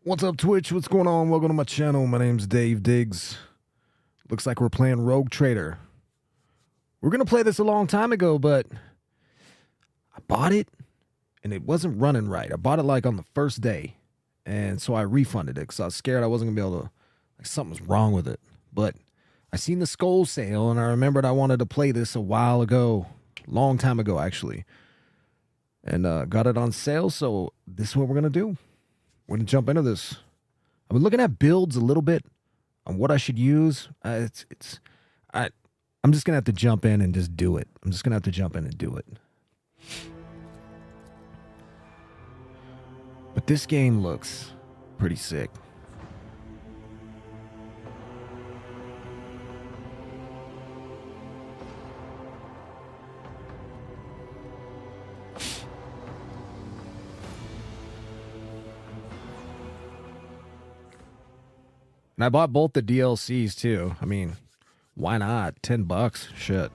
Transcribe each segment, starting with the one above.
What's up, Twitch? What's going on? Welcome to my channel. My name's Dave Diggs. Looks like we're playing Rogue Trader. We're going to play this a long time ago, but I bought it, and it wasn't running right. I bought it, like, on the first day, and so I refunded it because I was scared I wasn't going to be able to, like, something was wrong with it. But I seen the Skull sale, and I remembered I wanted to play this a while ago, long time ago, actually, and got it on sale, so this is what we're going to do. We're going to jump into this. I've been looking at builds a little bit on what I should use. I'm just going to have to jump in and just do it. I'm just going to have to jump in and do it. But this game looks pretty sick. And I bought both the DLCs too. I mean, why not? $10. Shit.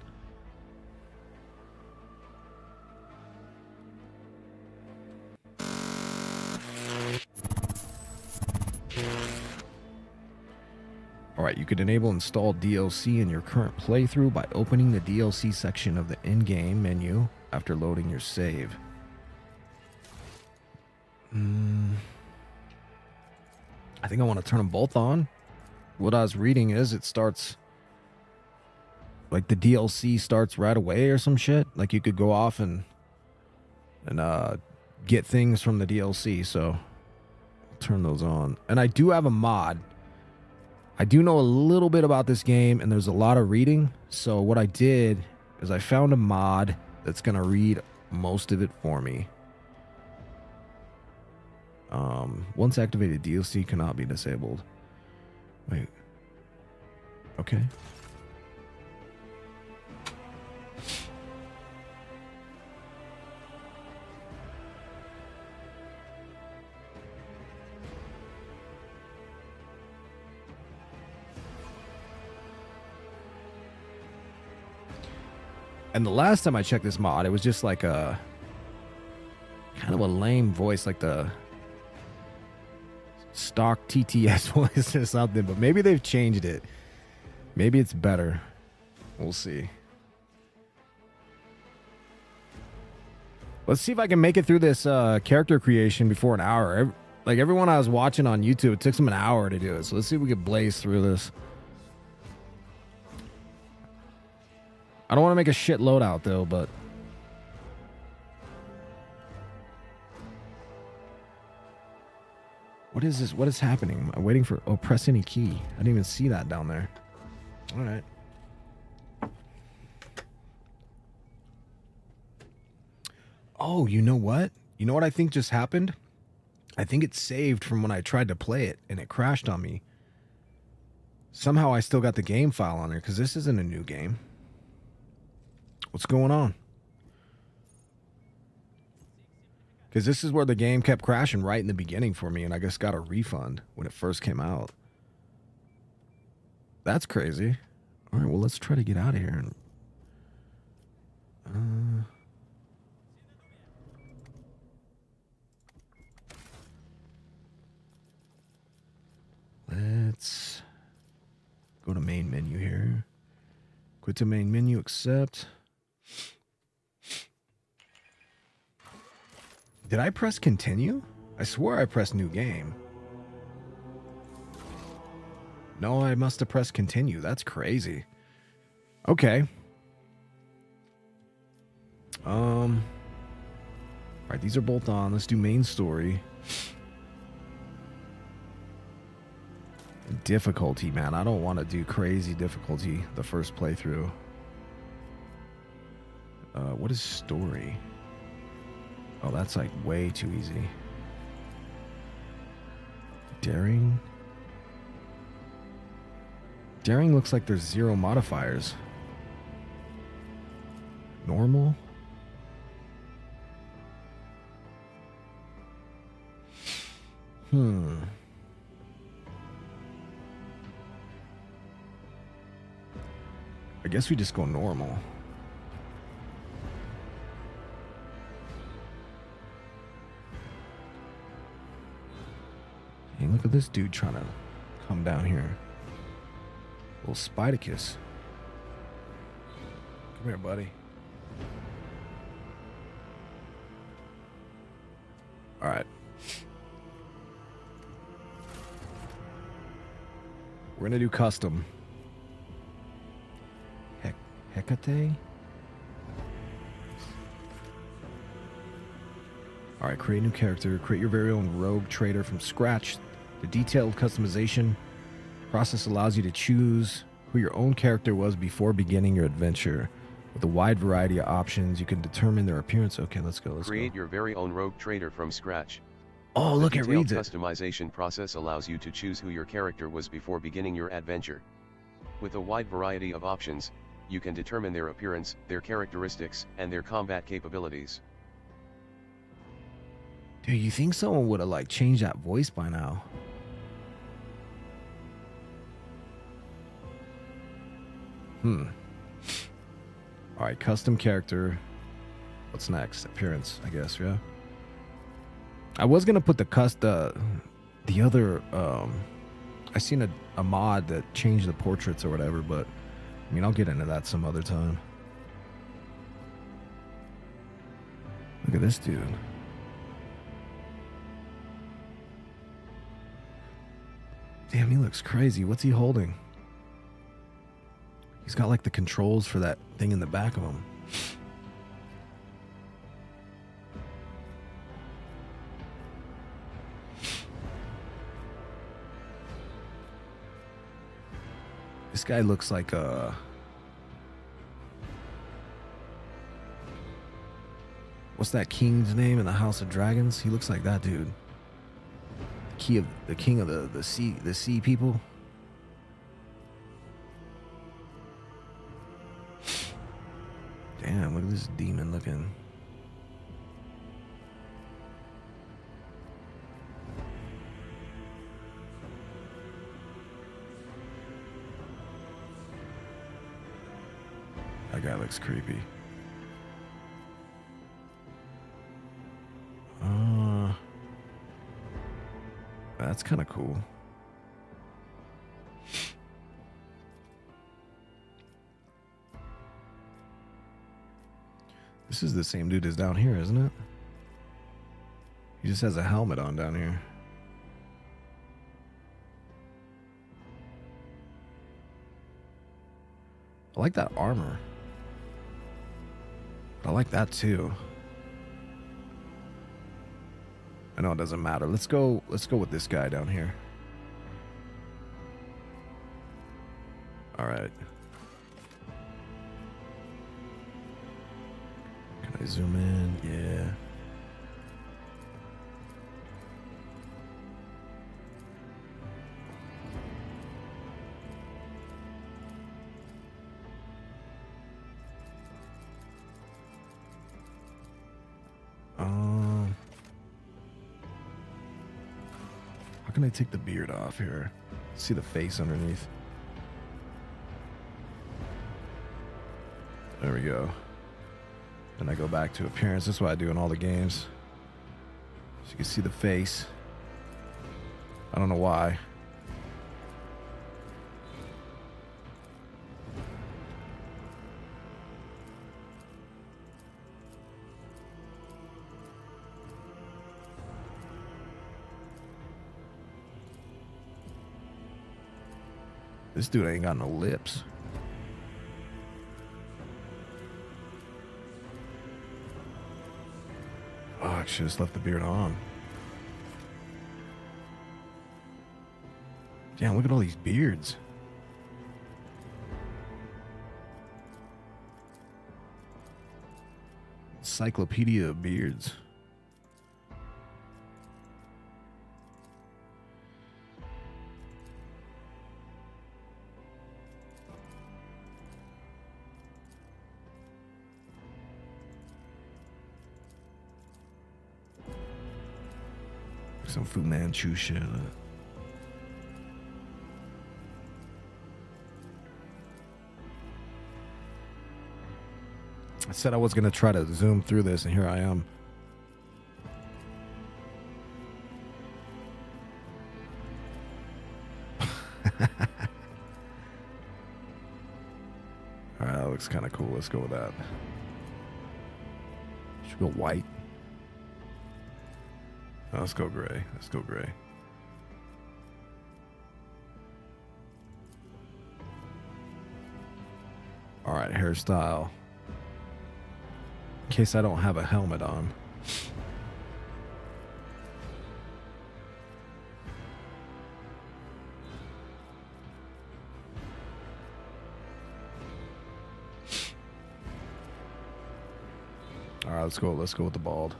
Alright, you can enable install DLC in your current playthrough by opening the DLC section of the in-game menu after loading your save. I think I want to turn them both on. What I was reading is it starts, like the DLC starts right away or some shit. Like you could go off and get things from the DLC. So I'll turn those on. And I do have a mod. I do know a little bit about this game, and there's a lot of reading. So what I did is I found a mod that's going to read most of it for me. Once activated, DLC cannot be disabled. Wait. Okay. And the last time I checked this mod, it was just like a kind of a lame voice, like the stock TTS voice or something, but maybe they've changed it. Maybe it's better. We'll see. Let's see if I can make it through this character creation before an hour. Like everyone I was watching on YouTube, it took them an hour to do it. So let's see if we can blaze through this. I don't want to make a shit loadout though, but what is this? What is happening? I'm waiting for... Oh, press any key. I didn't even see that down there. All right. Oh, you know what? You know what I think just happened? I think it saved from when I tried to play it, and it crashed on me. Somehow I still got the game file on there, because this isn't a new game. What's going on? Because this is where the game kept crashing right in the beginning for me, and I just got a refund when it first came out. That's crazy. All right, well, let's try to get out of here. Let's go to main menu here. Quit to main menu, accept. Did I press continue? I swore I pressed new game. No, I must have pressed continue. That's crazy. Okay. All right, these are both on. Let's do main story. Difficulty, man. I don't want to do crazy difficulty the first playthrough. What is story? Oh, that's like way too easy. Daring. Daring looks like there's 0 modifiers. Normal. I guess we just go normal. at this dude trying to come down here. Little Spidicus. Come here, buddy. All right. We're going to do custom. Hecate? All right, create a new character. Create your very own rogue trader from scratch. The detailed customization process allows you to choose who your own character was before beginning your adventure. With a wide variety of options, you can determine their appearance. Okay, let's go. Create your very own rogue trader from scratch. Oh, look, it reads it. The detailed customization process allows you to choose who your character was before beginning your adventure. With a wide variety of options, you can determine their appearance, their characteristics, and their combat capabilities. Dude, you think someone would have like changed that voice by now? All right, custom character. What's next? Appearance, I guess. Yeah. I was gonna put the other. I seen a mod that changed the portraits or whatever, but I mean, I'll get into that some other time. Look at this dude. Damn, he looks crazy. What's he holding? He's got like the controls for that thing in the back of him. This guy looks like what's that king's name in the House of Dragons? He looks like that dude. The king of the sea people. Damn, look at this demon looking. That guy looks creepy. That's kind of cool. This is the same dude as down here, isn't it? He just has a helmet on down here. I like that armor. I like that too. I know it doesn't matter. Let's go with this guy down here. All right. Can I zoom in? Yeah. How can I take the beard off here? See the face underneath. There we go. Then I go back to appearance. That's what I do in all the games. So you can see the face. I don't know why. This dude ain't got no lips. Oh, I should have just left the beard on. Damn, look at all these beards. Encyclopedia of beards. Some Fu Manchu shit. I said I was going to try to zoom through this, and here I am. looks kind of cool. Let's go with that. Should we go white? No, let's go gray. Let's go gray. All right, hairstyle. In case I don't have a helmet on. All right, let's go. Let's go with the bald.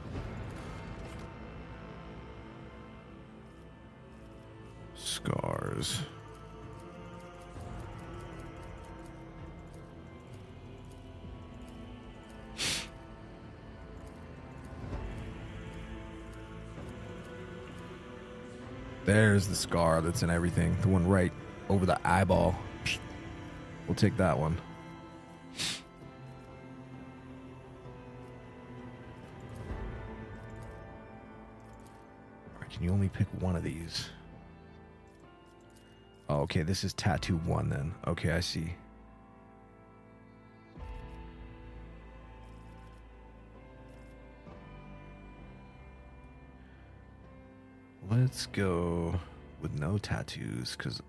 Scars. There's the scar that's in everything. The one right over the eyeball. We'll take that one. All right, can you only pick one of these? Oh, okay, this is tattoo 1 then. Okay, I see. Let's go with no tattoos, because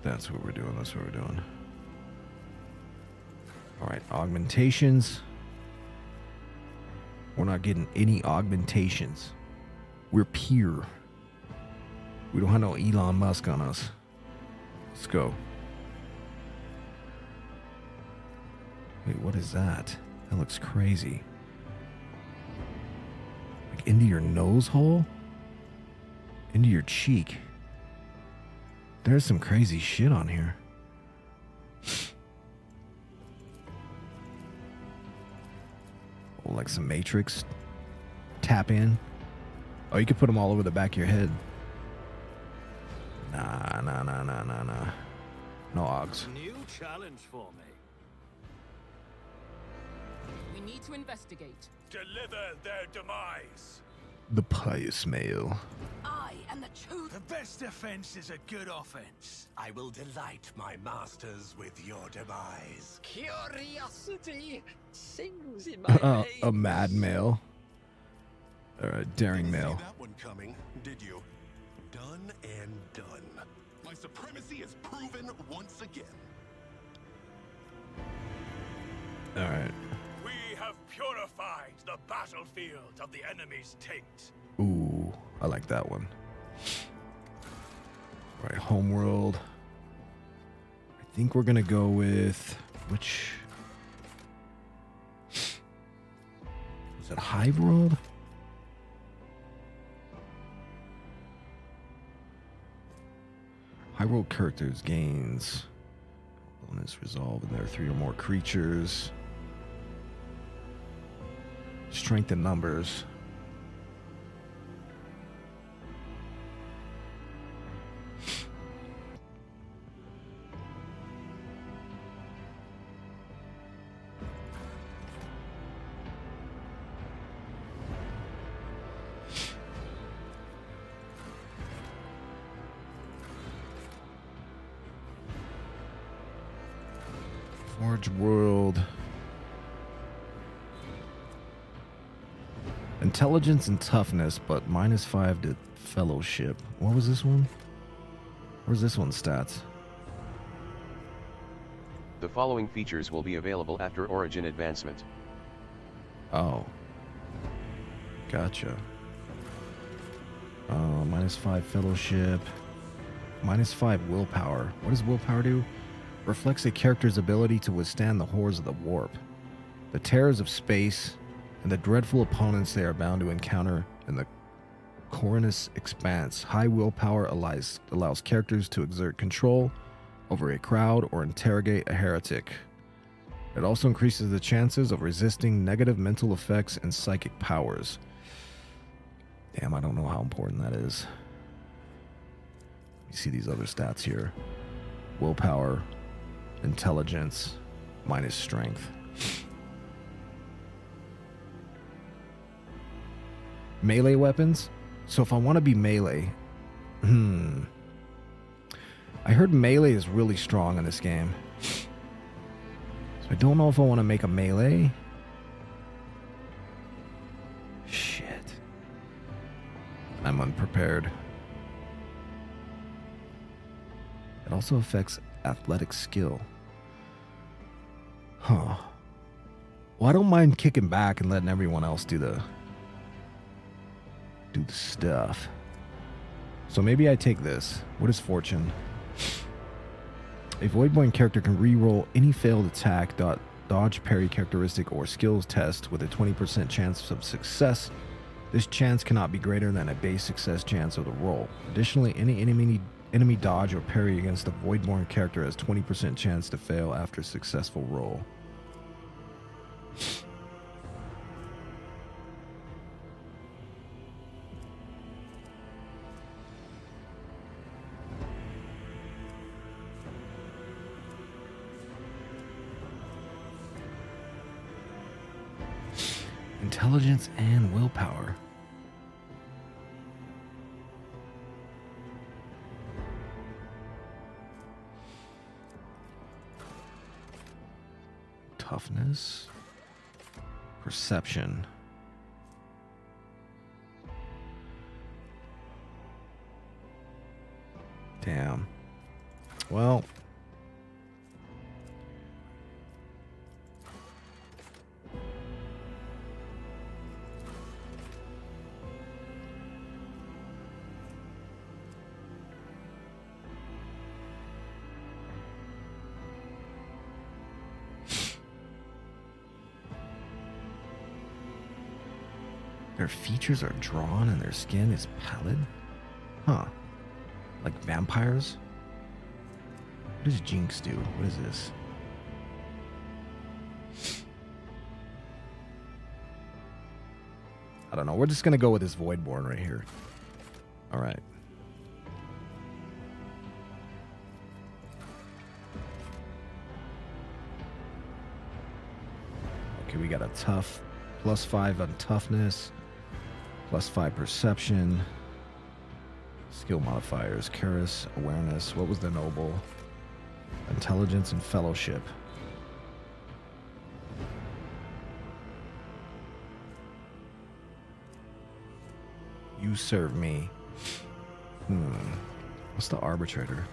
that's what we're doing. That's what we're doing. All right, augmentations. We're not getting any augmentations. We're pure. We don't have no Elon Musk on us. Let's go. Wait, what is that? That looks crazy. Like into your nose hole? Into your cheek. There's some crazy shit on here. Oh, like some Matrix tap in. Oh, you could put them all over the back of your head. Nah. No Augs. New challenge for me. We need to investigate. Deliver their demise. The pious male. I am the truth. The best defense is a good offense. I will delight my masters with your demise. Curiosity sings in my veins. A mad male. Or a daring Didn't male. see that one coming, did you? Done and done. My supremacy is proven once again. Alright. We have purified the battlefield of the enemy's taint. Ooh, I like that one. Alright, homeworld. I think we're gonna go with which was it Hive World? Hive World characters gains bonus resolve and there are 3 or more creatures. Strength in numbers. Forge World. Intelligence and toughness, but -5 to fellowship. What was this one? Where's this one's stats? The following features will be available after Origin advancement. Oh. Gotcha. -5 fellowship. -5 willpower. What does willpower do? Reflects a character's ability to withstand the horrors of the warp, the terrors of space, and the dreadful opponents they are bound to encounter in the Corynus expanse. High willpower allows characters to exert control over a crowd or interrogate a heretic. It also increases the chances of resisting negative mental effects and psychic powers. Damn, I don't know how important that is. You see these other stats here. Willpower, intelligence, minus strength. Melee weapons. So if I want to be melee, I heard melee is really strong in this game. So I don't know if I want to make a melee. Shit. I'm unprepared. It also affects athletic skill. Huh. Well, I don't mind kicking back and letting everyone else do the stuff. So maybe I take this. What is fortune? A Voidborn character can re-roll any failed attack, dodge, parry characteristic, or skills test with a 20% chance of success. This chance cannot be greater than a base success chance of the roll. Additionally, any enemy dodge or parry against a Voidborn character has 20% chance to fail after successful roll. Intelligence and willpower. Toughness. Perception. Damn. Well. Their features are drawn and their skin is pallid? Huh. Like vampires? What does Jinx do? What is this? I don't know. We're just going to go with this Voidborn right here. Alright. Okay, we got a tough. +5 on toughness. +5 perception. Skill modifiers. Charis, awareness. What was the noble? Intelligence and fellowship. You serve me. What's the arbitrator?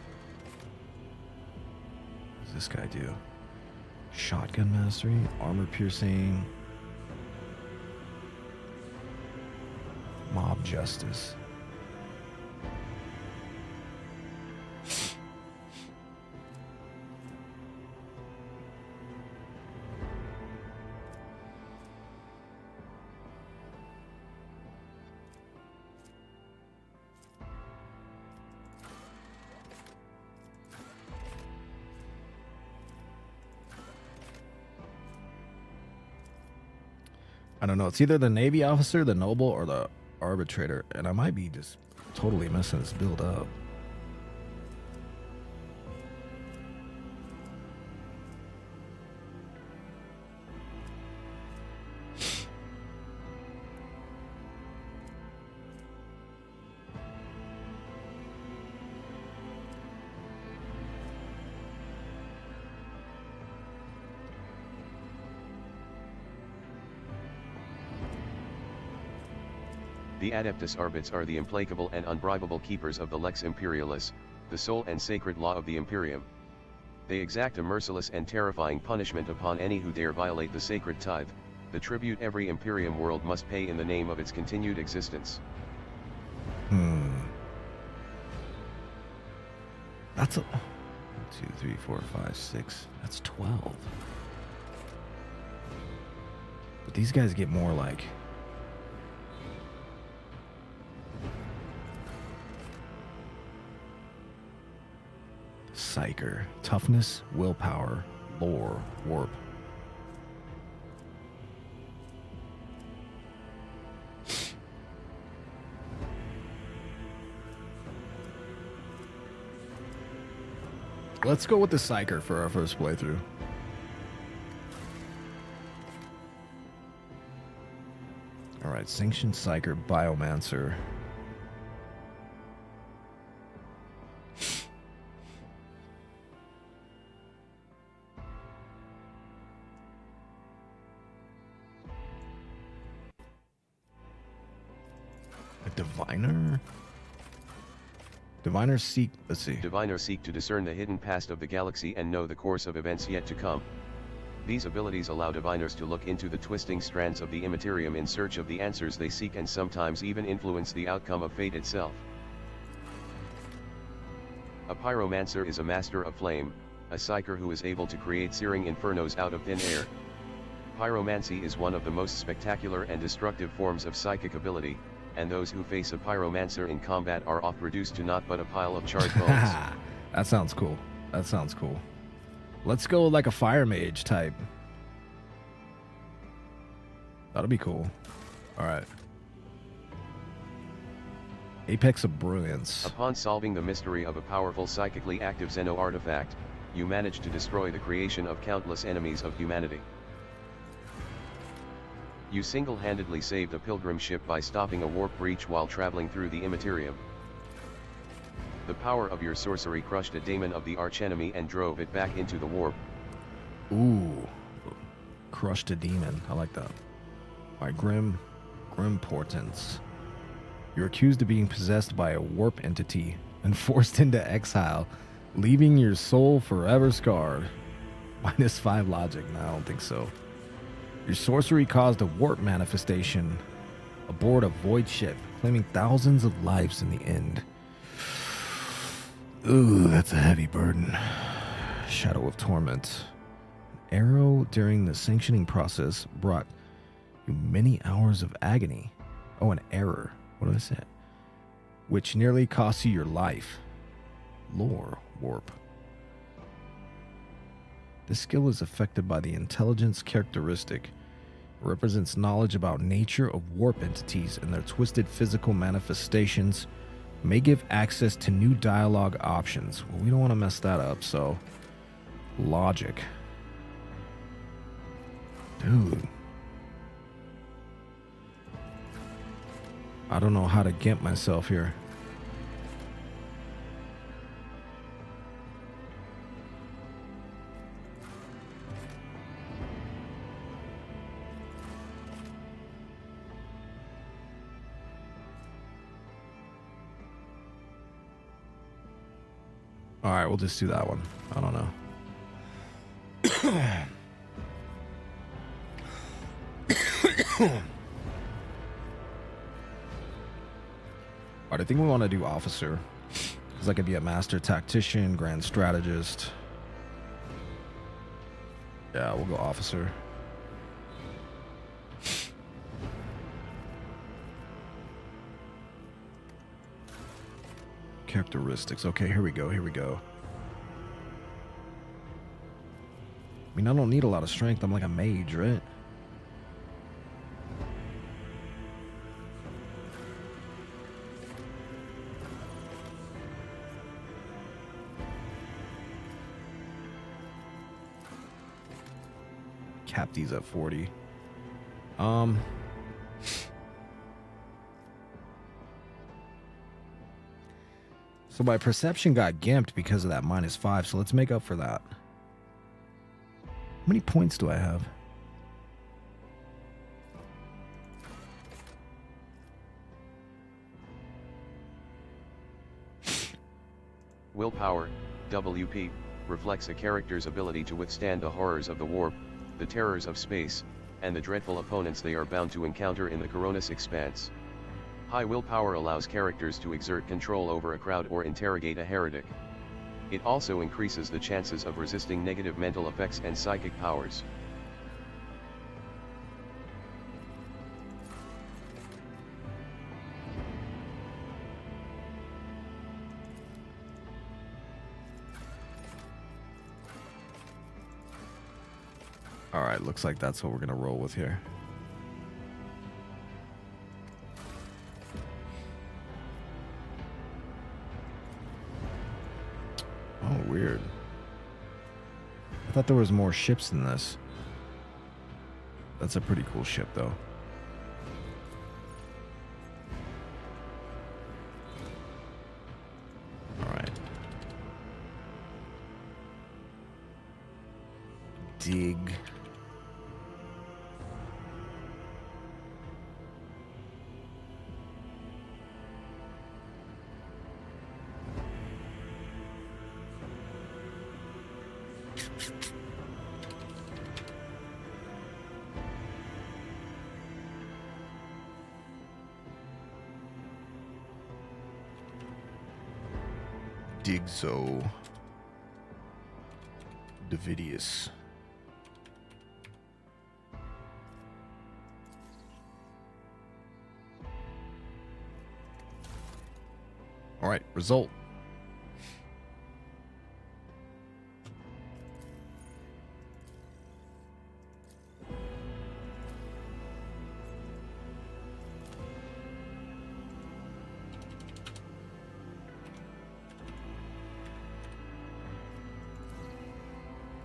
What does this guy do? Shotgun mastery. Armor piercing. Mob justice. I don't know. It's either the Navy officer, the noble, or the arbitrator, and I might be just totally messing this build up. The Adeptus Arbits are the implacable and unbribable keepers of the Lex Imperialis, the sole and sacred law of the Imperium. They exact a merciless and terrifying punishment upon any who dare violate the sacred tithe, the tribute every Imperium world must pay in the name of its continued existence. That's a 1, 2, 3, 4, 5, 6. That's 12. But these guys get more like Psyker, toughness, willpower, lore, warp. Let's go with the Psyker for our first playthrough. Alright, Sanctioned Psyker, Biomancer. Diviner? Diviners seek, let's see. Diviners seek to discern the hidden past of the galaxy and know the course of events yet to come. These abilities allow diviners to look into the twisting strands of the immaterium in search of the answers they seek and sometimes even influence the outcome of fate itself. A pyromancer is a master of flame, a psyker who is able to create searing infernos out of thin air. Pyromancy is one of the most spectacular and destructive forms of psychic ability, and those who face a pyromancer in combat are oft reduced to naught but a pile of charred bones. That sounds cool. That sounds cool. Let's go like a fire mage type. That'll be cool. All right. Apex of Brilliance. Upon solving the mystery of a powerful psychically active Xeno artifact, you manage to destroy the creation of countless enemies of humanity. You single-handedly saved a pilgrim ship by stopping a warp breach while traveling through the Immaterium. The power of your sorcery crushed a daemon of the archenemy and drove it back into the warp. Ooh. Crushed a demon. I like that. By Grim Portents. You're accused of being possessed by a warp entity and forced into exile, leaving your soul forever scarred. -5 logic. No, I don't think so. Your sorcery caused a warp manifestation aboard a void ship, claiming thousands of lives in the end. Ooh, that's a heavy burden. Shadow of Torment. An arrow during the sanctioning process brought you many hours of agony. Oh, an error. What did I say? Which nearly cost you your life. Lore warp. This skill is affected by the intelligence characteristic. It represents knowledge about nature of warp entities and their twisted physical manifestations. May give access to new dialogue options. Well, we don't want to mess that up, so logic. Dude. I don't know how to get myself here. All right, we'll just do that one. I don't know. All right, I think we want to do officer, because I could be a master tactician, grand strategist. Yeah, we'll go officer. Characteristics. Okay, here we go. Here we go. I mean, I don't need a lot of strength. I'm like a mage, right? Cap these at 40. So my perception got gimped because of that -5, so let's make up for that. How many points do I have? Willpower, WP, reflects a character's ability to withstand the horrors of the warp, the terrors of space, and the dreadful opponents they are bound to encounter in the Coronis expanse. High willpower allows characters to exert control over a crowd or interrogate a heretic. It also increases the chances of resisting negative mental effects and psychic powers. Alright, looks like that's what we're gonna roll with here. Oh, weird. I thought there was more ships than this. That's a pretty cool ship, though. Alright. Dig. Digso. Davidius. All right, result.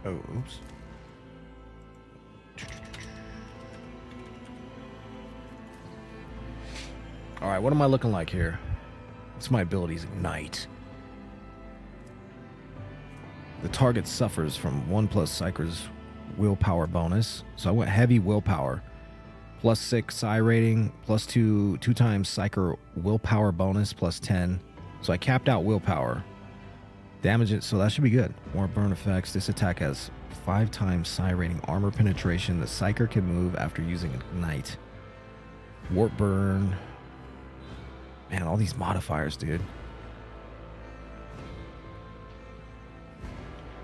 Oh, oops. All right, what am I looking like here? What's my abilities? Ignite. The target suffers from 1+ Psyker's willpower bonus. So I went heavy willpower. +6 psi rating, +2 times Psyker willpower bonus, +10. So I capped out willpower. Damage it, so that should be good. More burn effects. This attack has 5 times psi rating armor penetration. The Psyker can move after using Ignite. Warp burn. Man, all these modifiers, dude.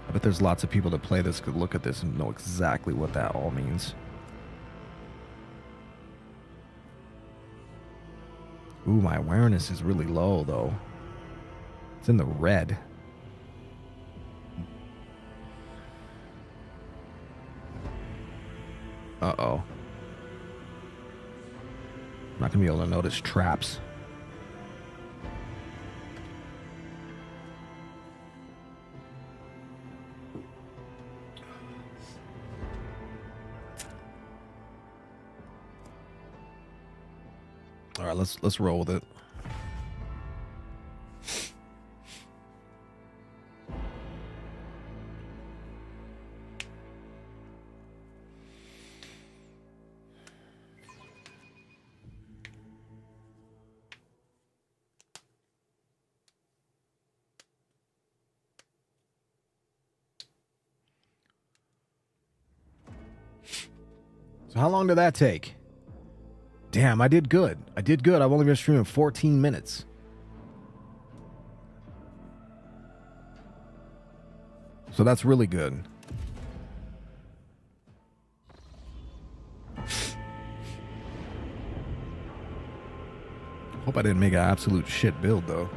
I bet there's lots of people that play this could look at this and know exactly what that all means. Ooh, my awareness is really low, though. It's in the red. Uh-oh. I'm not going to be able to notice traps. All right, let's roll with it. So how long did that take? Damn, I did good. I've only been streaming 14 minutes. So that's really good. Hope I didn't make an absolute shit build, though.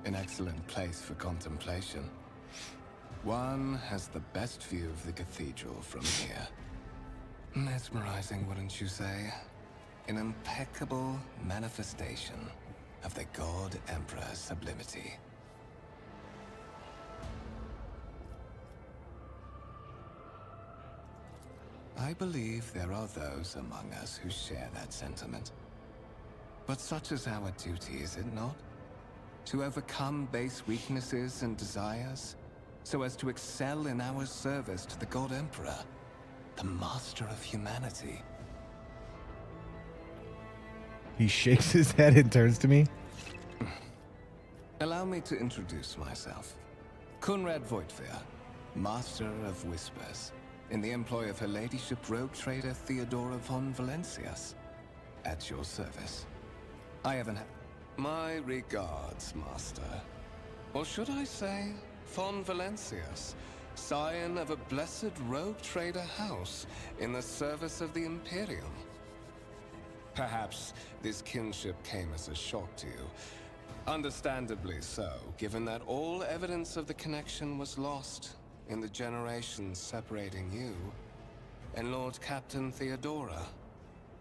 An excellent place for contemplation. One has the best view of the cathedral from here. Mesmerizing, wouldn't you say? An impeccable manifestation of the God Emperor's sublimity. I believe there are those among us who share that sentiment. But such is our duty, is it not? To overcome base weaknesses and desires, so as to excel in our service to the God Emperor, the master of humanity. He shakes his head and turns to me. Allow me to introduce myself. Conrad Voigtveer, Master of Whispers, in the employ of Her Ladyship Rogue Trader Theodora von Valencius. At your service. I haven't... My regards, Master. Or should I say, von Valencius, scion of a blessed rogue trader house in the service of the Imperium. Perhaps this kinship came as a shock to you. Understandably so, given that all evidence of the connection was lost in the generations separating you and Lord Captain Theodora.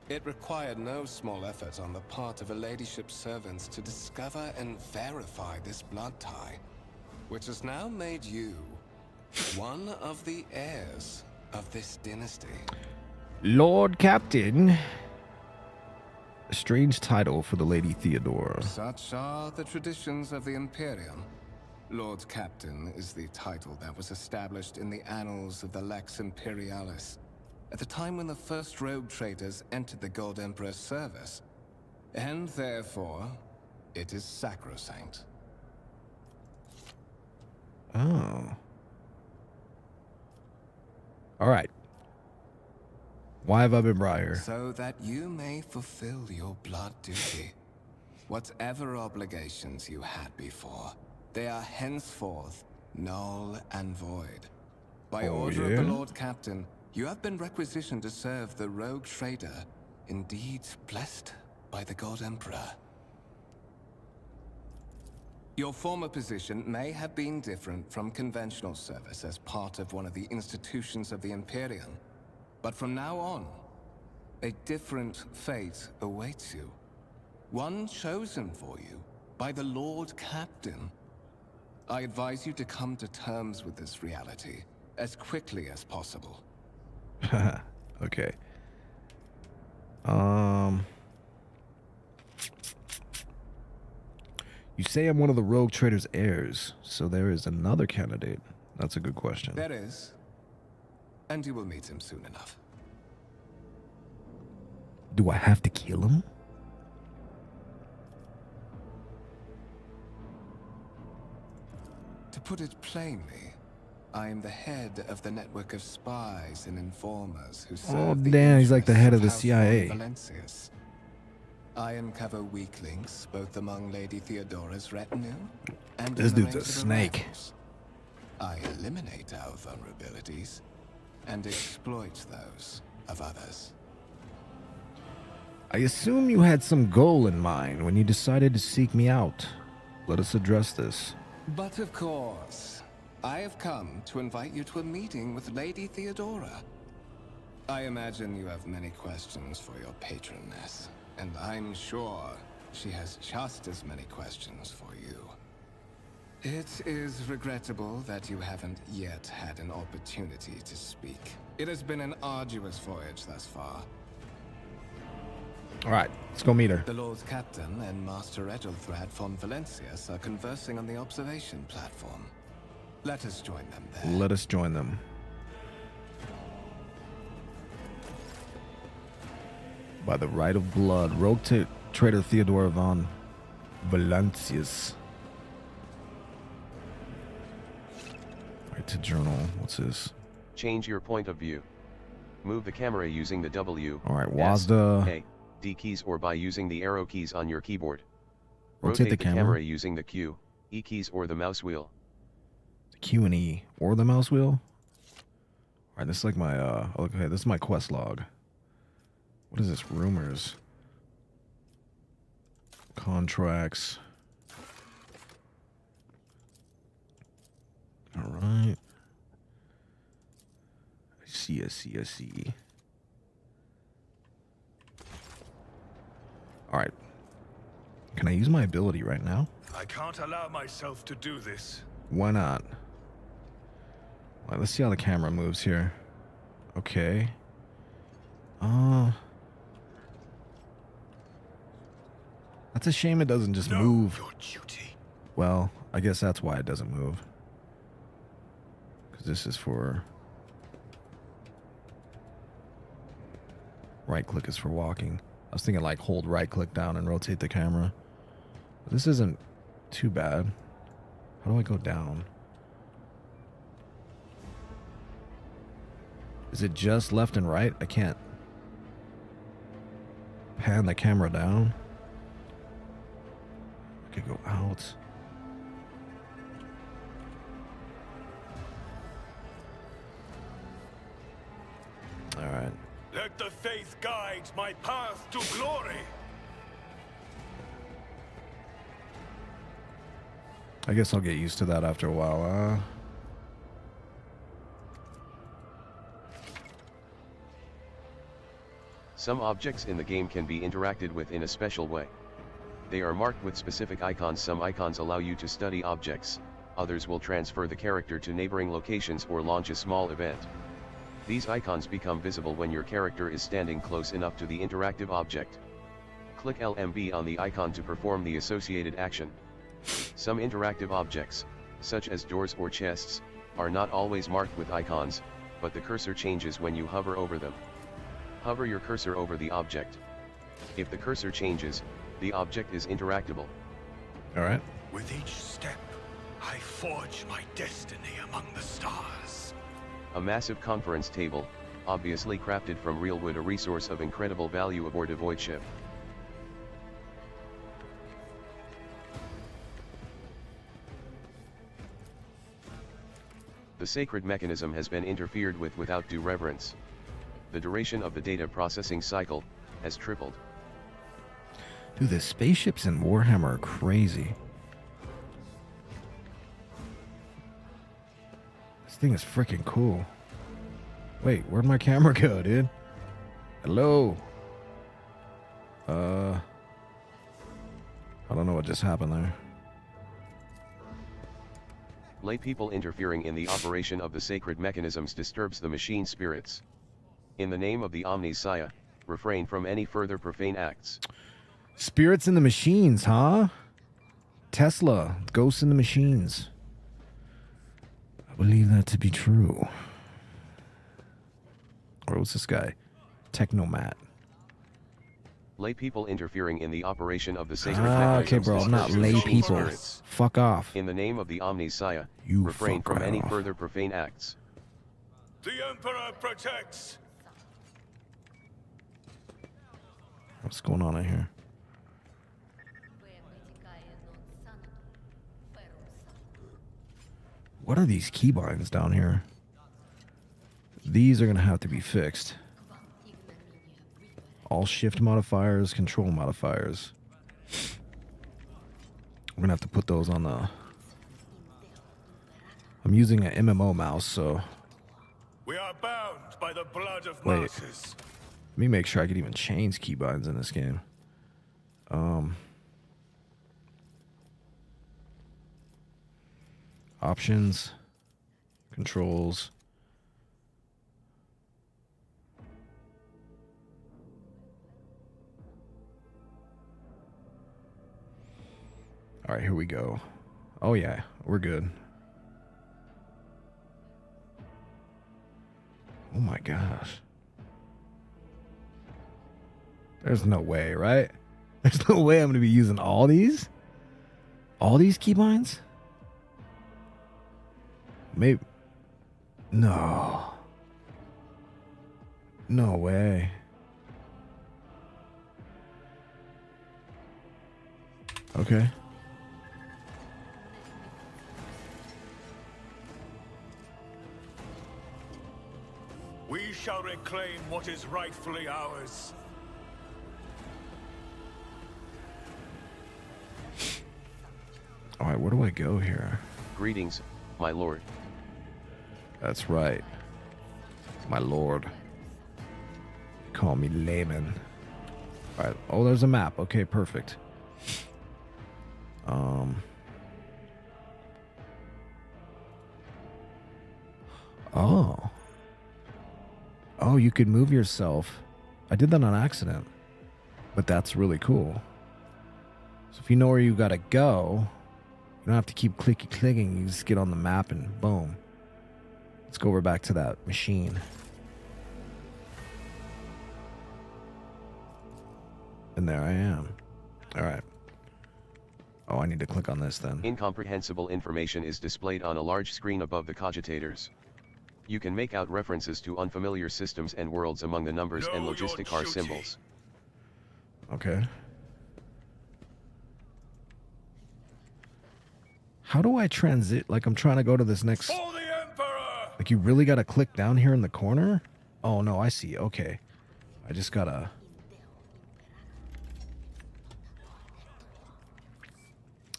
It required no small effort on the part of Her Ladyship's servants to discover and verify this blood tie, which has now made you one of the heirs of this dynasty. Lord Captain, A strange title for the Lady Theodora. Such are the traditions of the Imperium. Lord Captain is the title that was established in the annals of the Lex Imperialis at the time when the first rogue traders entered the Gold Emperor's service, and therefore, it is sacrosanct. Oh. All right. Why have I been brought here? So that you may fulfill your blood duty. Whatever obligations you had before, they are henceforth null and void. By order of the Lord Captain, you have been requisitioned to serve the rogue trader, indeed blessed by the God Emperor. Your former position may have been different from conventional service as part of one of the institutions of the Imperium, but from now on, a different fate awaits you. One chosen for you by the Lord Captain. I advise you to come to terms with this reality as quickly as possible. Okay. You say I'm one of the rogue trader's heirs, so there is another candidate. That's a good question. There is. And you will meet him soon enough. Do I have to kill him? To put it plainly, I am the head of the network of spies and informers who serve the damn, he's like the head of the interests CIA. House von Valencius. I uncover weak links both among Lady Theodora's retinue and This in the dude's a ranks of her snake. rivals. I eliminate our vulnerabilities and exploit those of others. I assume you had some goal in mind when you decided to seek me out. Let us address this. But of course, I have come to invite you to a meeting with Lady Theodora. I imagine you have many questions for your patroness, and I'm sure she has just as many questions for you. It is regrettable that you haven't yet had an opportunity to speak. It has been an arduous voyage thus far. All right, let's go meet her. The Lord Captain and Master Edelthrad von Valencius are conversing on the observation platform. Let us join them there. Let us join them. By the right of blood, rogue trader Theodora von Valencius. Right to journal. What's this? Change your point of view. Move the camera using the W, All right, S, WASD. A, D keys or by using the arrow keys on your keyboard. Rotate the camera. using the Q, E keys or the mouse wheel. The Q and E or the mouse wheel. All right, this is like my okay, this is my quest log. What is this? Rumors. Contracts. All right. I see. All right. Can I use my ability right now? I can't allow myself to do this. Why not? All right, let's see how the camera moves here. Okay. That's a shame it doesn't just No, move. your duty. Well, I guess that's why it doesn't move. Because this is for... Right click is for walking. I was thinking like hold right click down and rotate the camera. But this isn't too bad. How do I go down? Is it just left and right? I can't pan the camera down. I could go out. All right. Let the faith guide my path to glory. I guess I'll get used to that after a while. Some objects in the game can be interacted with in a special way. They are marked with specific icons. Some icons allow you to study objects, others will transfer the character to neighboring locations or launch a small event. These icons become visible when your character is standing close enough to the interactive object. Click LMB on the icon to perform the associated action. Some interactive objects, such as doors or chests, are not always marked with icons, but the cursor changes when you hover over them. Hover your cursor over the object. If the cursor changes, the object is interactable. Alright. With each step, I forge my destiny among the stars. A massive conference table, obviously crafted from real wood, a resource of incredible value aboard a void ship. The sacred mechanism has been interfered with without due reverence. The duration of the data processing cycle has tripled. Dude, the spaceships in Warhammer are crazy. This thing is freaking cool. Wait, where'd my camera go, dude? Hello? I don't know what just happened there. Lay people interfering in the operation of the sacred mechanisms disturbs the machine spirits. In the name of the Omnisaya, refrain from any further profane acts. Spirits in the machines, huh? Tesla, ghosts in the machines. I believe that to be true. Or what's this guy? Technomat. Lay people interfering in the operation of the sacred Okay, mechanisms bro, I'm not disturbs the lay machine people. spirits. Fuck off. In the name of the Omnisaya, You refrain fuck from right any off. further profane acts. The Emperor protects. What's going on in here? What are these keybinds down here? These are going to have to be fixed. All shift modifiers, control modifiers. We're going to have to put those on the... I'm using an MMO mouse, so... We are bound by the blood of Wait. masses. Let me make sure I can even change keybinds in this game. Options, controls. All right, here we go. Oh yeah, we're good. Oh my gosh. There's no way, right? There's no way I'm going to be using all these? All these keybinds? Maybe. No. No way. Okay. We shall reclaim what is rightfully ours. All right, where do I go here? Greetings, my lord. That's right. My lord. Call me layman. All right. Oh, there's a map. Okay, perfect. Oh. Oh, you could move yourself. I did that on accident. But that's really cool. So if you know where you gotta go, you don't have to keep clicking. You just get on the map and boom. Let's go over back to that machine. And there I am. All right. Oh, I need to click on this then. Incomprehensible information is displayed on a large screen above the cogitators. You can make out references to unfamiliar systems and worlds among the numbers and Know your logistic R duty. symbols. Okay. How do I transit? Like I'm trying to go to this next... For the Emperor! Like you really got to click down here in the corner? Oh, no, I see. Okay. I just got to...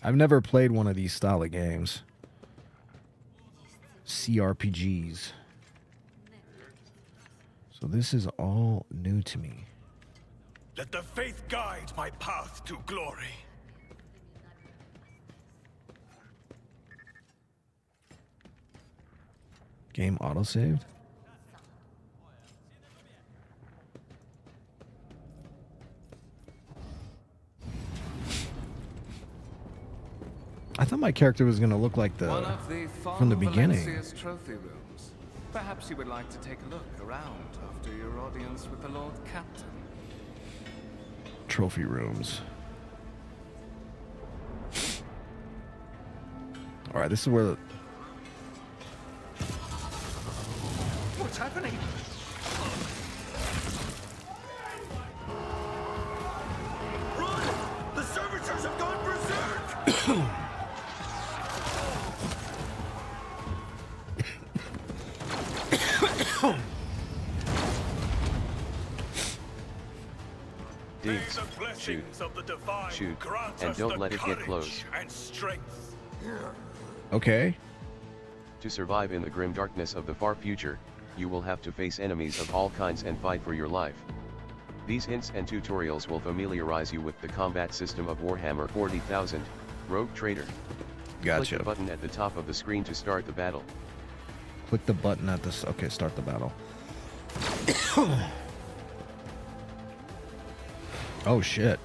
I've never played one of these style of games. CRPGs. So this is all new to me. Let the faith guide my path to glory. Game autosaved? thought my character was gonna look like One of the from the Von beginning. Valencia's trophy rooms. Perhaps you would like to take a look around after your audience with the Lord Captain. Trophy rooms. All right, this is where the... What's happening? Run! The servitors have gone berserk! Diggs, May the shoot, blessings of the divine shoot, grant and us don't the let it get courage close. and strength. Okay. To survive in the grim darkness of the far future, you will have to face enemies of all kinds and fight for your life. These hints and tutorials will familiarize you with the combat system of Warhammer 40,000, Rogue Trader. Click Gotcha. the button at the top of the screen to start the battle. Click the button at this. Okay, start the battle. Oh shit.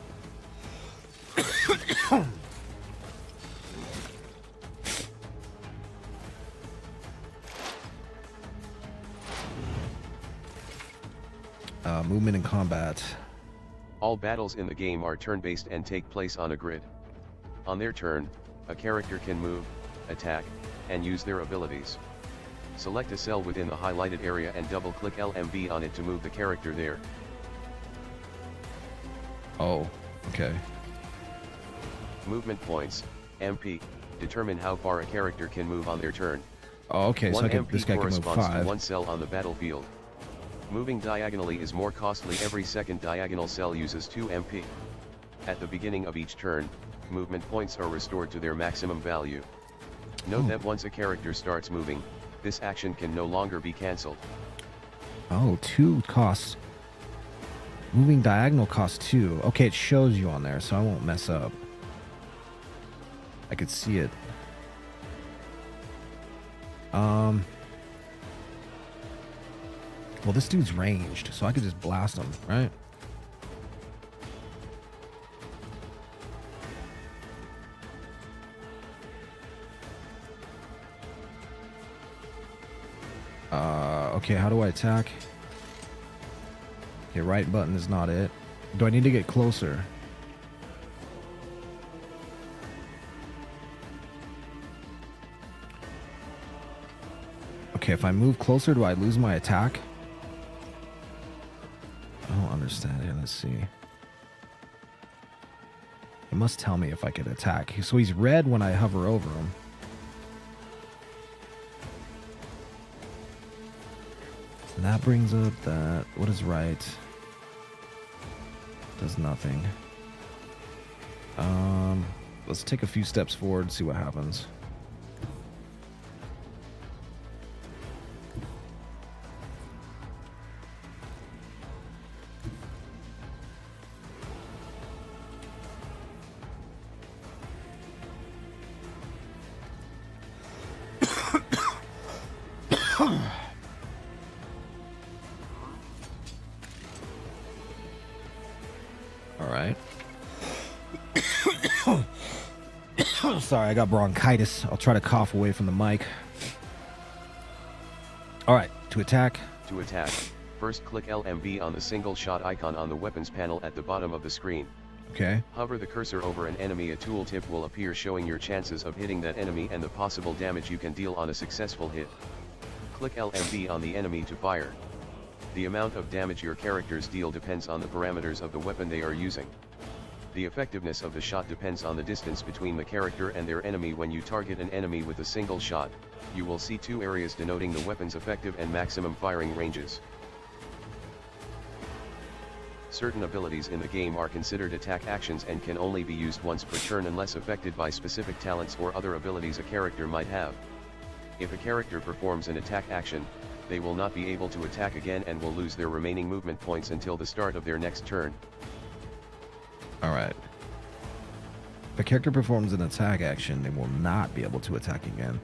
Movement and combat. All battles in the game are turn-based and take place on a grid. On their turn, a character can move, attack, and use their abilities. Select a cell within the highlighted area and double-click LMB on it to move the character there. Oh, okay. Movement points, MP, determine how far a character can move on their turn. Oh, okay, so One I can, MP this guy can move corresponds to 5. one cell on the battlefield. Moving diagonally is more costly. Every second diagonal cell uses 2 MP. At the beginning of each turn, movement points are restored to their maximum value. Note that once a character starts moving, this action can no longer be cancelled. Oh, 2 costs. Moving diagonal costs 2. Okay, it shows you on there, so I won't mess up. I could see it. Well, this dude's ranged, so I could just blast him, right? Okay, how do I attack? Okay, right button is not it. Do I need to get closer? Okay, if I move closer, do I lose my attack? I don't understand here. Let's see. It must tell me if I can attack. So he's red when I hover over him. And that brings up that. What is right? Does nothing. Let's take a few steps forward and see what happens. Sorry, I got bronchitis. I'll try to cough away from the mic. Alright, to attack. To attack, first click LMB on the single shot icon on the weapons panel at the bottom of the screen. Okay. Hover the cursor over an enemy. A tooltip will appear showing your chances of hitting that enemy and the possible damage you can deal on a successful hit. Click LMB on the enemy to fire. The amount of damage your characters deal depends on the parameters of the weapon they are using. The effectiveness of the shot depends on the distance between the character and their enemy. When you target an enemy with a single shot, you will see 2 areas denoting the weapon's effective and maximum firing ranges. Certain abilities in the game are considered attack actions and can only be used once per turn unless affected by specific talents or other abilities a character might have. If a character performs an attack action, they will not be able to attack again and will lose their remaining movement points until the start of their next turn. Alright. If a character performs an attack action, they will not be able to attack again.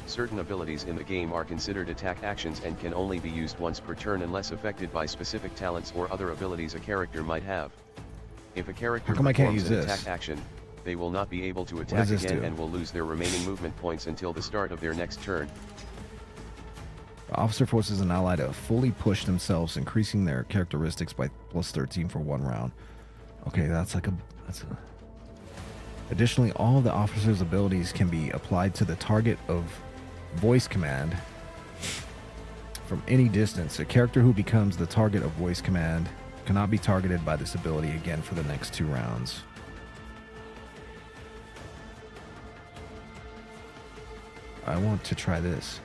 Certain abilities in the game are considered attack actions and can only be used once per turn unless affected by specific talents or other abilities a character might have. If a character How come I can't performs use an this? attack action, They will not be able to does attack this again do? and will lose their remaining movement points until the start of their next turn. The officer forces an ally to fully push themselves, increasing their characteristics by plus 13 for 1 round. Okay, that's a... Additionally, all of the officer's abilities can be applied to the target of voice command from any distance. A character who becomes the target of voice command cannot be targeted by this ability again for the next 2 rounds. I want to try this.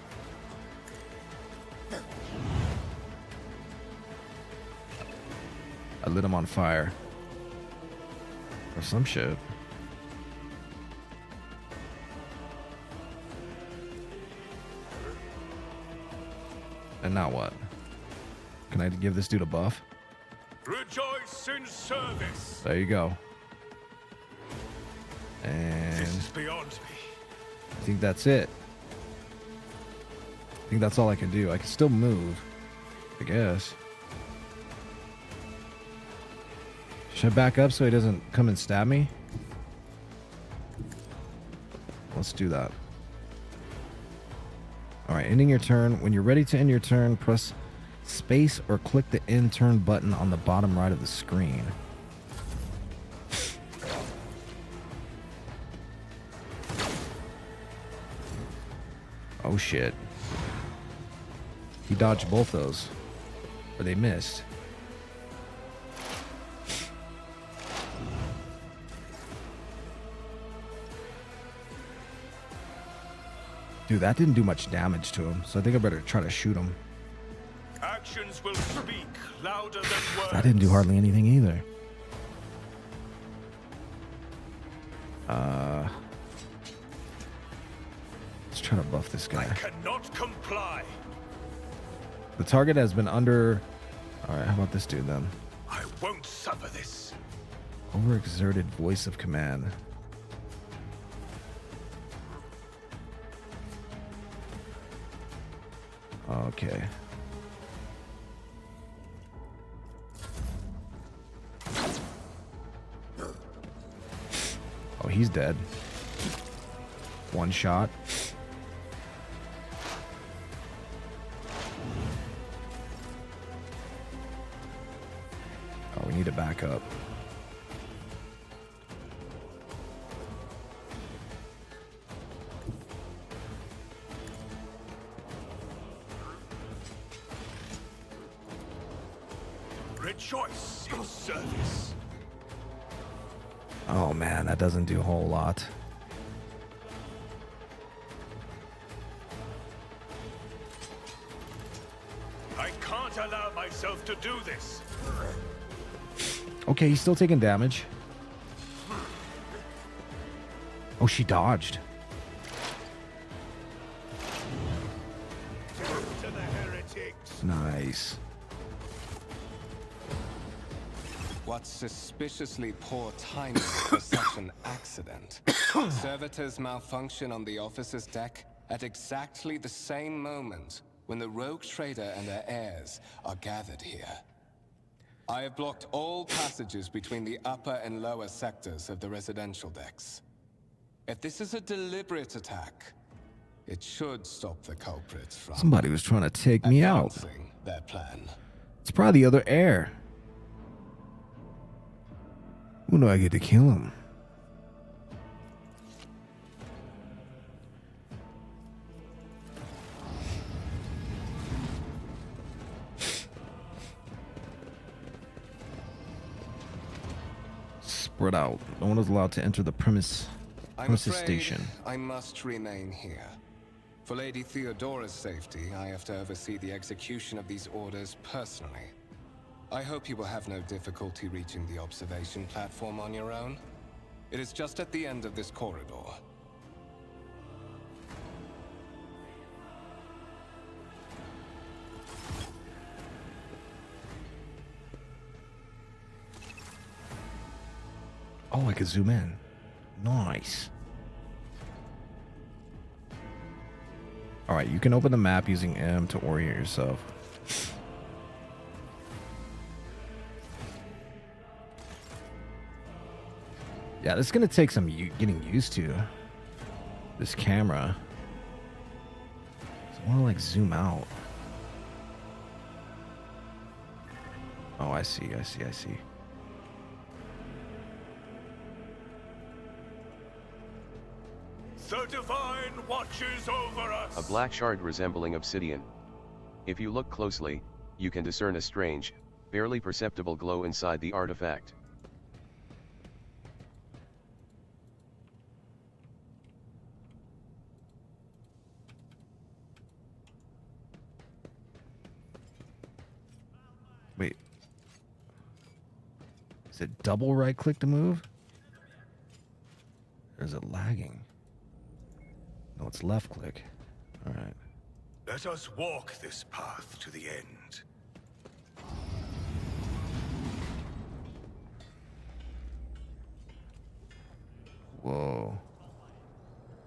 I lit him on fire. Or some shit. And now what? Can I give this dude a buff? Rejoice in service. There you go. And This is beyond me. I think that's it. I think that's all I can do. I can still move, I guess. Should I back up so he doesn't come and stab me? Let's do that. Alright, ending your turn. When you're ready to end your turn, press space or click the end turn button on the bottom right of the screen. Oh shit. He dodged both those. Or they missed. Dude, that didn't do much damage to him, so I think I better try to shoot him. Actions will speak louder than words. That didn't do hardly anything either. Let's try to buff this I guy. cannot comply. The target has been under... Alright, how about this dude then? I won't suffer this. Overexerted voice of command. Okay. Oh, he's dead. One shot. Oh, we need to back up. Rejoice in service. Oh man, that doesn't do a whole lot. I can't allow myself to do this. Okay, he's still taking damage. Oh, she dodged. To the heretics. Nice. What suspiciously poor timing for such an accident. Servitors malfunction on the officer's deck at exactly the same moment when the rogue trader and her heirs are gathered here. I have blocked all passages between the upper and lower sectors of the residential decks. If this is a deliberate attack, it should stop the culprits from Somebody was trying to take me out. advancing their plan. It's probably the other heir. When do I get to kill him? Spread out. No one is allowed to enter the premises station. I must remain here. For Lady Theodora's safety, I have to oversee the execution of these orders personally. I hope you will have no difficulty reaching the observation platform on your own. It is just at the end of this corridor. Oh, I could zoom in. Nice. Alright, you can open the map using M to orient yourself. Yeah, this is gonna take some getting used to. This camera. So I wanna like zoom out. Oh, I see. The Divine watches over us. A black shard resembling obsidian. If you look closely, you can discern a strange, barely perceptible glow inside the artifact. Wait. Is it double right click to move? Or is it lagging? No, it's left click. Alright. Let us walk this path to the end. Whoa.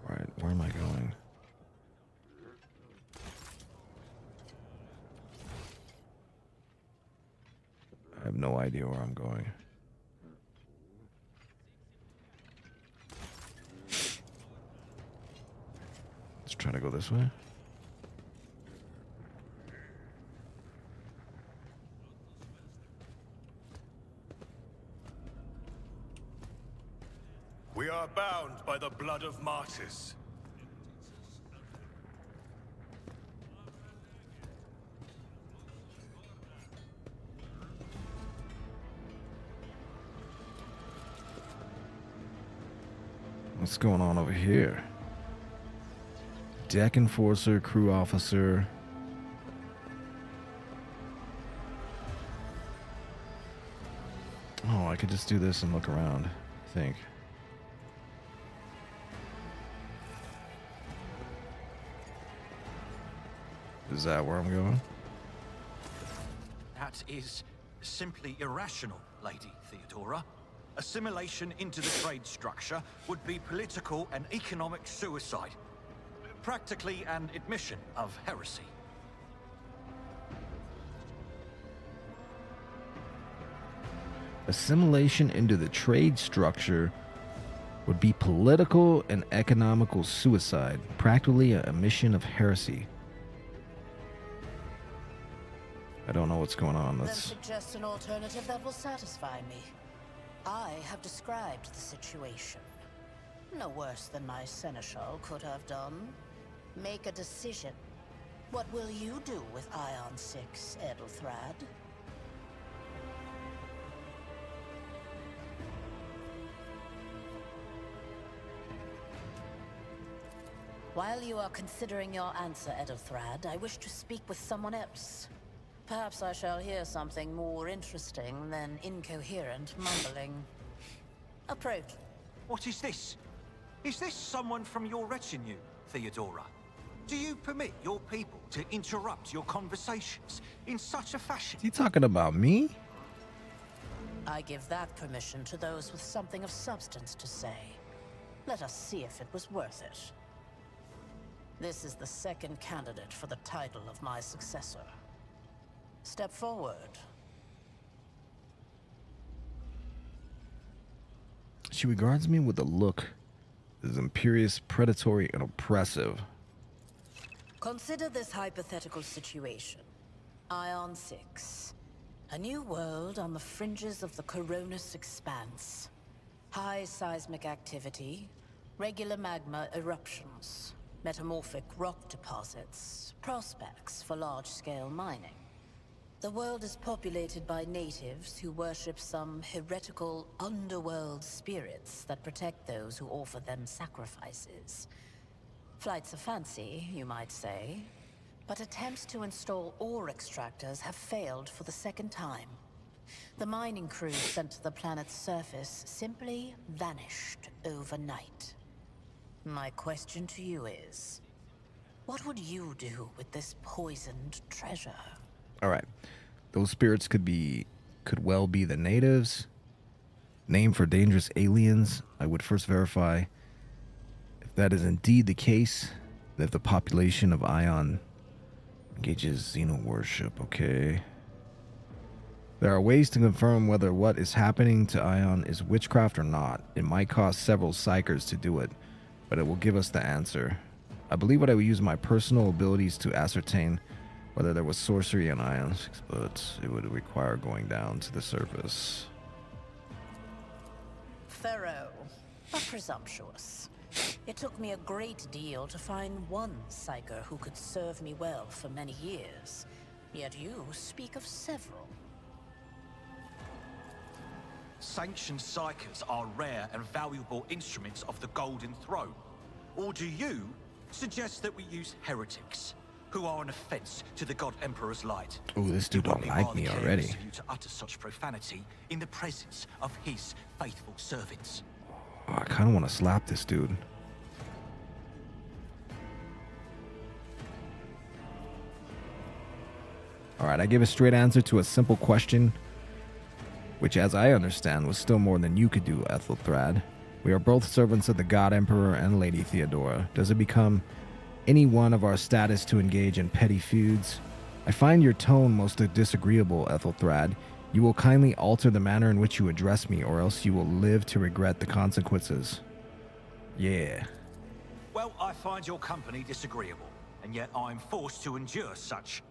Alright, where am I going? I have no idea where I'm going. Let's try to go this way. We are bound by the blood of martyrs. What's going on over here? Deck enforcer, crew officer. Oh, I could just do this and look around, I think. Is that where I'm going? That is simply irrational, Lady Theodora. Assimilation into the trade structure would be political and economic suicide. Practically an admission of heresy. Assimilation into the trade structure would be political and economical suicide, practically a mission of heresy. I don't know what's going on. Then Let's suggest an alternative that will satisfy me. I have described the situation. No worse than my seneschal could have done. Make a decision. What will you do with Ion 6, Edelthrad? While you are considering your answer, Edelthrad, I wish to speak with someone else. Perhaps I shall hear something more interesting than incoherent mumbling. Approach. What is this? Is this someone from your retinue, Theodora? Do you permit your people to interrupt your conversations in such a fashion? Is he talking about me? I give that permission to those with something of substance to say. Let us see if it was worth it. This is the second candidate for the title of my successor. Step forward. She regards me with a look that is imperious, predatory, and oppressive. Consider this hypothetical situation. Ion 6. A new world on the fringes of the Coronis expanse. High seismic activity, regular magma eruptions, metamorphic rock deposits, prospects for large-scale mining. The world is populated by natives who worship some heretical underworld spirits that protect those who offer them sacrifices. Flights of fancy, you might say, but attempts to install ore extractors have failed for the second time. The mining crews sent to the planet's surface simply vanished overnight. My question to you is, what would you do with this poisoned treasure? All right. Those spirits could well be the natives. Name for dangerous aliens. I would first verify if that is indeed the case, that the population of Ion engages xeno worship, okay? There are ways to confirm whether what is happening to Ion is witchcraft or not. It might cost several psychers to do it, but it will give us the answer. I believe that I will use my personal abilities to ascertain whether there was sorcery in Ion, but it would require going down to the surface. Pharaoh, but presumptuous. It took me a great deal to find one psyker who could serve me well for many years. Yet you speak of several. Sanctioned psychers are rare and valuable instruments of the Golden Throne. Or do you suggest that we use heretics, who are an offense to the God Emperor's light? Oh, this dude don't like me already. Of you to utter such profanity in the presence of his faithful servants. Oh, I kind of want to slap this dude. Alright, I gave a straight answer to a simple question, which, as I understand, was still more than you could do, Ethelthrad. We are both servants of the God Emperor and Lady Theodora. Does it become any one of our status to engage in petty feuds? I find your tone most disagreeable, Ethelthrad. You will kindly alter the manner in which you address me, or else you will live to regret the consequences. Yeah. Well, I find your company disagreeable, and yet I'm forced to endure such.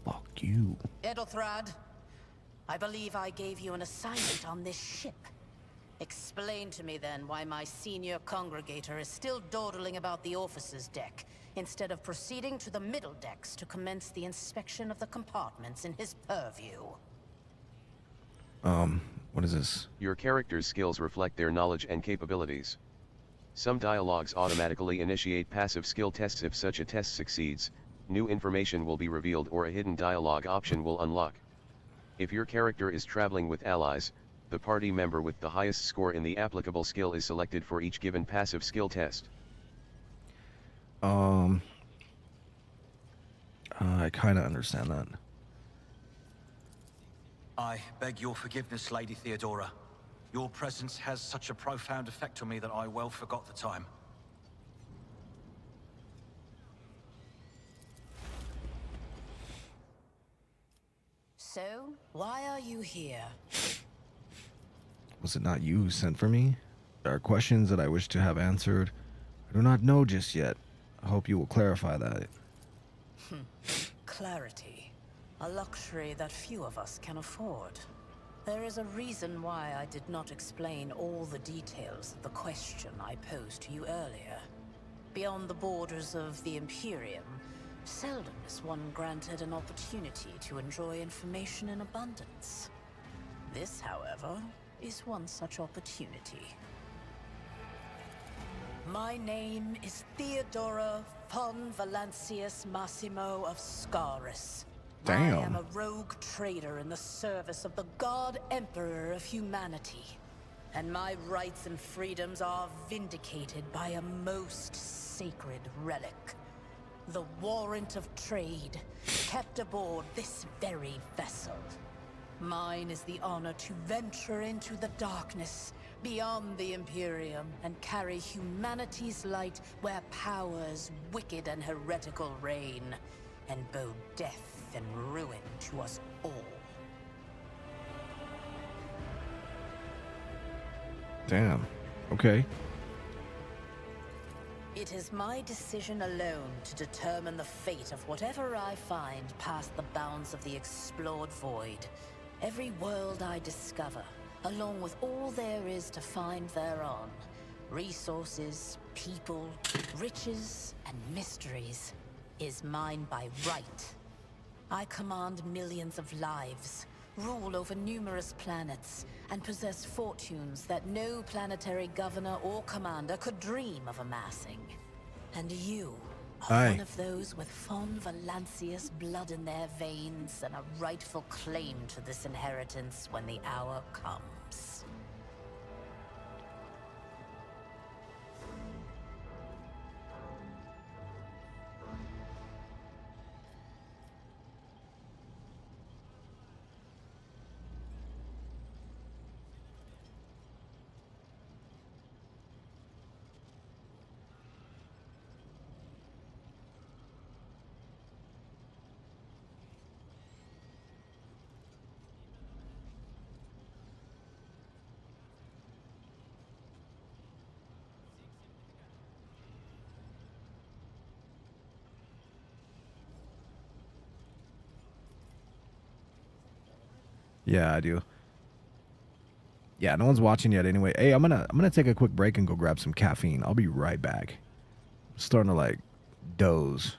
Fuck you. Ethelthrad, I believe I gave you an assignment on this ship. Explain to me then why my senior congregator is still dawdling about the officer's deck, instead of proceeding to the middle decks to commence the inspection of the compartments in his purview. What is this? Your character's skills reflect their knowledge and capabilities. Some dialogues automatically initiate passive skill tests. If such a test succeeds, new information will be revealed or a hidden dialogue option will unlock. If your character is traveling with allies, the party member with the highest score in the applicable skill is selected for each given passive skill test. I kind of understand that. I beg your forgiveness, Lady Theodora. Your presence has such a profound effect on me that I well forgot the time. So, why are you here? Was it not you who sent for me? There are questions that I wish to have answered. I do not know just yet. I hope you will clarify that. Clarity. A luxury that few of us can afford. There is a reason why I did not explain all the details of the question I posed to you earlier. Beyond the borders of the Imperium, seldom is one granted an opportunity to enjoy information in abundance. This, however, is one such opportunity. My name is Theodora von Valancius Massimo of Scaris. Damn. I am a rogue trader in the service of the God Emperor of humanity. And my rights and freedoms are vindicated by a most sacred relic. The warrant of trade, kept aboard this very vessel. Mine is the honor to venture into the darkness, beyond the Imperium, and carry humanity's light where powers wicked and heretical reign, and bow death and ruin to us all. Damn. Okay. It is my decision alone to determine the fate of whatever I find past the bounds of the explored void. Every world I discover, along with all there is to find thereon, resources, people, riches, and mysteries, is mine by right. I command millions of lives, rule over numerous planets, and possess fortunes that no planetary governor or commander could dream of amassing. And you are one of those with von Valancius blood in their veins and a rightful claim to this inheritance when the hour comes. Yeah, I do. Yeah, no one's watching yet anyway. Hey, I'm gonna take a quick break and go grab some caffeine. I'll be right back. I'm starting to like doze.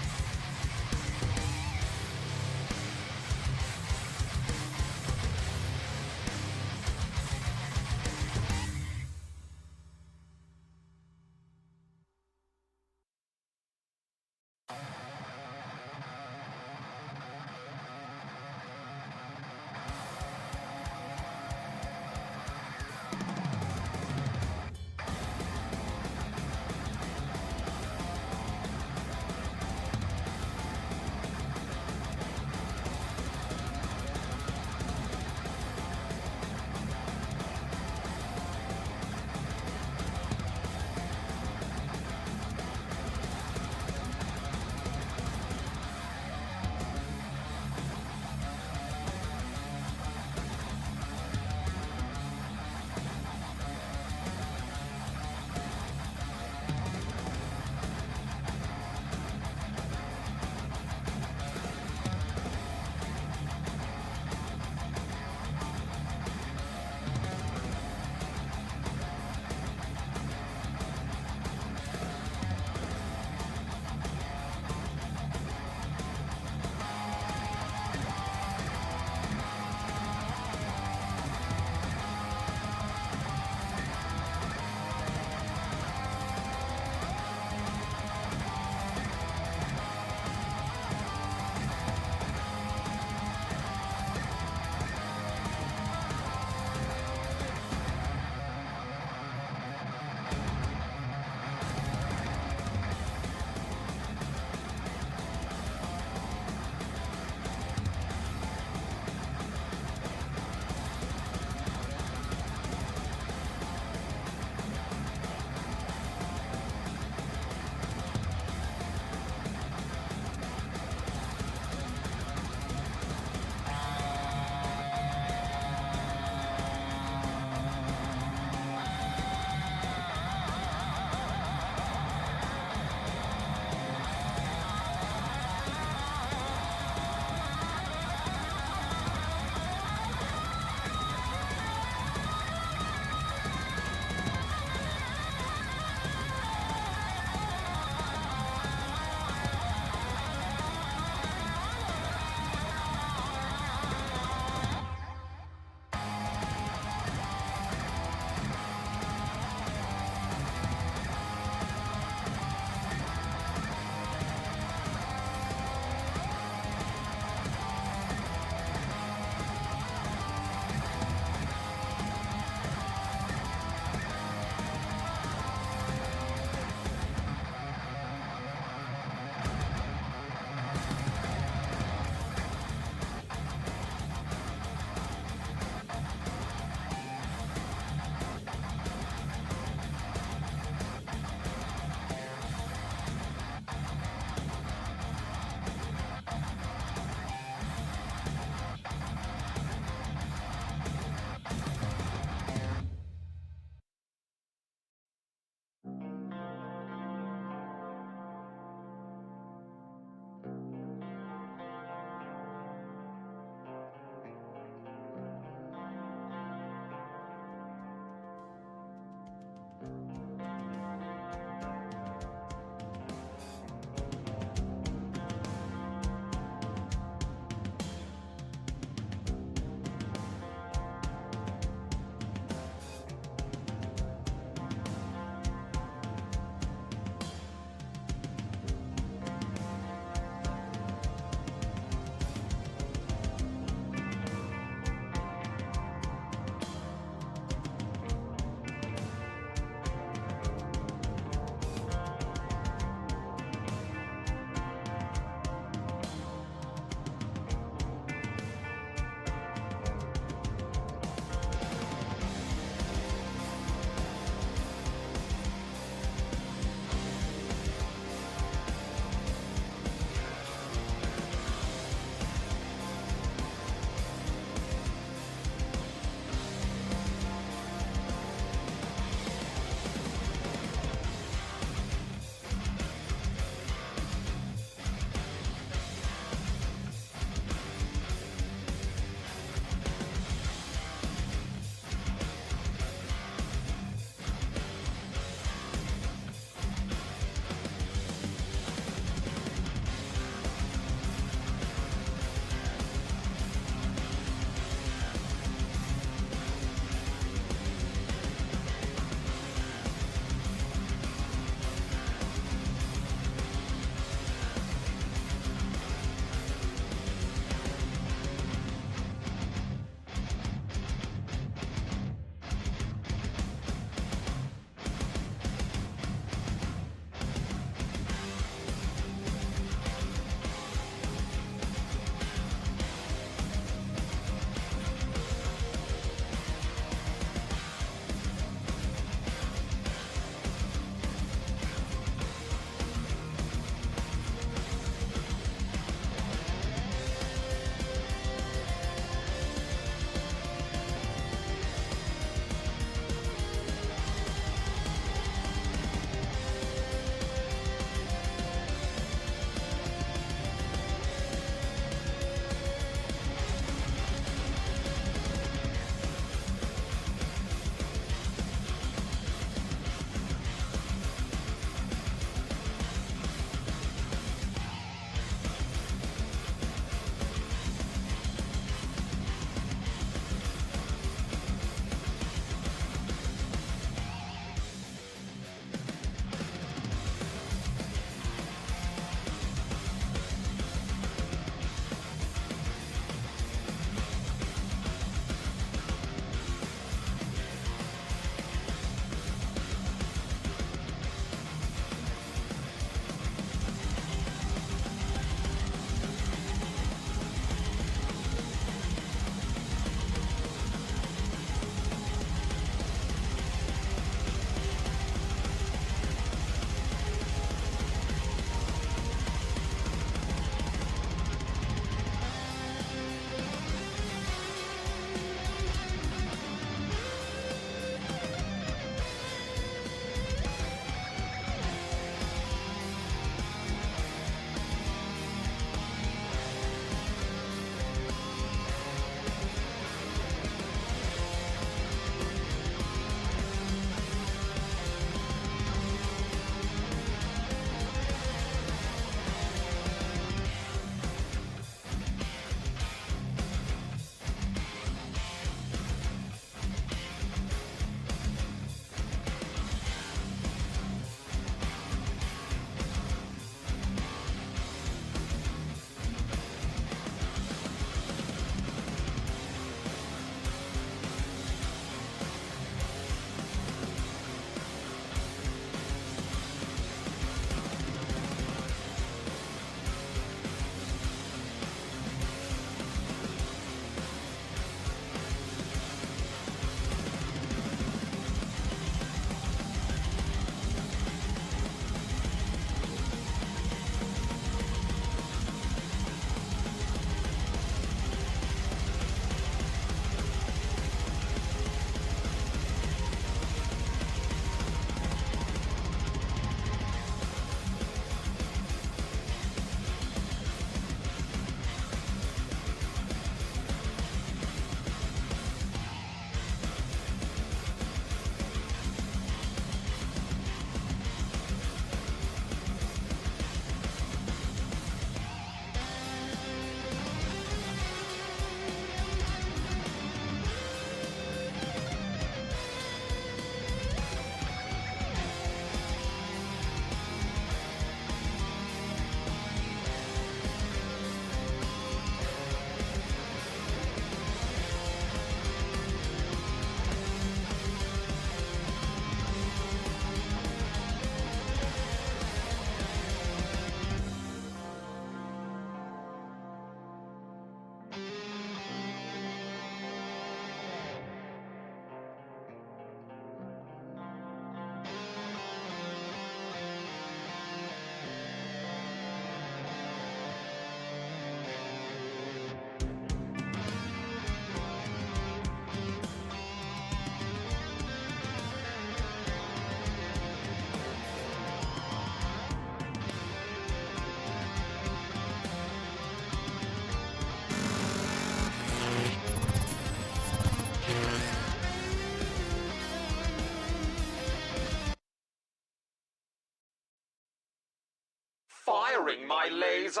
Firing my laser!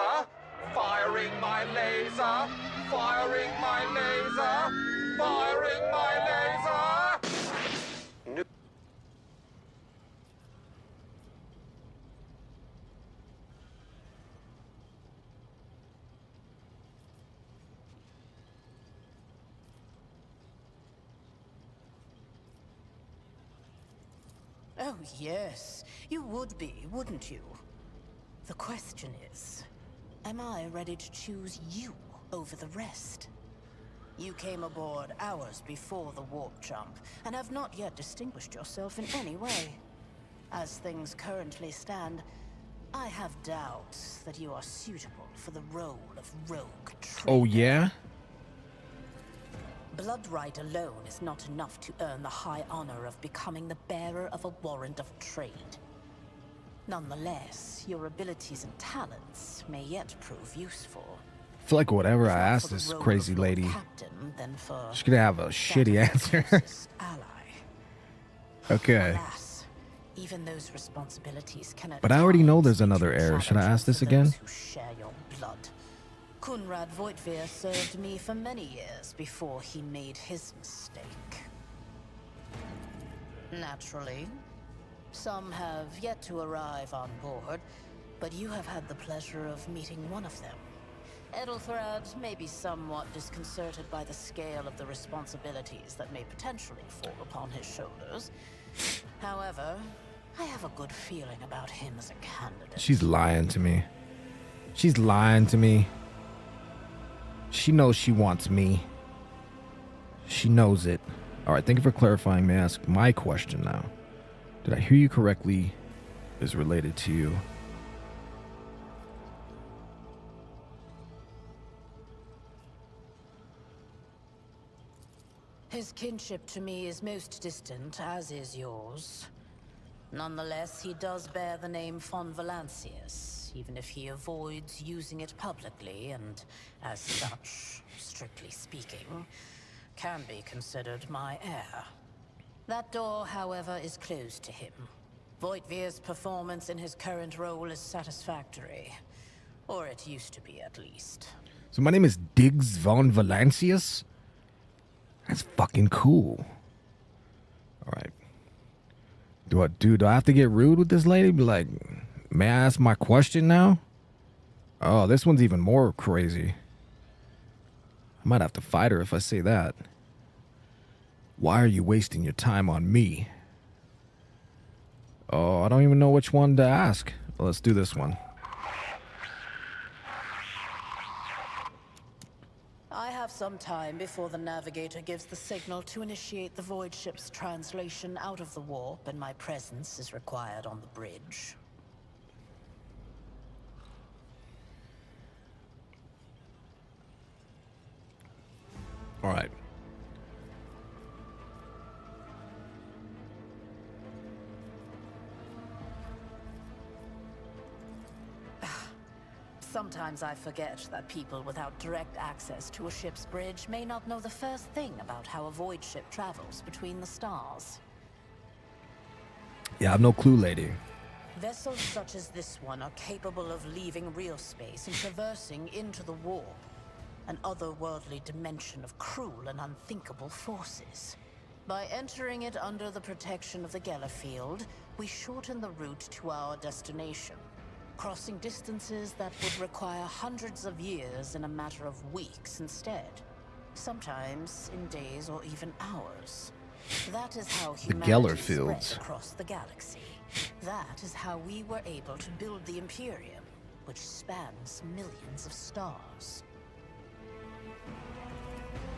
Firing my laser! Firing my laser! Firing my laser! No. Oh, yes. You would be, wouldn't you? The question is, am I ready to choose you over the rest? You came aboard hours before the warp jump, and have not yet distinguished yourself in any way. As things currently stand, I have doubts that you are suitable for the role of rogue trader. Oh, yeah? Bloodright alone is not enough to earn the high honor of becoming the bearer of a warrant of trade. Nonetheless, your abilities and talents may yet prove useful. I feel like whatever If I not ask for the this role crazy of Lord lady, Captain, then for she's gonna have a that shitty of answer. closest ally. Okay. Alas, even those responsibilities cannot. But I already know times there's be another too heir. Should I ask challenging this for again? those who share your blood. Kunrad Voitvir served me for many years before he made his mistake. Naturally, some have yet to arrive on board, but you have had the pleasure of meeting one of them. Edelthrad may be somewhat disconcerted by the scale of the responsibilities that may potentially fall upon his shoulders. However, I have a good feeling about him as a candidate. She's lying to me. She's lying to me. She knows she wants me. She knows it. All right, thank you for clarifying. May I ask my question now? Did I hear you correctly? Is related to you. His kinship to me is most distant, as is yours. Nonetheless, he does bear the name von Valancius, even if he avoids using it publicly, and as such, strictly speaking, can be considered my heir. That door, however, is closed to him. Voitvir's performance in his current role is satisfactory. Or it used to be, at least. So my name is Diggs von Valancius? That's fucking cool. All right. Do I have to get rude with this lady? Be like, may I ask my question now? Oh, this one's even more crazy. I might have to fight her if I say that. Why are you wasting your time on me? Oh, I don't even know which one to ask. Well, let's do this one. I have some time before the navigator gives the signal to initiate the void ship's translation out of the warp, and my presence is required on the bridge. All right. Sometimes I forget that people without direct access to a ship's bridge may not know the first thing about how a void ship travels between the stars. Yeah, I have no clue, lady. Vessels such as this one are capable of leaving real space and traversing into the warp, an otherworldly dimension of cruel and unthinkable forces. By entering it under the protection of the Gellerfield, we shorten the route to our destination, crossing distances that would require hundreds of years in a matter of weeks instead. Sometimes in days or even hours. That is how humanity Gellerfields. spread across the galaxy. That is how we were able to build the Imperium, which spans millions of stars.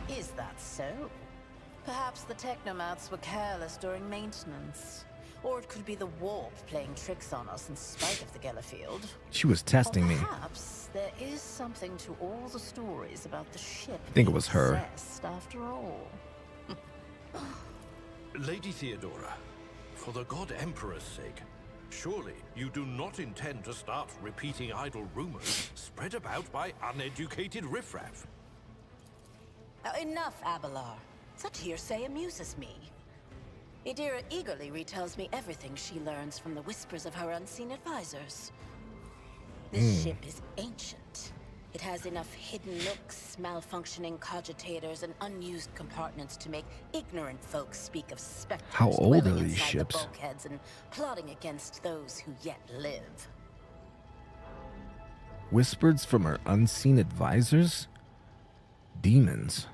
Is that so? Perhaps the technomats were careless during maintenance. Or it could be the warp playing tricks on us in spite of the Gellerfield. She was testing me. Perhaps there is something to all the stories about the ship. I think it was her. Possessed after all. Lady Theodora, for the God Emperor's sake, surely you do not intend to start repeating idle rumors spread about by uneducated riffraff. Enough, Abelard. Such hearsay amuses me. Idira eagerly retells me everything she learns from the whispers of her unseen advisors. This ship is ancient. It has enough hidden nooks, malfunctioning cogitators, and unused compartments to make ignorant folks speak of specters How old dwelling are these inside ships? the bulkheads and plotting against those who yet live. Whispers from our unseen advisors? Demons.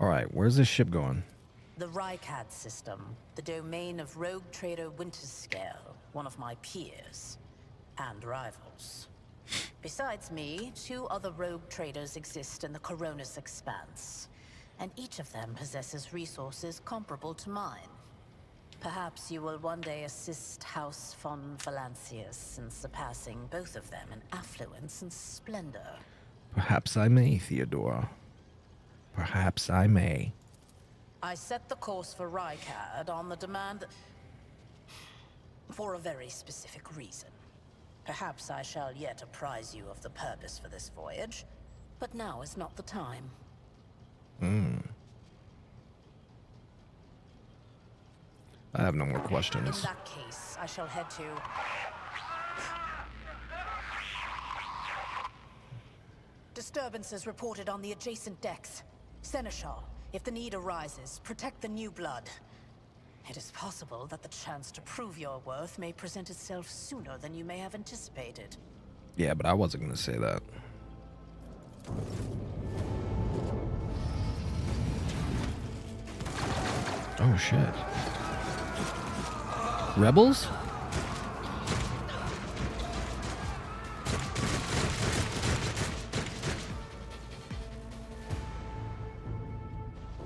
Alright, where's this ship going? The Rycad system, the domain of rogue trader Winterscale, one of my peers and rivals. Besides me, 2 other rogue traders exist in the Coronis Expanse, and each of them possesses resources comparable to mine. Perhaps you will one day assist House von Valancius in surpassing both of them in affluence and splendor. Perhaps I may, Theodora. Perhaps I may. I set the course for Rycad on the demand that... for a very specific reason. Perhaps I shall yet apprise you of the purpose for this voyage, but now is not the time. I have no more In questions. that case, I shall head to... Disturbances reported on the adjacent decks. Seneschal, if the need arises, protect the new blood. It is possible that the chance to prove your worth may present itself sooner than you may have anticipated. Yeah, but I wasn't going to say that. Oh, shit. Rebels?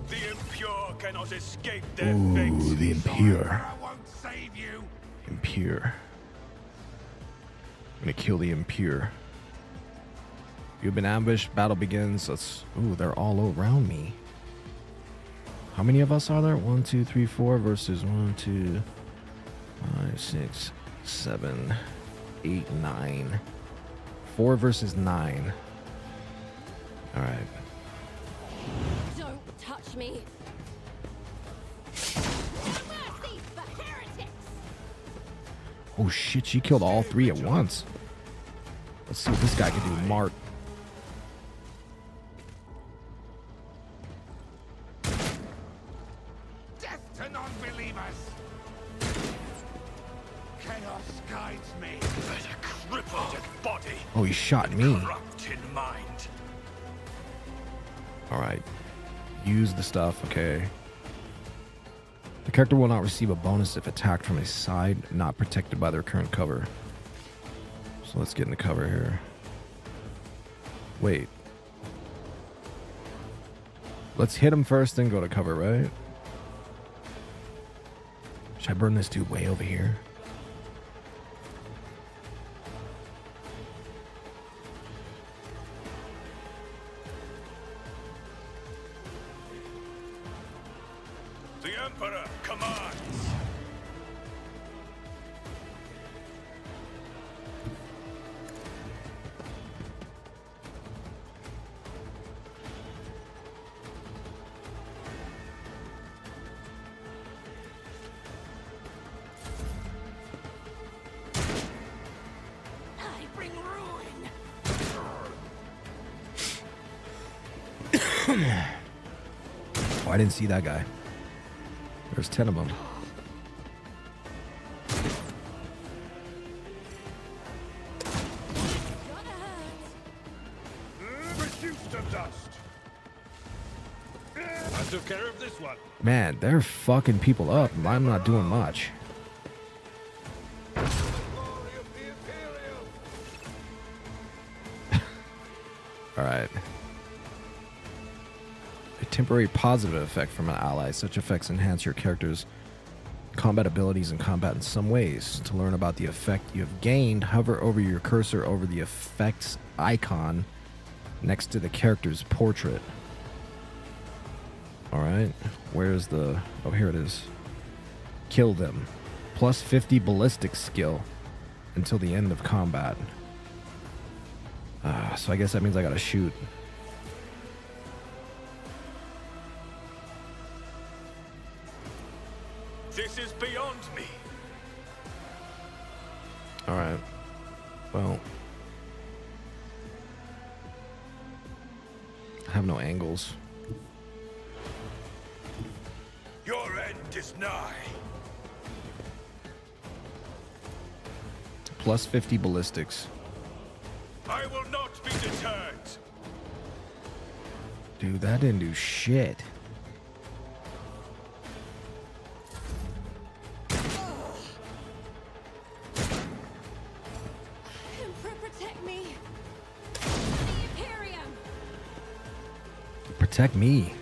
The impure cannot escape their Ooh, fate. the Impure. I won't save you. Impure. I'm gonna kill the Impure. You've been ambushed. Battle begins. Let's. Ooh, they're all around me. How many of us are there? 1, 2, 3, 4 versus 1, 2, 5, 6, 7, 8, 9. 4 versus 9. All right. Don't touch me. Mercy for heretics. Oh shit! She killed all 3 at once. Let's see what this guy can do. Mark. Death to non-believers. Chaos guides me. But a crippled body. Oh, he shot me. Corrupted mind. All right. Use the stuff. Okay. The character will not receive a bonus if attacked from a side not protected by their current cover. So let's get in the cover here. Wait. Let's hit him first, then go to cover, right? Should I burn this dude way over here? The Emperor commands. I bring ruin. Oh, I didn't see that guy. There's 10 of them. Gotta hurt. Reduced to dust. I took care of this one. Man, they're fucking people up. I'm not doing much. All right. A temporary positive effect from an ally. Such effects enhance your character's combat abilities in combat in some ways. To learn about the effect you have gained, hover over your cursor over the effects icon next to the character's portrait. All right. Where's the... Oh, here it is. Kill them. Plus 50 ballistic skill until the end of combat. So I guess that means I gotta shoot. This is beyond me. All right. Well, have no angles. Your end is nigh. Plus 50 ballistics. I will not be deterred. Dude, that didn't do shit. Emperor, protect me. The Imperium. Protect me.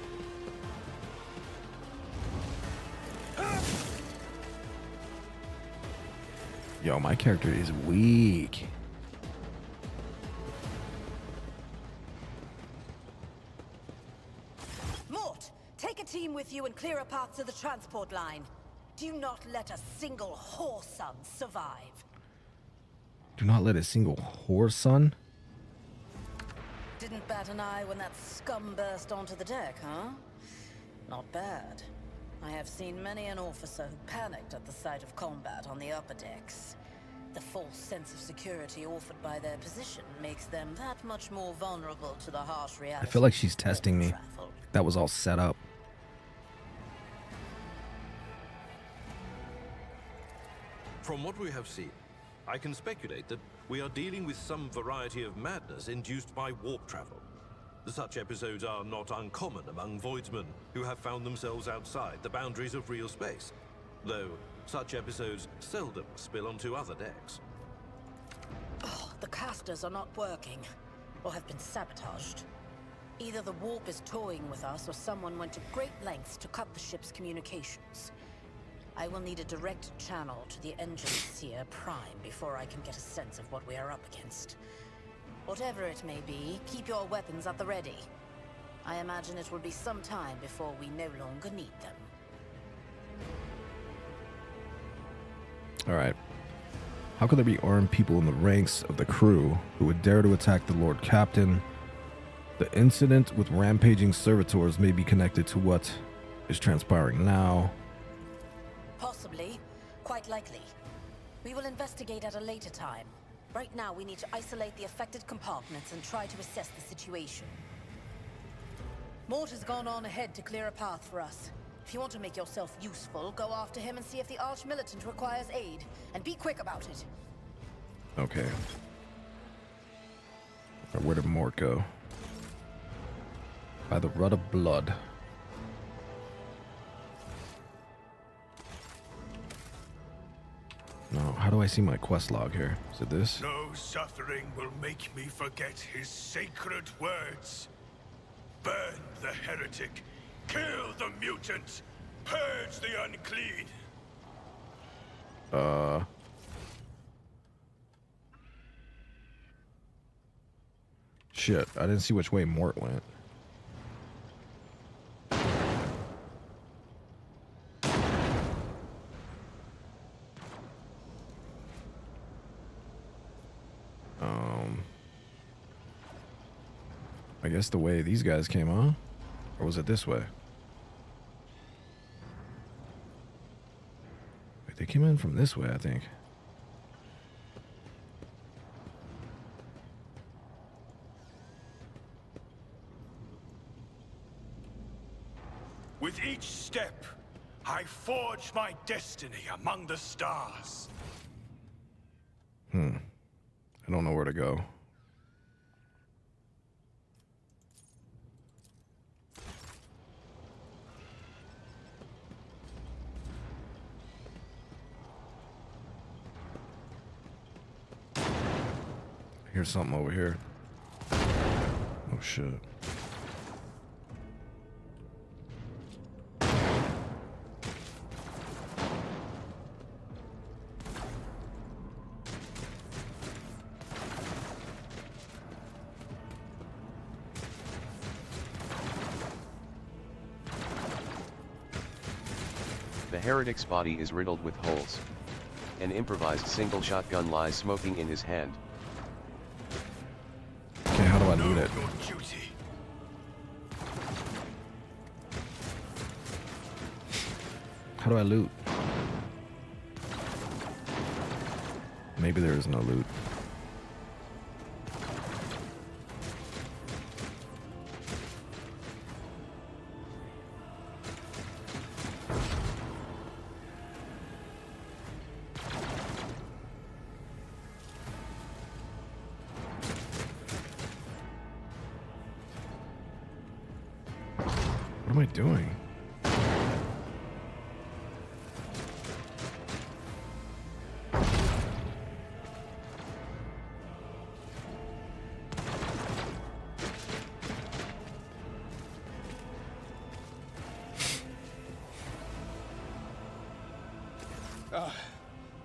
Yo, my character is weak. Mort, take a team with you and clear a path to the transport line. Do not let a single whoreson survive. Do not let a single whoreson? Didn't bat an eye when that scum burst onto the deck, huh? Not bad. I have seen many an officer who panicked at the sight of combat on the upper decks. The false sense of security offered by their position makes them that much more vulnerable to the harsh reality. I feel like she's testing me. Travel. That was all set up. From what we have seen, I can speculate that we are dealing with some variety of madness induced by warp travel. Such episodes are not uncommon among voidsmen who have found themselves outside the boundaries of real space, though such episodes seldom spill onto other decks. Oh, the casters are not working, or have been sabotaged. Either the warp is toying with us, or someone went to great lengths to cut the ship's communications. I will need a direct channel to the engine seer prime before I can get a sense of what we are up against. Whatever it may be, keep your weapons at the ready. I imagine it will be some time before we no longer need them. Alright. How could there be armed people in the ranks of the crew who would dare to attack the Lord Captain? The incident with rampaging servitors may be connected to what is transpiring now. Possibly. Quite likely. We will investigate at a later time. Right now, we need to isolate the affected compartments and try to assess the situation. Mort has gone on ahead to clear a path for us. If you want to make yourself useful, go after him and see if the Arch-Militant requires aid. And be quick about it. Okay. Where did Mort go? By the Rud of Blood. No, how do I see my quest log here? Is it this? No suffering will make me forget his sacred words. Burn the heretic, kill the mutant, purge the unclean. Shit, I didn't see which way Mort went. I guess the way these guys came, huh? Or was it this way? Wait, they came in from this way, I think. With each step, I forge my destiny among the stars. I don't know where to go. Here's something over here. Oh shit. The heretic's body is riddled with holes. An improvised single shotgun lies smoking in his hand. Okay, how do I loot it? Your duty. How do I loot? Maybe there is no loot. am I doing?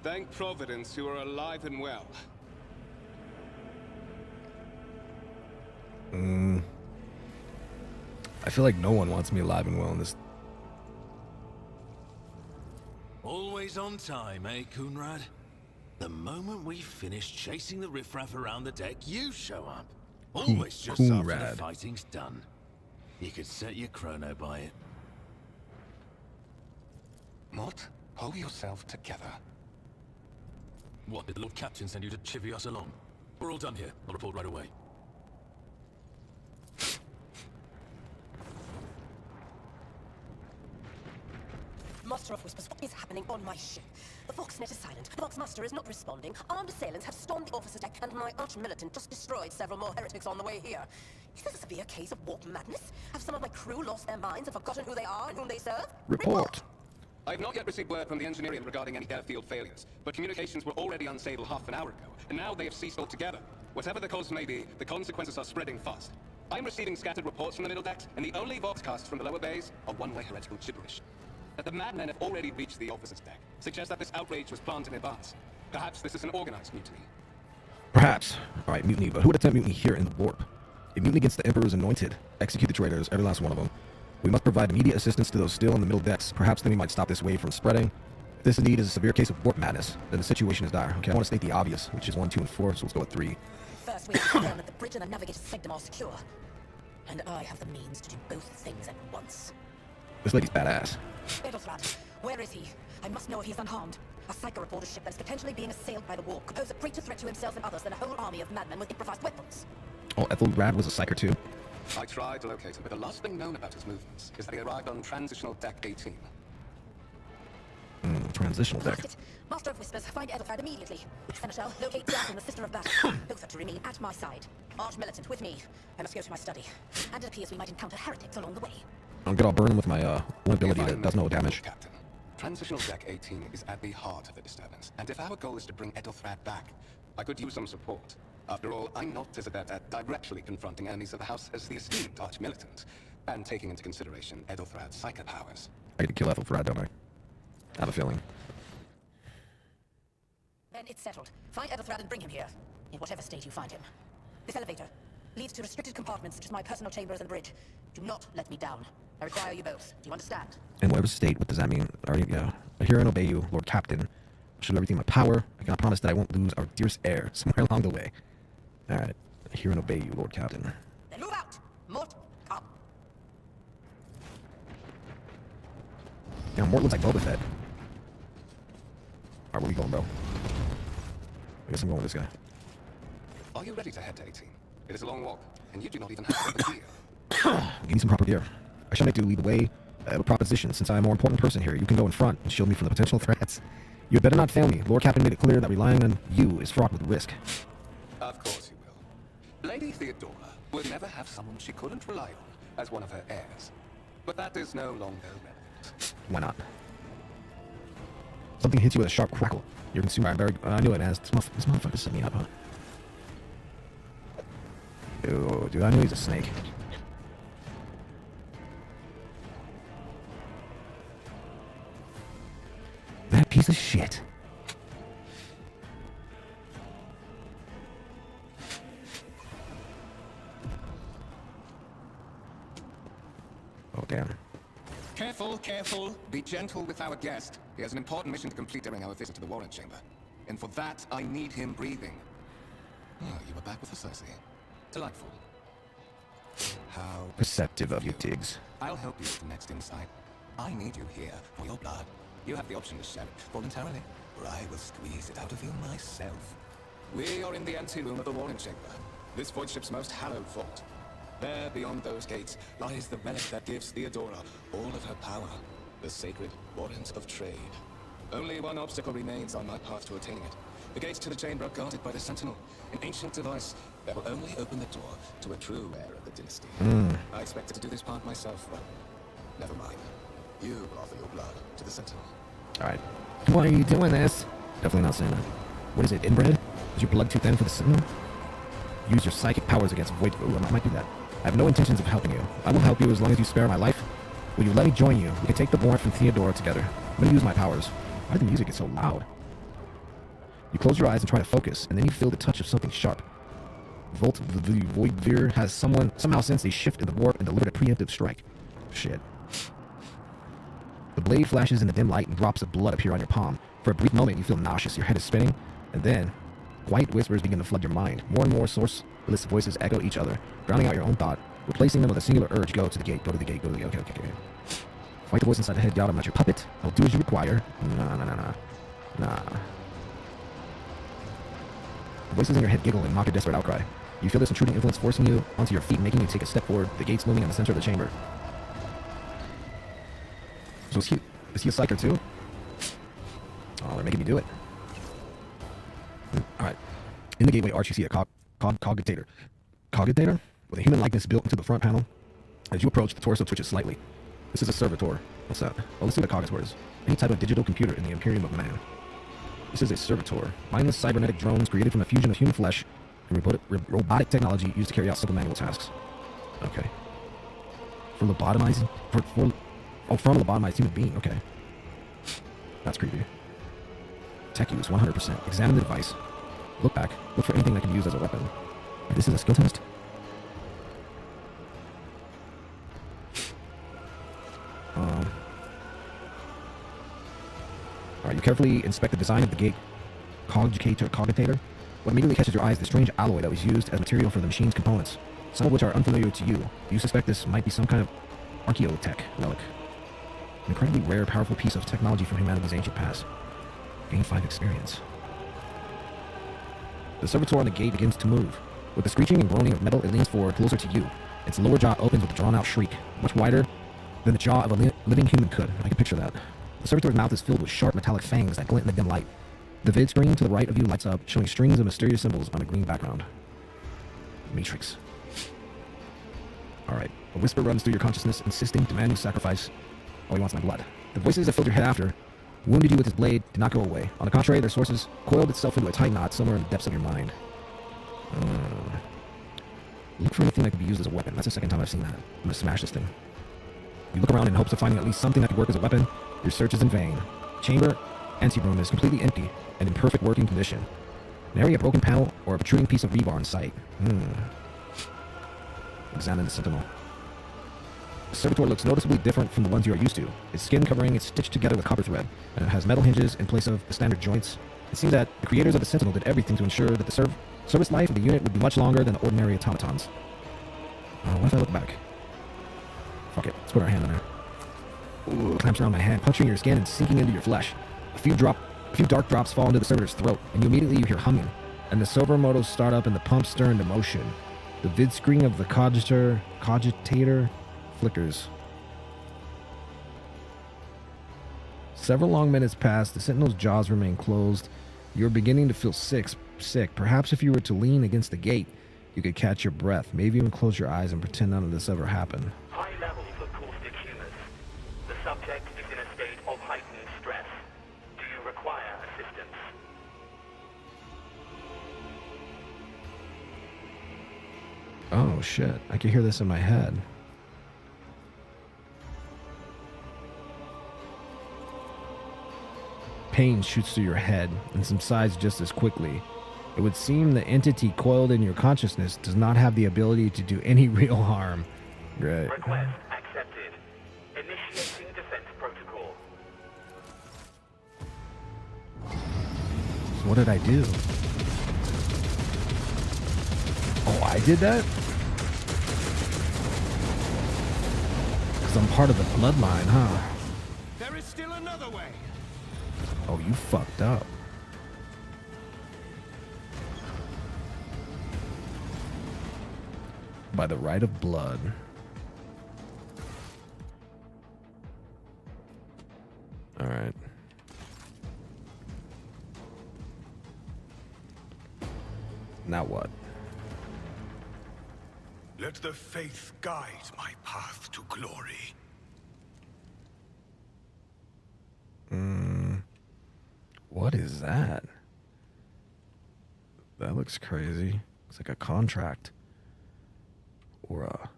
Thank Providence you are alive and well. I feel like no one wants me alive and well in this. Always on time, eh, Kunrad? The moment we finish chasing the riffraff around the deck, you show up. Always just after Kunrad. the fighting's done. You could set your chrono by it. Mort, pull yourself together. What, did the Lord Captain send you to chivvy us along? We're all done here. I'll report right away. Master of Whispers, what is happening on my ship? The Foxnet is silent, the Boxmaster is not responding, armed assailants have stormed the officer's deck, and my arch-militant just destroyed several more heretics on the way here. Is this a severe case of warp madness? Have some of my crew lost their minds and forgotten who they are and whom they serve? Report. I have not yet received word from the engineering regarding any airfield failures, but communications were already unstable half an hour ago, and now they have ceased altogether. Whatever the cause may be, the consequences are spreading fast. I am receiving scattered reports from the middle decks, and the only voxcasts from the lower bays are one-way heretical gibberish. That the madmen have already reached the officer's deck suggests that this outrage was planned in advance. Perhaps this is an organized mutiny. Perhaps. All right, mutiny, but who would attempt mutiny here in the warp? A mutiny against the Emperor's anointed. Execute the traitors, every last one of them. We must provide immediate assistance to those still in the middle decks. Perhaps then we might stop this wave from spreading. If this indeed is a severe case of warp madness, then the situation is dire. Okay, I want to state the obvious, which is 1, 2, and 4, so let's go with 3. First, we have to confirm that the bridge and the navigator's sanctum are secure. And I have the means to do both things at once. This lady's badass. Edelfrat, where is he? I must know if he's unharmed. A psycho report a ship that is potentially being assailed by the warp could pose a greater threat to himself and others than a whole army of madmen with improvised weapons. Oh, Ethelrad was a psyker too? I tried to locate him, but the last thing known about his movements is that he arrived on transitional deck 18. Transitional deck. Blast it. Master of Whispers, find Edelfrat immediately. Seneschal, locate Jack the Sister of Battle. Both are to remain at my side. Arch-militant with me. I must go to my study. And it appears we might encounter heretics along the way. I'm gonna burn him with my one ability that does no damage. Captain, transitional deck 18 is at the heart of the disturbance, and if our goal is to bring Edelfrat back, I could use some support. After all, I'm not as adept at directly confronting enemies of the house as the esteemed arch-militant, and taking into consideration Edelfrat's psycho powers. I get to kill Ethelrad, don't I? I have a feeling. Then it's settled. Find Edelfrat and bring him here, in whatever state you find him. This elevator leads to restricted compartments such as my personal chambers and bridge. Do not let me down. I require you both. Do you understand? In whatever state, what does that mean? I hear and obey you, Lord Captain. I shall do everything in my power. I cannot promise that I won't lose our dearest heir somewhere along the way. Alright. I hear and obey you, Lord Captain. Then move out! Mort, come. Yeah, Mort looks like Boba Fett. Alright, where we going, bro? I guess I'm going with this guy. Are you ready to head to 18? It is a long walk, and you do not even have proper gear. Give me some proper gear. I shall make do lead the way. I have a proposition. Since I am a more important person here, you can go in front and shield me from the potential threats. You had better not fail me. Lord Captain made it clear that relying on you is fraught with risk. Of course you will. Lady Theodora would never have someone she couldn't rely on as one of her heirs. But that is no longer relevant. Why not? Something hits you with a sharp crackle. Your consumer, I knew it as this motherfucker set me up, huh? Ew, dude, I knew he's a snake. That piece of shit. Oh, damn. Careful, careful. Be gentle with our guest. He has an important mission to complete during our visit to the warrant chamber. And for that, I need him breathing. Oh, you were back with us, I see. Delightful. How Perceptive of you, Diggs. I'll help you with the next insight. I need you here for your blood. You have the option to share it voluntarily, or I will squeeze it out of you myself. We are in the anteroom of the warrant chamber, this void ship's most hallowed vault. There, beyond those gates, lies the relic that gives Theodora all of her power, the sacred warrant of trade. Only one obstacle remains on my path to attaining it. The gates to the chamber are guarded by the Sentinel, an ancient device that will only open the door to a true heir of the dynasty. I expected to do this part myself, but Never mind. You offer your blood to the Sentinel. Alright. Why are you doing this? Definitely not saying that. What is it, inbred? Is your blood too thin for the Sentinel? Use your psychic powers against Void. Ooh, I might do that. I have no intentions of helping you. I will help you as long as you spare my life. Will you let me join you? We can take the warrant from Theodora together. I'm going to use my powers. Why did the music get so loud? You close your eyes and try to focus, and then you feel the touch of something sharp. The Voidveer has somehow sensed a shift in the warp and delivered a preemptive strike. Shit. The blade flashes in the dim light and drops of blood appear on your palm. For a brief moment, you feel nauseous, your head is spinning, and then quiet whispers begin to flood your mind. More and more sourceless voices echo each other, drowning out your own thought, replacing them with a singular urge: go to the gate, go to the gate, go to the gate. Okay. Fight the voice inside the head. God, I'm not your puppet. I'll do as you require. Nah. The voices in your head giggle and mock a desperate outcry. You feel this intruding influence forcing you onto your feet, making you take a step forward, the gates looming in the center of the chamber. So is he a psyker too? Oh, they're making me do it. Alright. In the gateway arch, you see a cogitator. Cogitator? With a human likeness built into the front panel. As you approach, the torso twitches slightly. This is a servitor. What's that? Oh, let's see what a cogitator is. Any type of digital computer in the Imperium of Man. This is a servitor. Mindless cybernetic drones created from a fusion of human flesh and robotic technology used to carry out simple manual tasks. Okay. For lobotomizing? From a lobotomized human being. Okay. That's creepy. Tech use, 100%. Examine the device. Look back. Look for anything that can be used as a weapon. This is a skill test? Alright, you carefully inspect the design of the gate cogitator. What immediately catches your eye is the strange alloy that was used as material for the machine's components, some of which are unfamiliar to you. You suspect this might be some kind of archaeotech relic. An incredibly rare, powerful piece of technology from humanity's ancient past. Gain 5 experience. The servitor on the gate begins to move. With the screeching and groaning of metal, it leans forward, closer to you. Its lower jaw opens with a drawn-out shriek, much wider than the jaw of a living human could. I can picture that. The servitor's mouth is filled with sharp metallic fangs that glint in the dim light. The vid screen to the right of you lights up, showing strings of mysterious symbols on a green background. Matrix. Alright. A whisper runs through your consciousness, insisting, demanding sacrifice. Oh, he wants my blood. The voices that filled your head after wounded you with his blade did not go away. On the contrary, their sources coiled itself into a tight knot somewhere in the depths of your mind. Look for anything that could be used as a weapon. That's the second time I've seen that. I'm gonna smash this thing. You look around in hopes of finding at least something that could work as a weapon. Your search is in vain. Chamber anteroom is completely empty and in perfect working condition. Nary a broken panel or a protruding piece of rebar in sight. Examine the Sentinel. The servitor looks noticeably different from the ones you are used to. Its skin covering is stitched together with copper thread, and it has metal hinges in place of the standard joints. It seems that the creators of the Sentinel did everything to ensure that the service life of the unit would be much longer than the ordinary automatons. What if I look back? Fuck it, let's put our hand on there. Ooh, clamps around my hand, puncturing your skin and sinking into your flesh. A few dark drops fall into the servitor's throat, and immediately you hear humming, and the servo motors start up and the pumps stir into motion. The vid screen of the cogitator flickers. Several long minutes pass. The Sentinel's jaws remain closed. You're beginning to feel sick. Perhaps if you were to lean against the gate, you could catch your breath. Maybe even close your eyes and pretend none of this ever happened. High levels of caustic humors. The subject is in a state of heightened stress. Do you require assistance? Oh shit, I can hear this in my head. Pain shoots through your head and subsides just as quickly. It would seem the entity coiled in your consciousness does not have the ability to do any real harm. Right. Request accepted. Initiating defense protocol. So what did I do? Oh, I did that? Because I'm part of the bloodline, huh? There is still another way. Oh, you fucked up. By the right of blood. All right. Now what? Let the faith guide my path to glory. that? That looks crazy. It's like a contract or a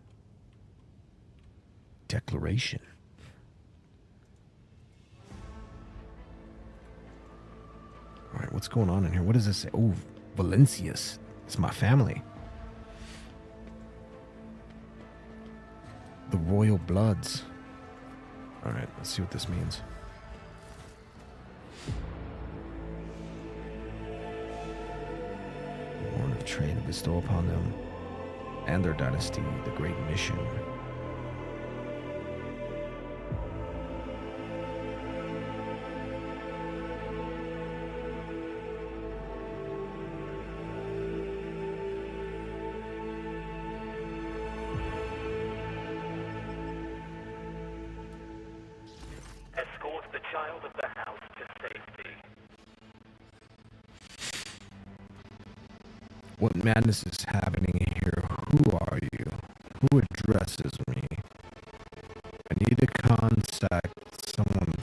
declaration. All right, what's going on in here? What does this say? Oh, Valencias. It's my family. The Royal Bloods. All right, let's see what this means. Warrant of trade to bestow upon them and their dynasty the great mission. Escort the child of the house to safety. What madness is happening here? Who are you? Who addresses me? I need to contact someone,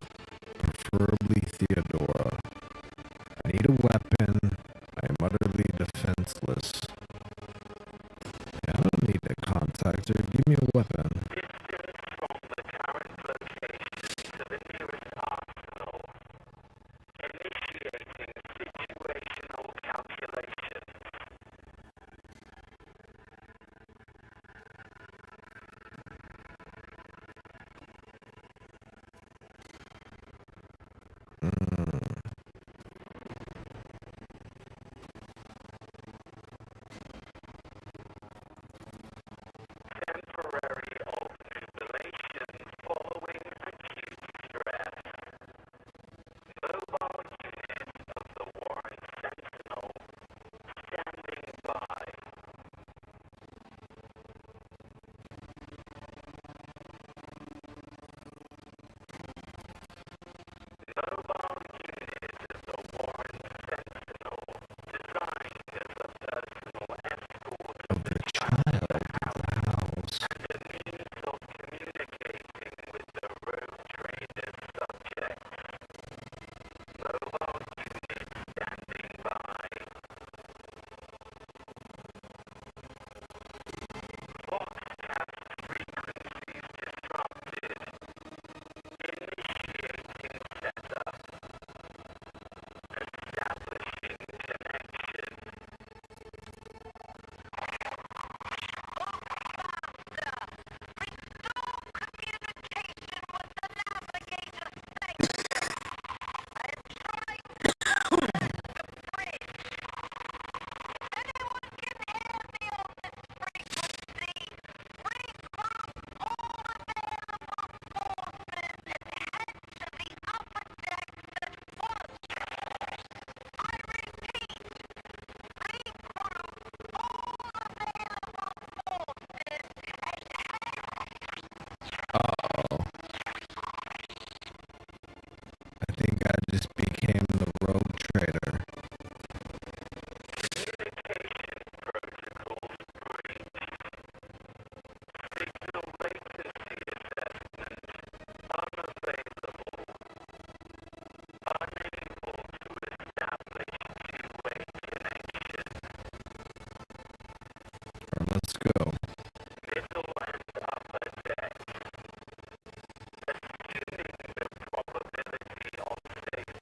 preferably Theodora. I need a weapon. I am utterly defenseless. Yeah, I don't need to contact her. Give me a weapon. Distance from the current location to the nearest arsenal. Initiating situational calculations. Temporary overstimulation following acute stress. Mobile unit of the Warren Sentinel standing by. Mobile unit of the Warren Sentinel designed as a personal escort Of the child of the house. the means of communicating with the rogue trader's subjects. Mobile unit standing by. Fox taps frequencies disrupted. Initiating setup. Establishing connection. Uh-oh. I think I just became the rogue trader. Communication protocols breached. Signal latency assessment unavailable. Unable to establish two-way connection. Let's go. Middle and upper decks. Assuming the probability of safe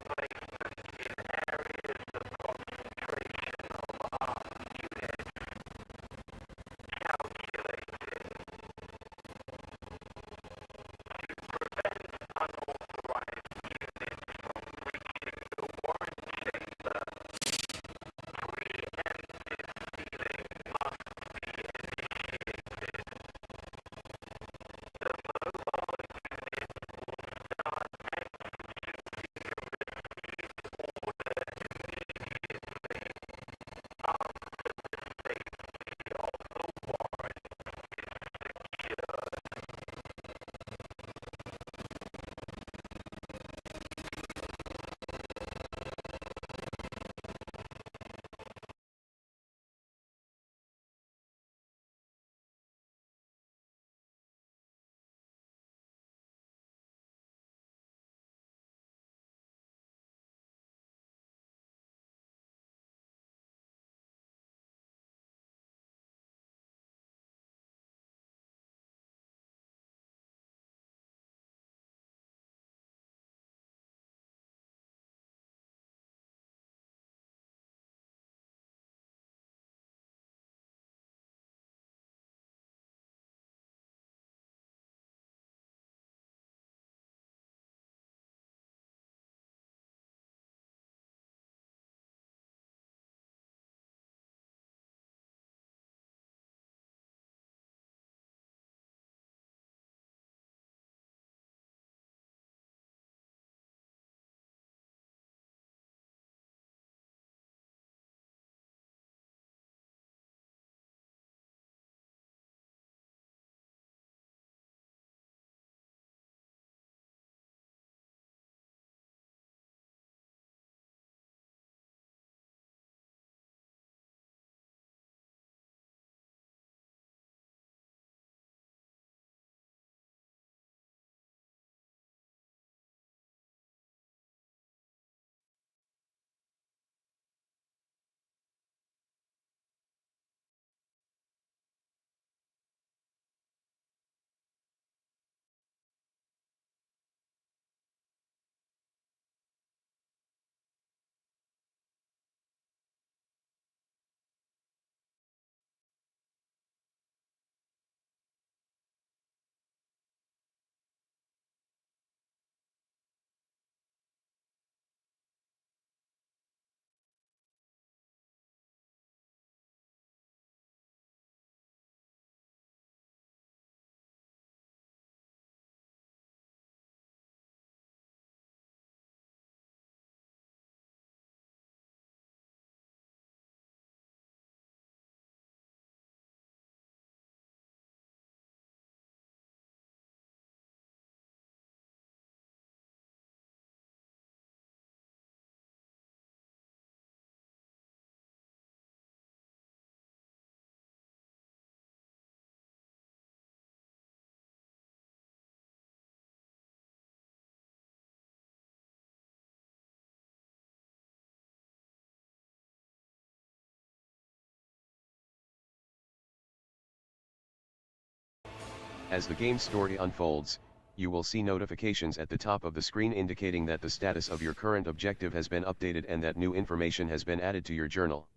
As the game's story unfolds, you will see notifications at the top of the screen indicating that the status of your current objective has been updated and that new information has been added to your journal.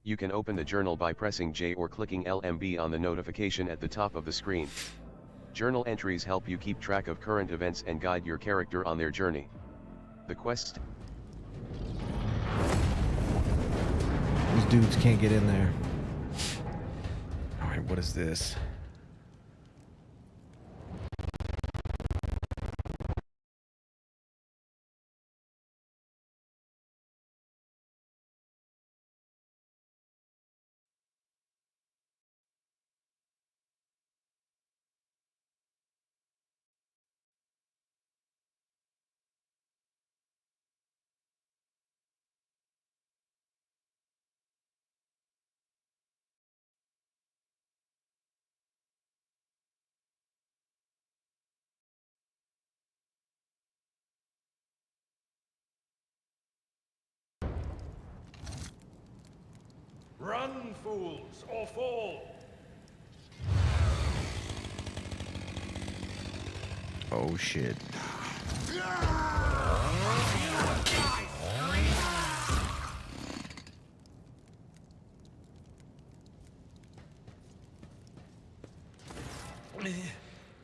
You can open the journal by pressing J or clicking LMB on the notification at the top of the screen. Journal entries help you keep track of current events and guide your character on their journey. The quests. These dudes can't get in there. Alright, what is this? Run, fools, or fall! Oh shit.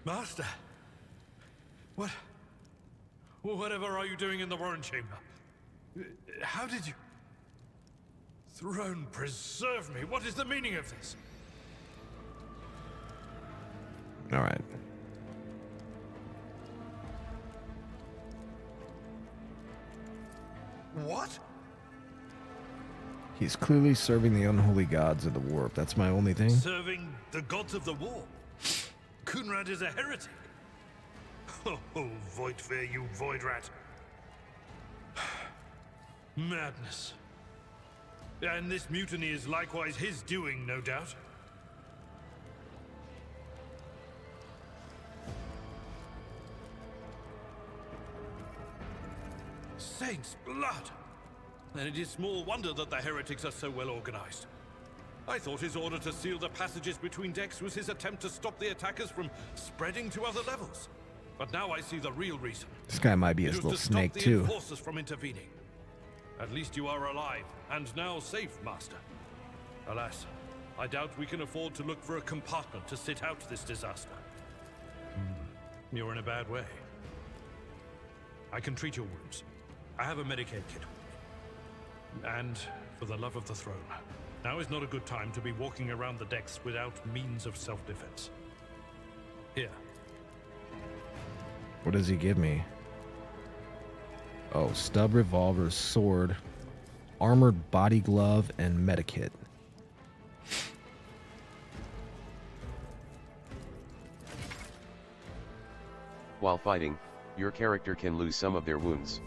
Master! Whatever are you doing in the Warren Chamber? How did you... Throne preserve me! What is the meaning of this? Alright. What? He's clearly serving the unholy gods of the warp. That's my only thing. Serving the gods of the war? Kunrad is a heretic! Oh, Voidfear, you void rat. Madness. And this mutiny is likewise his doing, no doubt. Saints' blood! And it is small wonder that the heretics are so well organized. I thought his order to seal the passages between decks was his attempt to stop the attackers from spreading to other levels. But now I see the real reason. This guy might be his little snake to stop too. the enforcers from intervening. At least you are alive, and now safe, Master. Alas, I doubt we can afford to look for a compartment to sit out this disaster. You're in a bad way. I can treat your wounds. I have a Medicaid kit. And, for the love of the throne, now is not a good time to be walking around the decks without means of self-defense. Here. What does he give me? Oh, stub revolver, sword, armored body glove, and medikit. While fighting, your character can lose some of their wounds.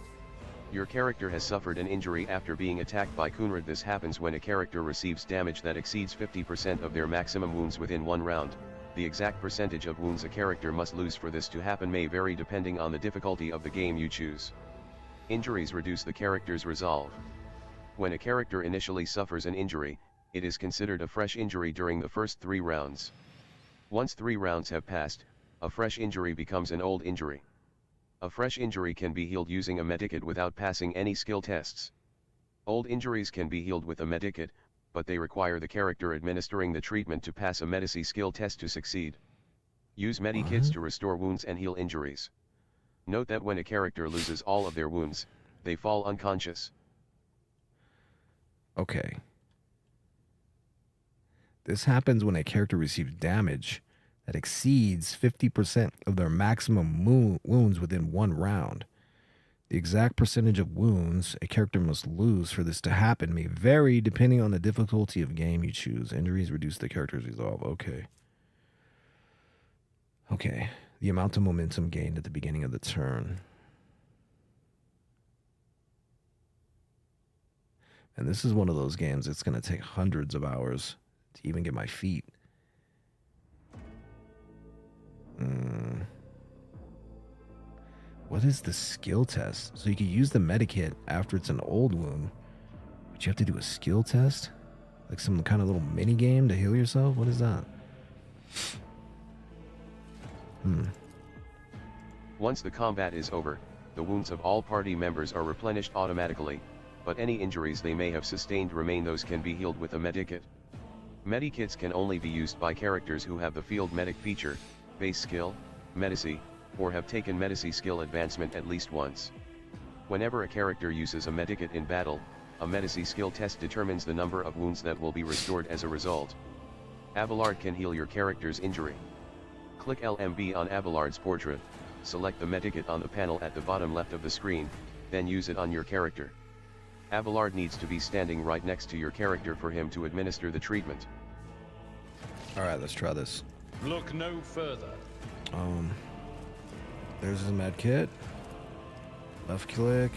Your character has suffered an injury after being attacked by Kunrad. This happens when a character receives damage that exceeds 50% of their maximum wounds within one round. The exact percentage of wounds a character must lose for this to happen may vary depending on the difficulty of the game you choose. Injuries reduce the character's resolve. When a character initially suffers an injury, it is considered a fresh injury during the first 3 rounds. Once 3 rounds have passed, a fresh injury becomes an old injury. A fresh injury can be healed using a medikit without passing any skill tests. Old injuries can be healed with a medikit, but they require the character administering the treatment to pass a medici skill test to succeed. Use medikits to restore wounds and heal injuries. Note that when a character loses all of their wounds, they fall unconscious. Okay. This happens when a character receives damage that exceeds 50% of their maximum wounds within one round. The exact percentage of wounds a character must lose for this to happen may vary depending on the difficulty of game you choose. Injuries reduce the character's resolve. Okay. Okay. The amount of momentum gained at the beginning of the turn. And this is one of those games it's going to take hundreds of hours to even get my feet. What is the skill test? So you can use the medikit after it's an old wound, but you have to do a skill test? Like some kind of little mini game to heal yourself? What is that? Once the combat is over, the wounds of all party members are replenished automatically, but any injuries they may have sustained remain. Those can be healed with a medikit. Medikits can only be used by characters who have the field medic feature, base skill, medici, or have taken medici skill advancement at least once. Whenever a character uses a medikit in battle, a medici skill test determines the number of wounds that will be restored as a result. Abelard can heal your character's injury. Click LMB on Abelard's portrait, select the medikit on the panel at the bottom left of the screen, then use it on your character. Abelard needs to be standing right next to your character for him to administer the treatment. Alright, let's try this. Look no further. There's his med kit. Left click.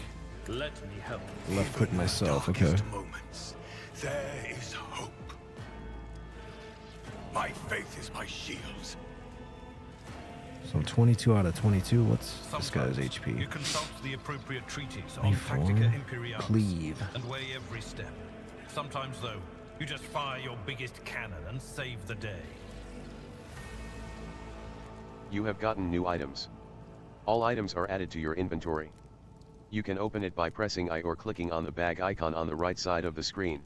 Let me help. Left click myself, okay. Darkest moments, there is hope. My faith is my shield. So I'm 22 out of 22. What's this guy's HP? You consult the appropriate treaties on 24. Tactica Imperialis Cleave. and weigh every step. Sometimes, though, you just fire your biggest cannon and save the day. You have gotten new items. All items are added to your inventory. You can open it by pressing I or clicking on the bag icon on the right side of the screen.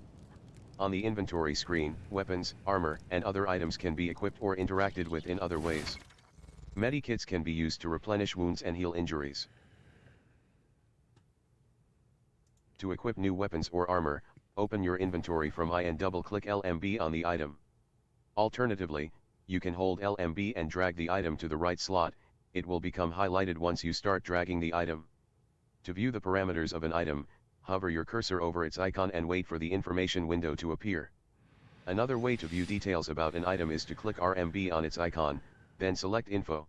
On the inventory screen, weapons, armor, and other items can be equipped or interacted with in other ways. Medikits can be used to replenish wounds and heal injuries. To equip new weapons or armor, open your inventory from I and double-click LMB on the item. Alternatively, you can hold LMB and drag the item to the right slot. It will become highlighted once you start dragging the item. To view the parameters of an item, hover your cursor over its icon and wait for the information window to appear. Another way to view details about an item is to click RMB on its icon, then select Info.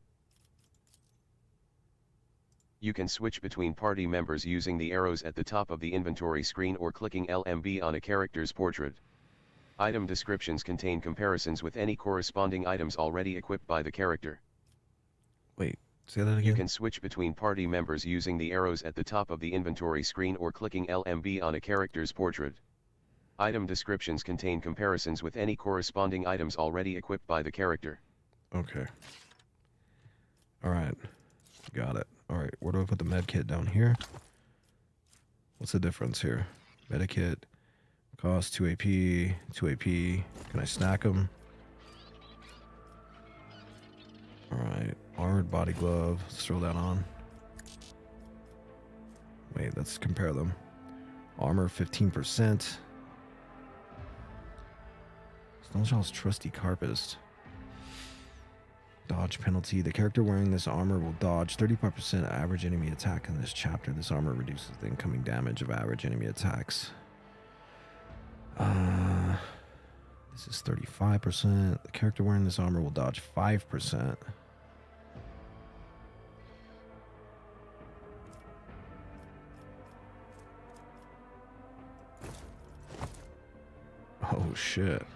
You can switch between party members using the arrows at the top of the inventory screen or clicking LMB on a character's portrait. Item descriptions contain comparisons with any corresponding items already equipped by the character. Wait, say that again? You can switch between party members using the arrows at the top of the inventory screen or clicking LMB on a character's portrait. Item descriptions contain comparisons with any corresponding items already equipped by the character. Okay. Alright. Got it. Alright, where do I put the med kit? Down here? What's the difference here? Medikit. Cost 2 AP. 2 AP. Can I stack them? Alright. Armored body glove. Let's throw that on. Wait, let's compare them. Armor 15%. Stoneshaw's trusty carpist. Dodge penalty. The character wearing this armor will dodge 35% average enemy attack in this chapter. This armor reduces the incoming damage of average enemy attacks. This is 35%. The character wearing this armor will dodge 5%. Oh shit.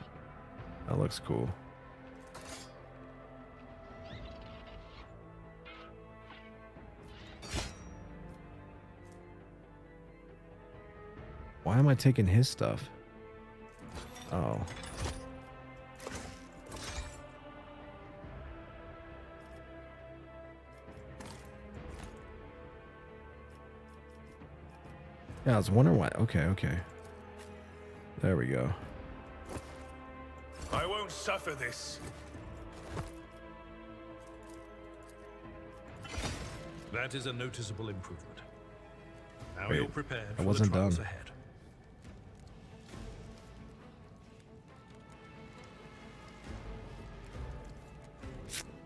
That looks cool. Why am I taking his stuff? Oh. Yeah, I was wondering why. Okay, okay. There we go. I won't suffer this. That is a noticeable improvement. Now Wait, you're prepared I for wasn't the trials done. ahead.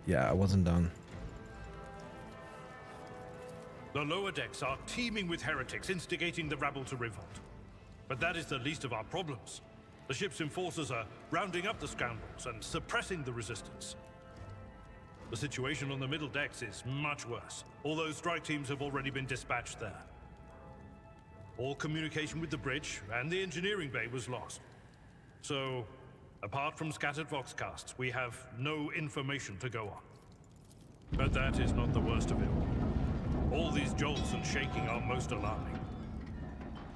Yeah, I wasn't done. The lower decks are teeming with heretics instigating the rabble to revolt. But that is the least of our problems. The ship's enforcers are rounding up the scoundrels and suppressing the resistance. The situation on the middle decks is much worse. All those strike teams have already been dispatched there. All communication with the bridge and the engineering bay was lost. So, apart from scattered voxcasts, we have no information to go on. But that is not the worst of it all. All these jolts and shaking are most alarming.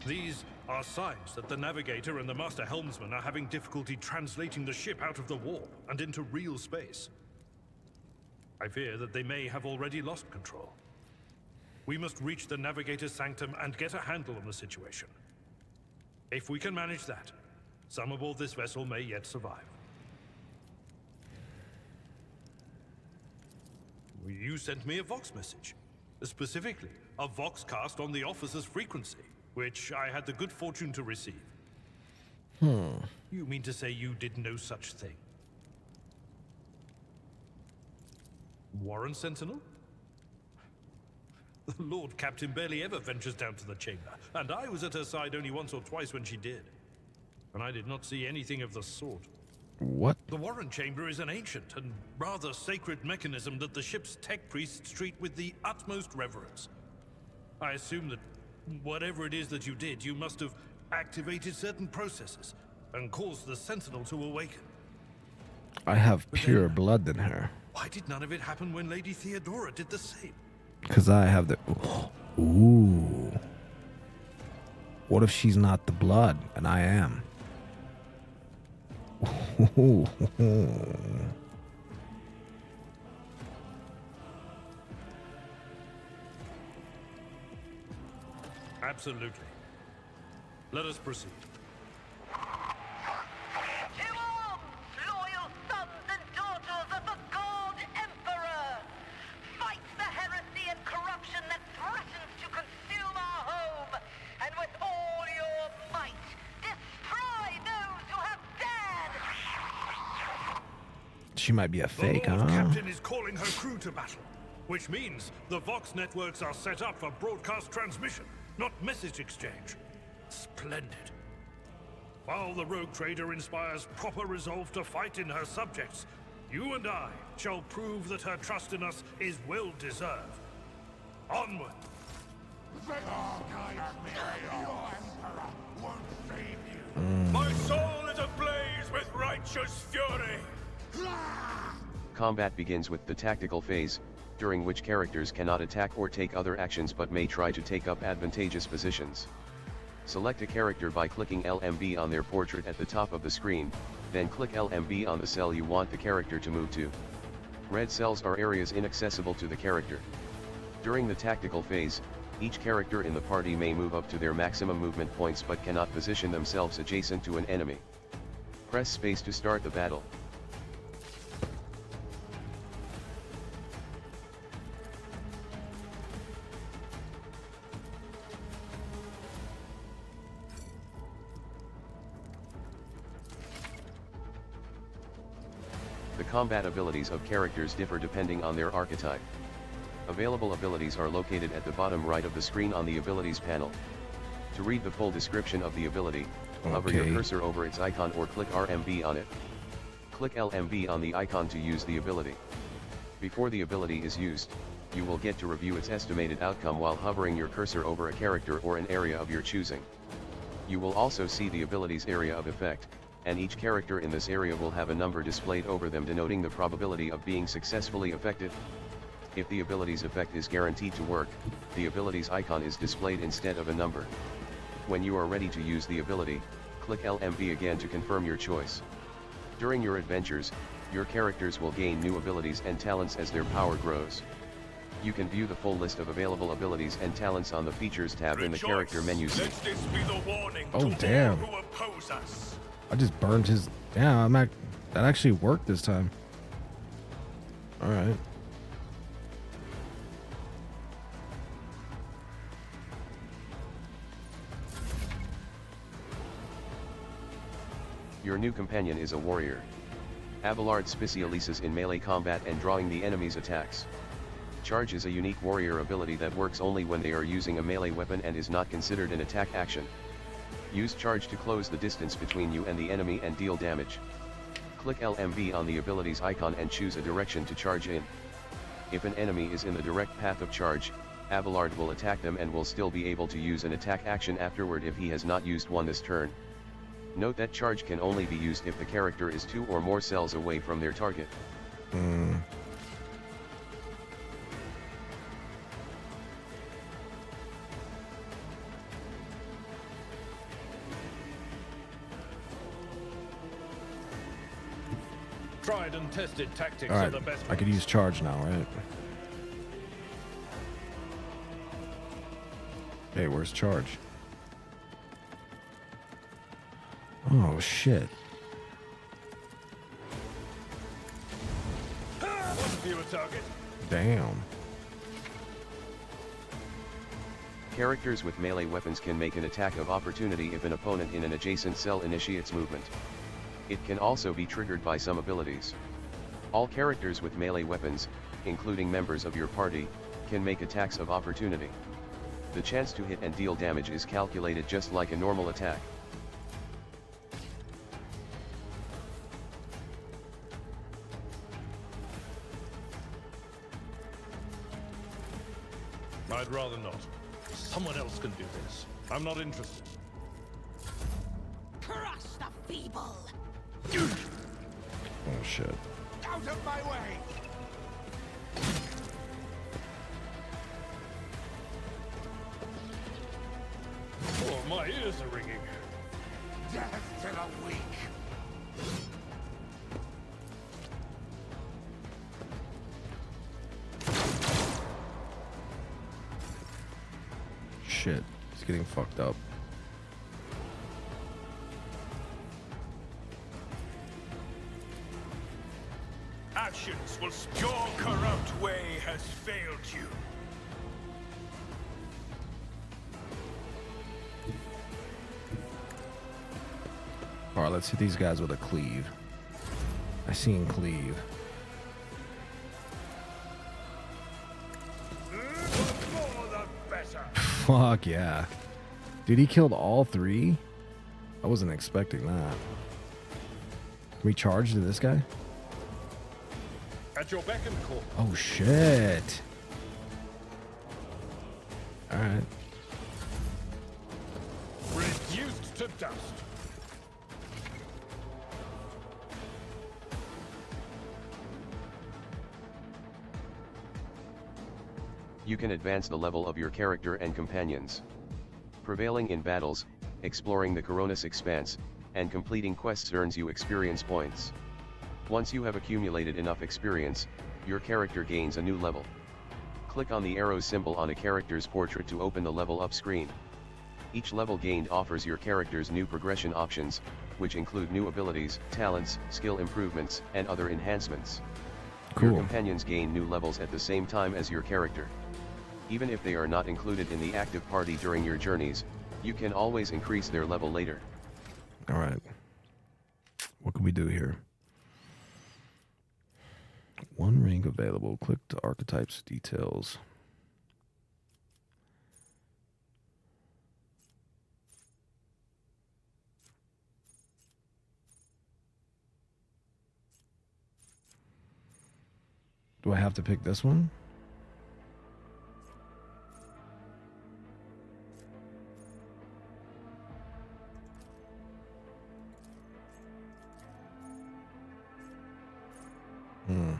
These are signs that the navigator and the master helmsman are having difficulty translating the ship out of the warp and into real space. I fear that they may have already lost control. We must reach the Navigator's Sanctum and get a handle on the situation. If we can manage that, some aboard this vessel may yet survive. You sent me a Vox message. Specifically, a Vox cast on the officer's frequency, which I had the good fortune to receive. You mean to say you did no such thing? Warren Sentinel? The Lord Captain barely ever ventures down to the chamber, and I was at her side only once or twice when she did. And I did not see anything of the sort. What? The Warren Chamber is an ancient and rather sacred mechanism that the ship's tech priests treat with the utmost reverence. I assume that whatever it is that you did, you must have activated certain processes and caused the Sentinel to awaken. I have pure blood in her. Why did none of it happen when Lady Theodora did the same? Because I have the... Ooh. What if she's not the blood and I am? Ooh. Absolutely. Let us proceed. Loyal sons and daughters of the God Emperor! Fight the heresy and corruption that threatens to consume our home! And with all your might, destroy those who have dared! She might be a fake, the Lord huh? Captain is calling her crew to battle, which means the Vox networks are set up for broadcast transmission, not message exchange. Splendid. While the rogue trader inspires proper resolve to fight in her subjects, you and I shall prove that her trust in us is well deserved. Onward! My soul is ablaze with righteous fury! Combat begins with the tactical phase, during which characters cannot attack or take other actions but may try to take up advantageous positions. Select a character by clicking LMB on their portrait at the top of the screen, then click LMB on the cell you want the character to move to. Red cells are areas inaccessible to the character. During the tactical phase, each character in the party may move up to their maximum movement points but cannot position themselves adjacent to an enemy. Press space to start the battle. The combat abilities of characters differ depending on their archetype. Available abilities are located at the bottom right of the screen on the abilities panel. To read the full description of the ability, hover your cursor over its icon or click RMB on it. Click LMB on the icon to use the ability. Before the ability is used, you will get to review its estimated outcome while hovering your cursor over a character or an area of your choosing. You will also see the ability's area of effect, and each character in this area will have a number displayed over them denoting the probability of being successfully affected. If the ability's effect is guaranteed to work, the ability's icon is displayed instead of a number. When you are ready to use the ability, click LMB again to confirm your choice. During your adventures, your characters will gain new abilities and talents as their power grows. You can view the full list of available abilities and talents on the Features tab in the character menu. Let this be the warning Oh, to damn. all who oppose us. I just burned his... Yeah, that actually worked this time. Alright. Your new companion is a warrior. Abelard specializes in melee combat and drawing the enemy's attacks. Charge is a unique warrior ability that works only when they are using a melee weapon and is not considered an attack action. Use charge to close the distance between you and the enemy and deal damage. Click LMB on the ability's icon and choose a direction to charge in. If an enemy is in the direct path of charge, Abelard will attack them and will still be able to use an attack action afterward if he has not used one this turn. Note that charge can only be used if the character is 2 or more cells away from their target. Tried and tested tactics All are right, the best I could ones. use charge now, right? Hey, where's charge? Oh, shit. One viewer target. Damn. Characters with melee weapons can make an attack of opportunity if an opponent in an adjacent cell initiates movement. It can also be triggered by some abilities. All characters with melee weapons, including members of your party, can make attacks of opportunity. The chance to hit and deal damage is calculated just like a normal attack. I'd rather not. Someone else can do this. I'm not interested. Crush the feeble! Oh, shit. Out of my way! Oh, my ears are ringing. Death to the weak! Shit. He's getting fucked up. Actions will your corrupt way has failed you. Alright, let's hit these guys with a cleave. I seen cleave. The more the better. Fuck yeah. Dude, he killed all three? I wasn't expecting that. Can we charge to this guy? At your beck and call. Oh, shit. Alright. Reduced to dust. You can advance the level of your character and companions. Prevailing in battles, exploring the Coronis Expanse, and completing quests earns you experience points. Once you have accumulated enough experience, your character gains a new level. Click on the arrow symbol on a character's portrait to open the level up screen. Each level gained offers your characters new progression options, which include new abilities, talents, skill improvements, and other enhancements. Cool. Your companions gain new levels at the same time as your character. Even if they are not included in the active party during your journeys, you can always increase their level later. Alright. What can we do here? One rank available. Click to archetypes details. Do I have to pick this one? Hmm.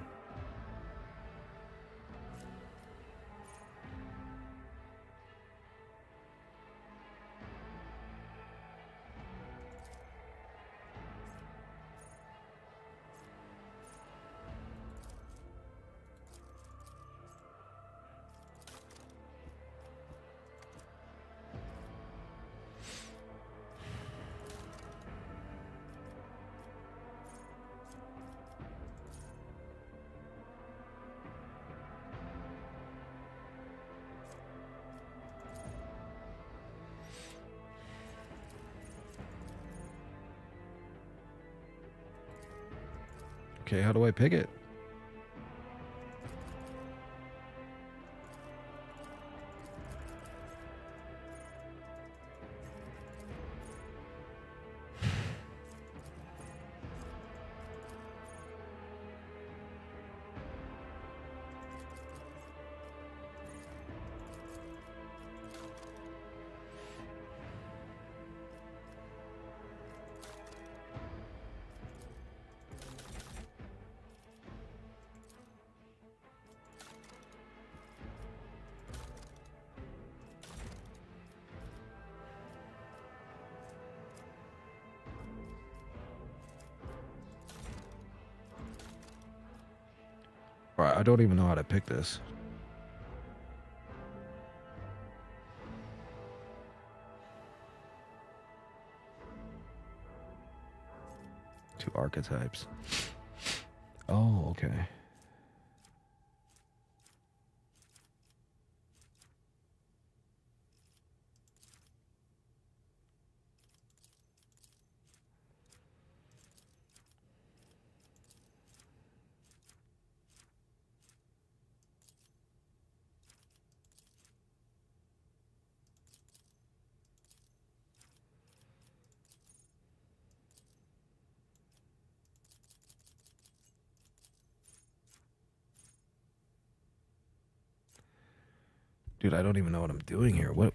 Okay, how do I pick it? Alright, I don't even know how to pick this. Two archetypes. Oh, okay. Dude, I don't even know what I'm doing here. What?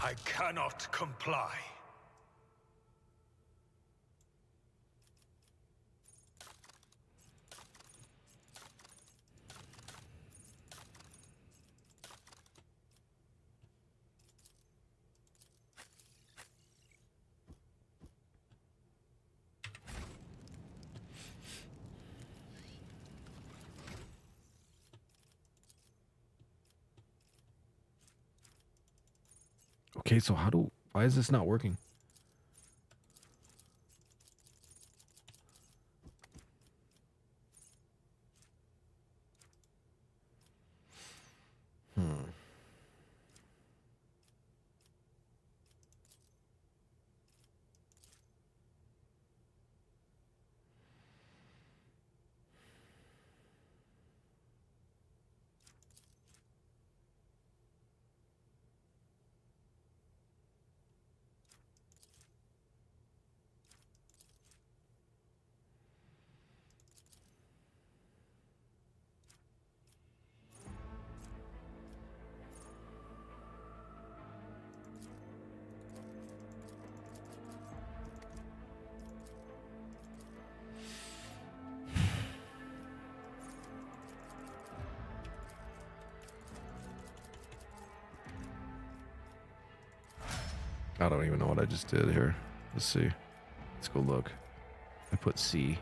I cannot comply. Okay, so why is this not working? I don't even know what I just did here. Let's see. Let's go look. I put C.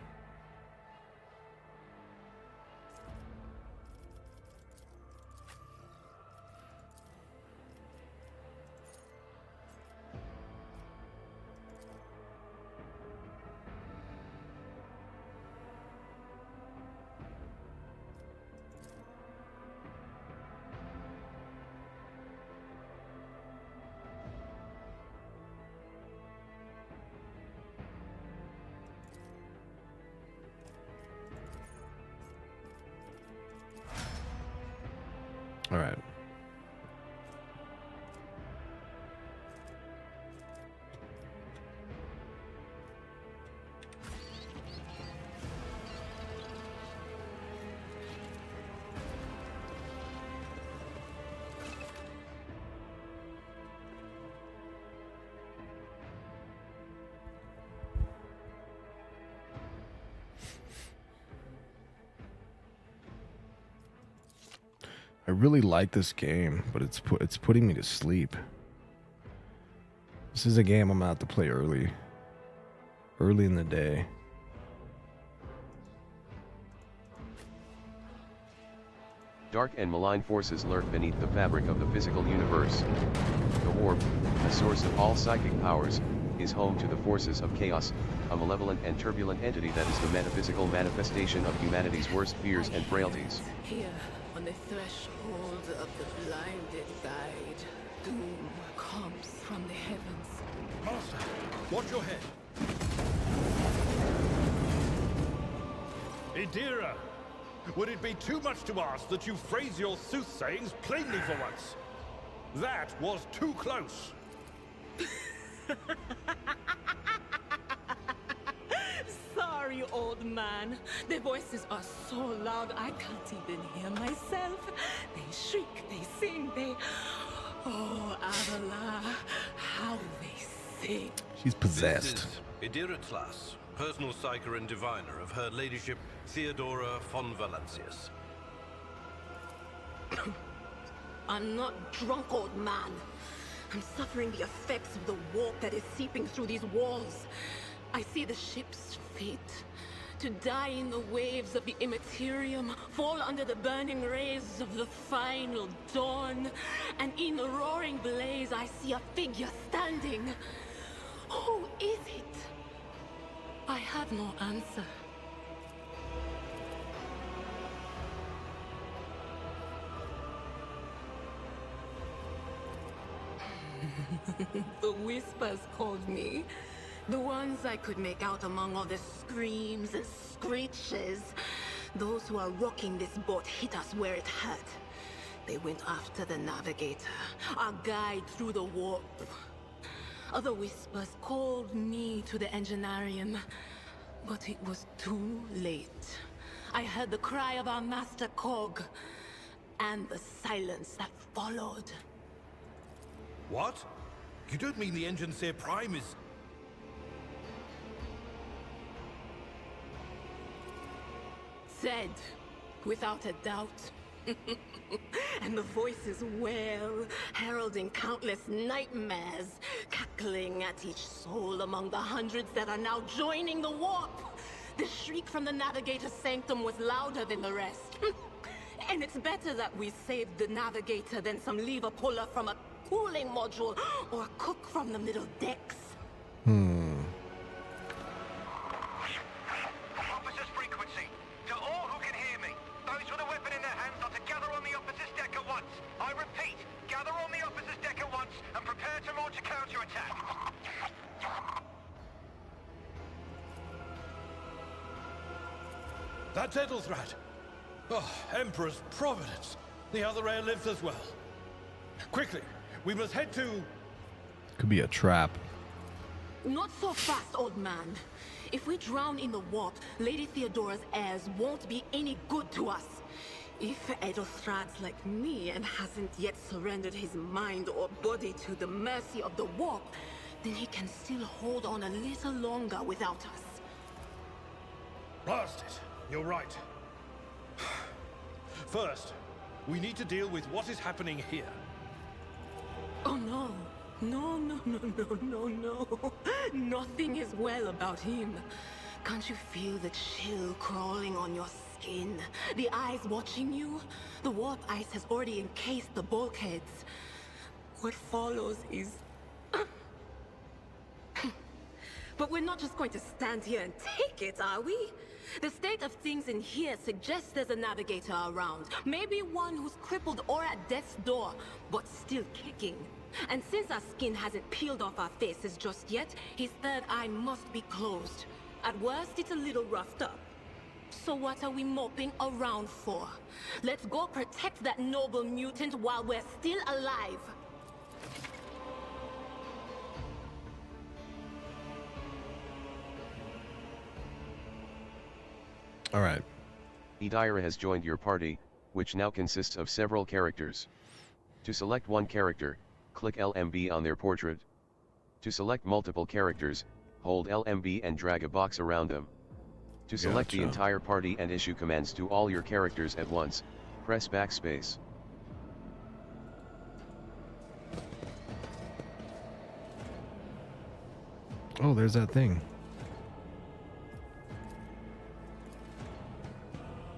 really like this game, but it's putting me to sleep. This is a game I'm gonna have to play early in the day. Dark and malign forces lurk beneath the fabric of the physical universe. The warp, a source of all psychic powers, is home to the forces of chaos, a malevolent and turbulent entity that is the metaphysical manifestation of humanity's worst fears and frailties. Here, on the threshold of the blinded guide, doom comes from the heavens. Master, watch your head. Idira, would it be too much to ask that you phrase your soothsayings plainly for once? That was too close. Sorry, old man. Their voices are so loud I can't even hear myself. They shriek, they sing, they... Oh, Avila, how they sing. She's possessed. This is Idira Tlas, personal psyker and diviner of Her Ladyship Theodora von Valancius. I'm not drunk, old man. I'm suffering the effects of the warp that is seeping through these walls. I see the ship's fate. To die in the waves of the immaterium, fall under the burning rays of the final dawn. And in the roaring blaze, I see a figure standing. Who is it? I have no answer. The whispers called me. The ones I could make out among all the screams and screeches. Those who are rocking this boat hit us where it hurt. They went after the navigator, our guide through the warp. Other whispers called me to the enginarium, but it was too late. I heard the cry of our master Cog, and the silence that followed. What? You don't mean the Engineer Prime is... Said, without a doubt. And the voices wail, heralding countless nightmares, cackling at each soul among the hundreds that are now joining the warp. The shriek from the Navigator's sanctum was louder than the rest. And it's better that we saved the Navigator than some lever puller from a cooling module or a cook from the middle decks. Officer's frequency. To all who can hear me, those with a weapon in their hands are to gather on the officer's deck at once. I repeat, gather on the officer's deck at once and prepare to launch a counterattack. That's Ethelthrat. Oh, Emperor's Providence. The other airlifts as well. Quickly, we must head to... Could be a trap. Not so fast, old man. If we drown in the warp, Lady Theodora's heirs won't be any good to us. If Edelstrad's like me and hasn't yet surrendered his mind or body to the mercy of the warp, then he can still hold on a little longer without us. Blast it. You're right. First, we need to deal with what is happening here. Oh no. No. Nothing is well about him. Can't you feel the chill crawling on your skin? The eyes watching you? The warp ice has already encased the bulkheads. What follows is... But we're not just going to stand here and take it, are we? The state of things in here suggests there's a navigator around. Maybe one who's crippled or at death's door, but still kicking. And since our skin hasn't peeled off our faces just yet, his third eye must be closed. At worst, it's a little roughed up. So what are we moping around for? Let's go protect that noble mutant while we're still alive. All right. Idira has joined your party, which now consists of several characters. To select one character, click LMB on their portrait. To select multiple characters, hold LMB and drag a box around them. To select the entire party and issue commands to all your characters at once, press backspace. Oh, there's that thing.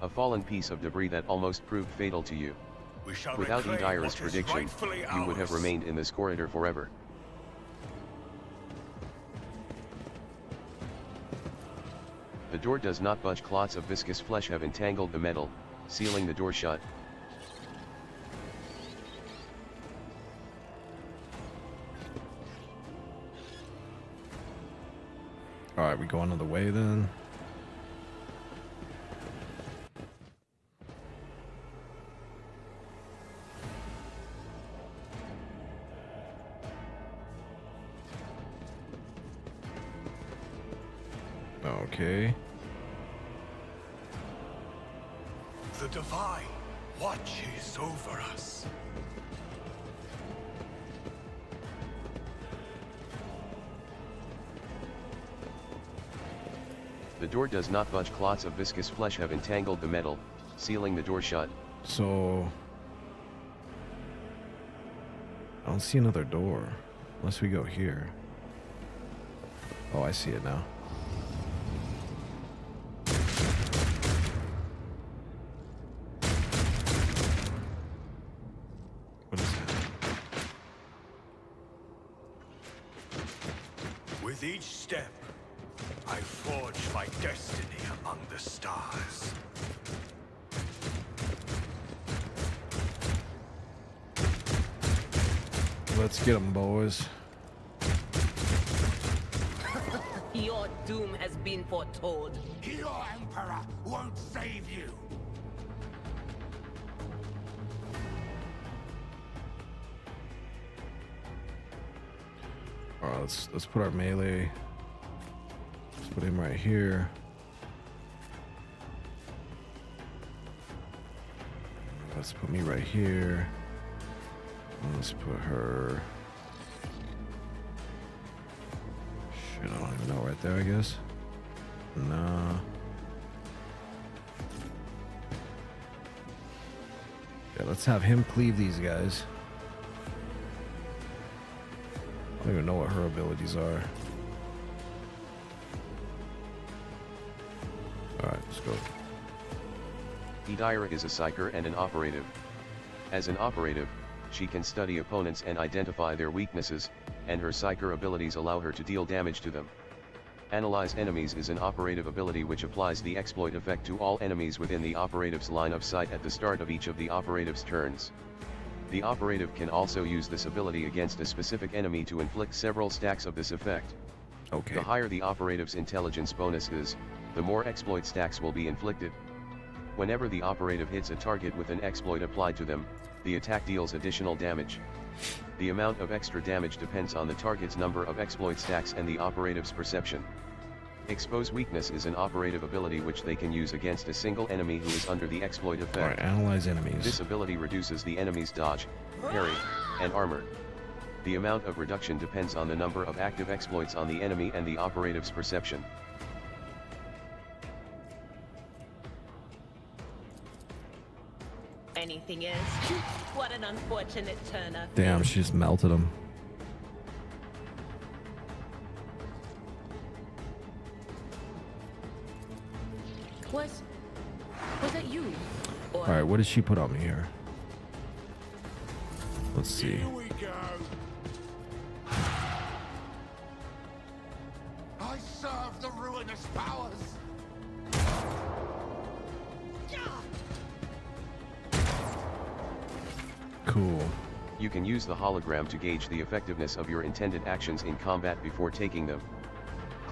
A fallen piece of debris that almost proved fatal to you. We shall Without reclaim Edir's what is prediction, rightfully you would have ours. remained in this corridor forever. The door does not budge. Clots of viscous flesh have entangled the metal, sealing the door shut. Alright, we go another way then. Okay. The Divine watches over us. The door does not budge. Clots of viscous flesh have entangled the metal, sealing the door shut. So I don't see another door unless we go here. Oh, I see it now. What is that? With each step, I forge my destiny among the stars. Let's get them, boys. Your doom has been foretold. Your Emperor won't save you. Alright, let's put our melee. Let's put him right here. Let's put me right here. Let's put her. Shit, I don't even know. Right there, I guess. Nah. Yeah, let's have him cleave these guys. I don't even know what her abilities are. Alright, let's go. Edir is a psyker and an operative. As an operative, she can study opponents and identify their weaknesses, and her psyker abilities allow her to deal damage to them. Analyze enemies is an operative ability which applies the exploit effect to all enemies within the operative's line of sight at the start of each of the operative's turns. The operative can also use this ability against a specific enemy to inflict several stacks of this effect. Okay. The higher the operative's intelligence bonus is, the more exploit stacks will be inflicted. Whenever the operative hits a target with an exploit applied to them, the attack deals additional damage. The amount of extra damage depends on the target's number of exploit stacks and the operative's perception. Expose Weakness is an operative ability which they can use against a single enemy who is under the exploit effect. Alright, analyze enemies. This ability reduces the enemy's dodge, parry, and armor. The amount of reduction depends on the number of active exploits on the enemy and the operative's perception. Anything is. What an unfortunate turn of Damn, she just melted him. Was that you? Alright, what did she put on me here? Let's see. Here we go. I serve the ruinous powers. Cool. You can use the hologram to gauge the effectiveness of your intended actions in combat before taking them.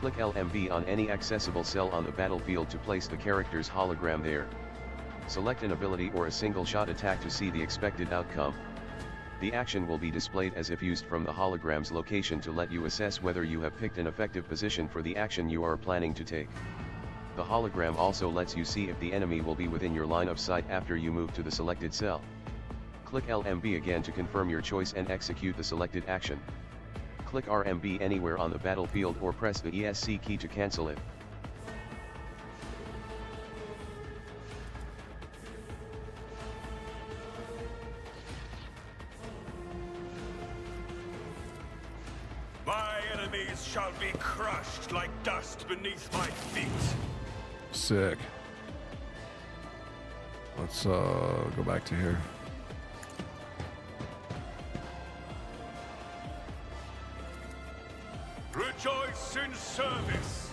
Click LMB on any accessible cell on the battlefield to place the character's hologram there. Select an ability or a single shot attack to see the expected outcome. The action will be displayed as if used from the hologram's location to let you assess whether you have picked an effective position for the action you are planning to take. The hologram also lets you see if the enemy will be within your line of sight after you move to the selected cell. Click LMB again to confirm your choice and execute the selected action. Click RMB anywhere on the battlefield or press the ESC key to cancel it. My enemies shall be crushed like dust beneath my feet. Sick. Let's go back to here. Rejoice in service.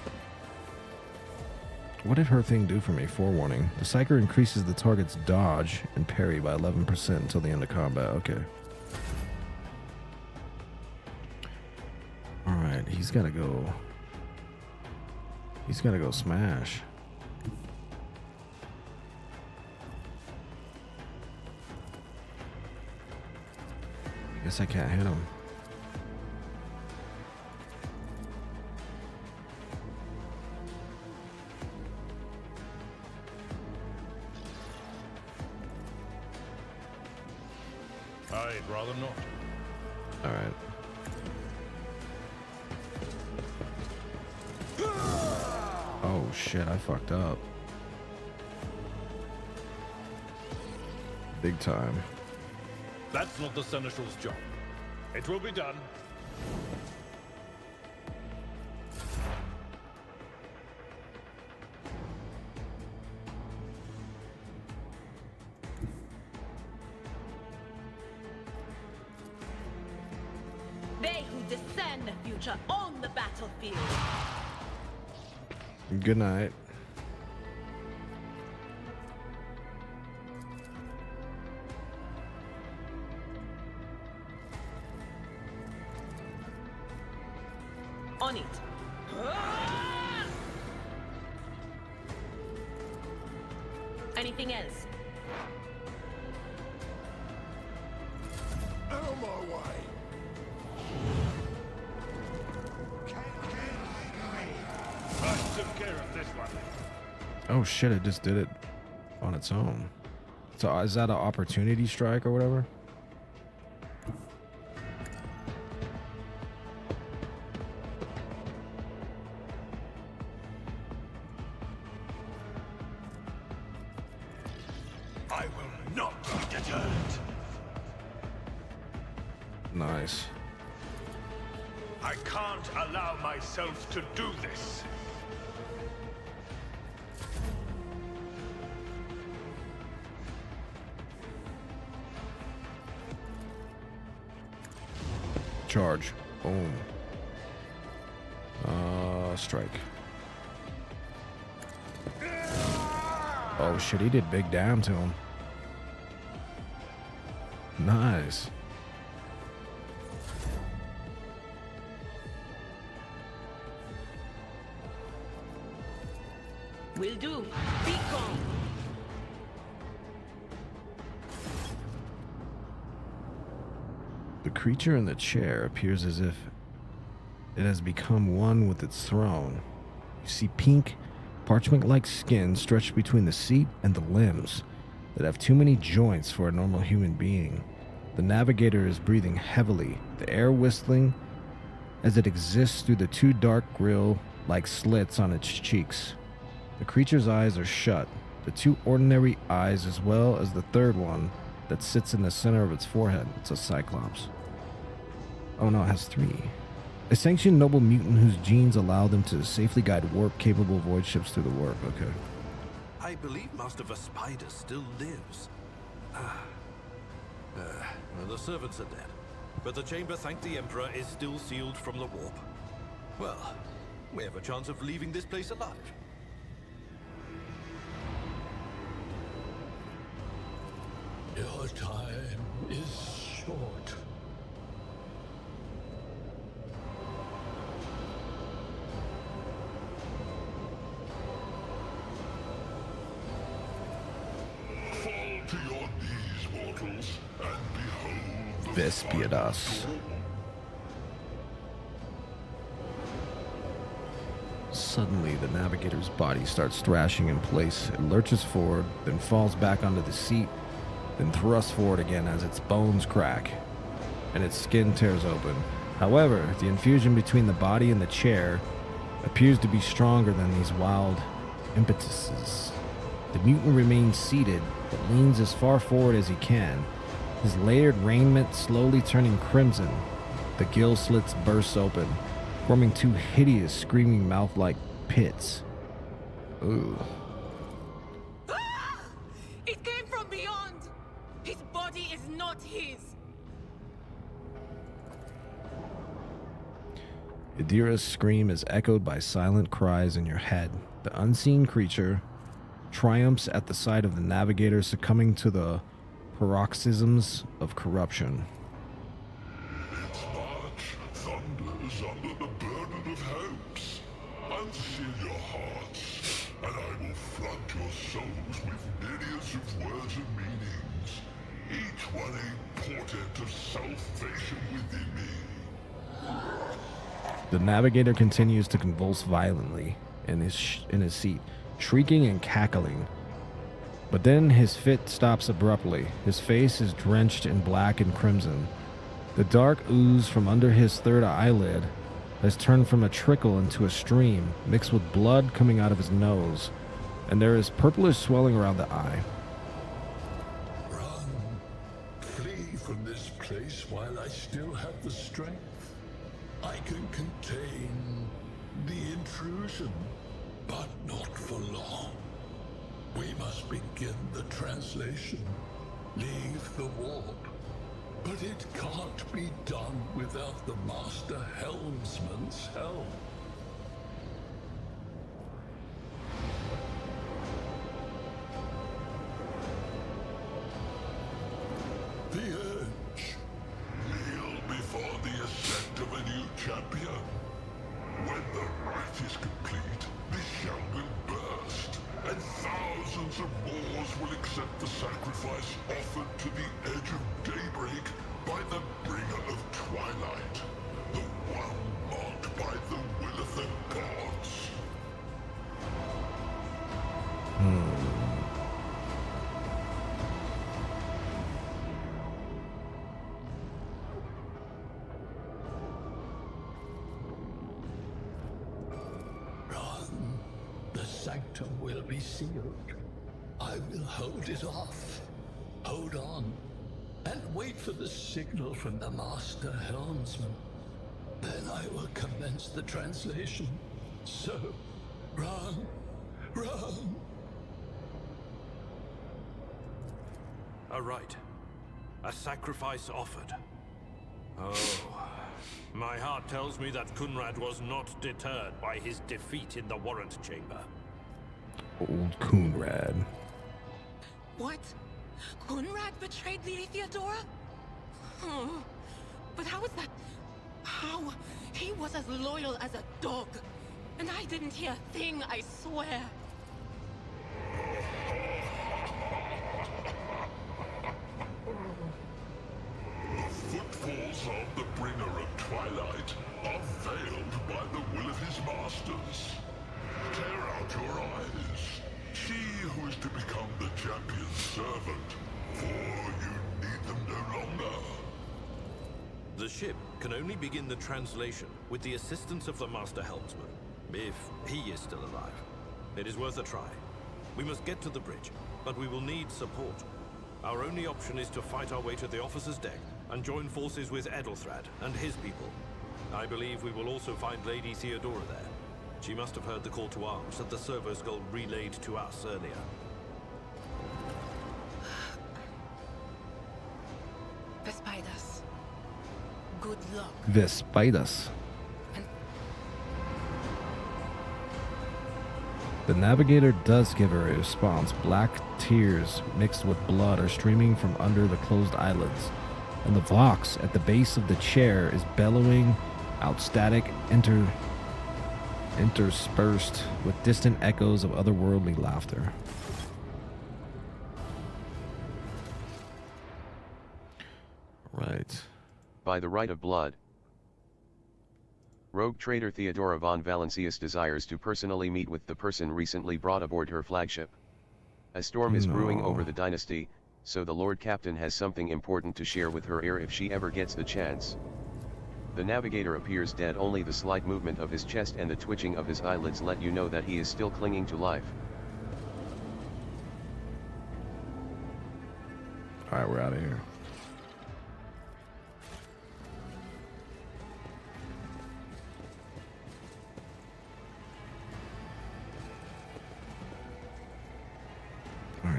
What did her thing do for me? Forewarning. The Psyker increases the target's dodge and parry by 11% until the end of combat. Okay. Alright, he's gotta go. He's gotta go smash. I guess I can't hit him. I'd rather not. All right. Oh shit, I fucked up. Big time. That's not the Seneschal's job. It will be done. They who discern the future own the battlefield. Good night. On it. Anything else? Out of my way. I took care of this one. Oh shit, it just did it on its own. So is that an opportunity strike or whatever? I will not be deterred. Nice. I can't allow myself to do this. Charge. Boom. Strike. Oh shit, he did big damn to him. Nice. Will do. Be gone. The creature in the chair appears as if it has become one with its throne. You see pink, parchment-like skin stretched between the seat and the limbs that have too many joints for a normal human being. The navigator is breathing heavily, the air whistling as it exists through the two dark grill-like slits on its cheeks. The creature's eyes are shut, the two ordinary eyes as well as the third one that sits in the center of its forehead. It's a cyclops. Oh no, it has three. A sanctioned noble mutant whose genes allow them to safely guide warp-capable void ships through the warp. Okay. I believe Master Vespider still lives. Well, the servants are dead, but the chamber, thank the Emperor, is still sealed from the warp. Well, we have a chance of leaving this place alive. Your time is short. Fall to your knees, mortals, and behold the Vespidas. Suddenly, the navigator's body starts thrashing in place. It lurches forward, then falls back onto the seat, then thrusts forward again as its bones crack, and its skin tears open. However, the infusion between the body and the chair appears to be stronger than these wild impetuses. The mutant remains seated, but leans as far forward as he can, his layered raiment slowly turning crimson. The gill slits burst open. forming two hideous, screaming mouth-like pits. Ooh. Ah! It came from beyond! His body is not his! Idira's scream is echoed by silent cries in your head. The unseen creature triumphs at the sight of the navigator succumbing to the paroxysms of corruption. Its march thunders under the burden of hopes. Unseal your hearts, and I will flood your souls with myriads of words and meanings, each one a portent of salvation within me. The navigator continues to convulse violently in his seat, shrieking and cackling. But then his fit stops abruptly. His face is drenched in black and crimson. The dark ooze from under his third eyelid has turned from a trickle into a stream, mixed with blood coming out of his nose, and there is purplish swelling around the eye. Run. Flee from this place while I still have the strength. I can contain the intrusion, but not for long. We must begin the translation. Leave the warp. But it can't be done without the Master Helmsman's help. The urge. Kneel before the ascent of a new champion. When the rite is complete, this shell will burst, and thousands of Moors will accept the sacrifice offered to the edge of daybreak by the bringer of twilight, the one marked by the will of the gods. Run. The sanctum will be sealed. I will hold it off. Hold on. And wait for the signal from the Master Helmsman. Then I will commence the translation. So, run. Run. A rite. A sacrifice offered. Oh, my heart tells me that Kunrad was not deterred by his defeat in the warrant chamber. Old Kunrad. What? Kunrad betrayed Lady Theodora? Oh, but how is that? How? He was as loyal as a dog. And I didn't hear a thing, I swear. The footfalls of the bringer of twilight are veiled by the will of his masters. Tear out your eyes. See who is to become the champion's servant, for you need them no longer. The ship can only begin the translation with the assistance of the Master Helmsman, if he is still alive. It is worth a try. We must get to the bridge, but we will need support. Our only option is to fight our way to the officer's deck and join forces with Edelthrad and his people. I believe we will also find Lady Theodora there. She must have heard the call to arms that the servo skull relayed to us earlier. Vespidas. Good luck. Vespidas. The navigator does give her a response. Black tears mixed with blood are streaming from under the closed eyelids, and the Vox at the base of the chair is bellowing out static interspersed with distant echoes of otherworldly laughter. Right. By the right of blood, rogue trader Theodora von Valencius desires to personally meet with the person recently brought aboard her flagship. A storm is brewing over the dynasty, so the Lord Captain has something important to share with her heir if she ever gets the chance. The navigator appears dead, only the slight movement of his chest and the twitching of his eyelids let you know that he is still clinging to life. Alright, we're out of here. .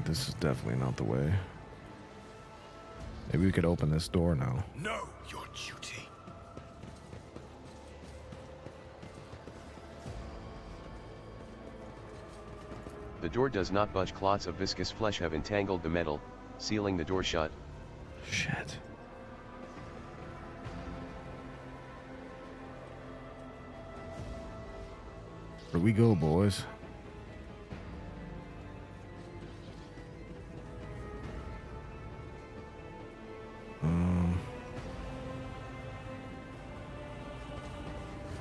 Alright, this is definitely not the way. Maybe we could open this door now. Know your duty. The door does not budge. Clots of viscous flesh have entangled the metal, sealing the door shut. Shit. Where we go, boys?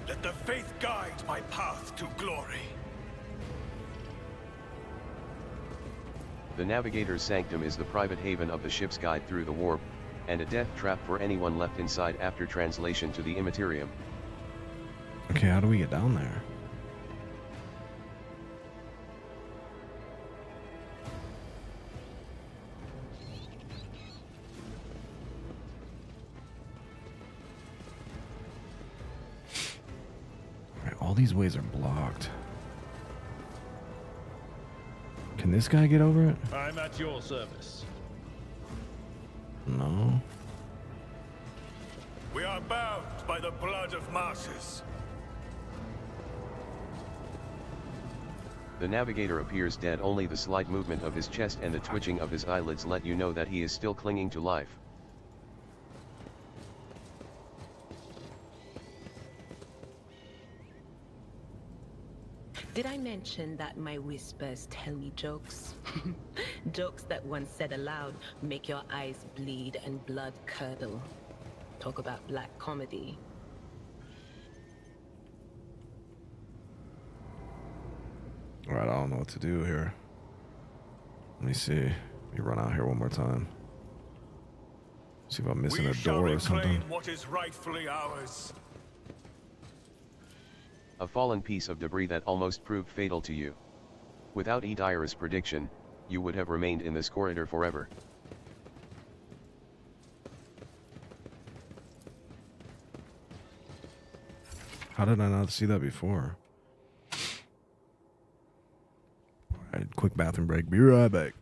Let the faith guide my path to glory. The Navigator's Sanctum is the private haven of the ship's guide through the warp, and a death trap for anyone left inside after translation to the Immaterium. Okay, how do we get down there? Alright, all these ways are blocked. Can this guy get over it? I'm at your service. No. We are bound by the blood of martyrs. The Navigator appears dead. Only the slight movement of his chest and the twitching of his eyelids let you know that he is still clinging to life. Did I mention that my whispers tell me jokes? Jokes that once said aloud make your eyes bleed and blood curdle. Talk about black comedy. Alright, I don't know what to do here. Let me see. Let me run out here one more time. See if I'm missing a door or something. What is rightfully ours. A fallen piece of debris that almost proved fatal to you. Without Edira's prediction, you would have remained in this corridor forever. How did I not see that before? Alright, quick bathroom break. Be right back.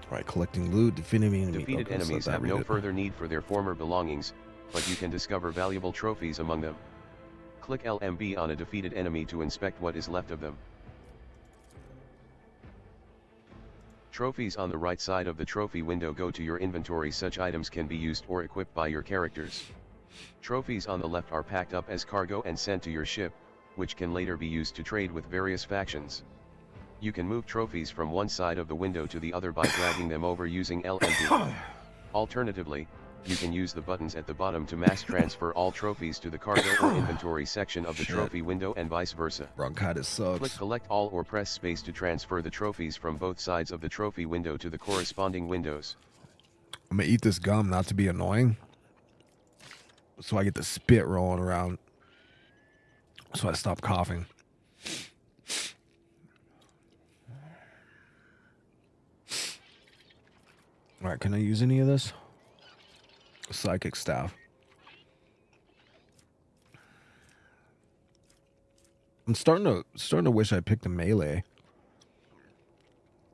Alright, collecting loot, defeating enemy. Defeated enemies have no further need for their former belongings, but you can discover valuable trophies among them. Click LMB on a defeated enemy to inspect what is left of them. Trophies on the right side of the trophy window go to your inventory. Such items can be used or equipped by your characters. Trophies on the left are packed up as cargo and sent to your ship, which can later be used to trade with various factions. You can move trophies from one side of the window to the other by dragging them over using LMB. Alternatively, you can use the buttons at the bottom to mass transfer all trophies to the cargo or inventory section of the trophy window and vice versa. Bronchitis sucks. Click Collect All or press space to transfer the trophies from both sides of the trophy window to the corresponding windows. I'm gonna eat this gum not to be annoying, so I get the spit rolling around, so I stop coughing. Alright, can I use any of this? Psychic staff. I'm starting to wish I picked a melee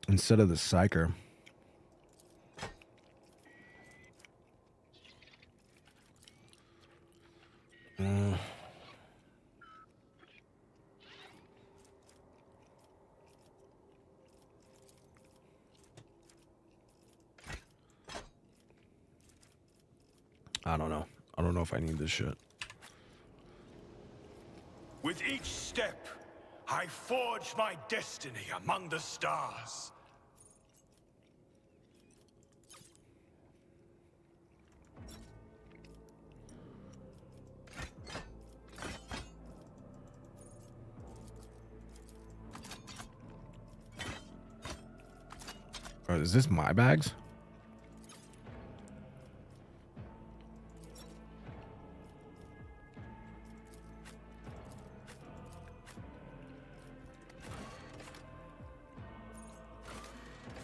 instead of the psyker. I don't know. I don't know if I need this shit. With each step, I forge my destiny among the stars. Is this my bags?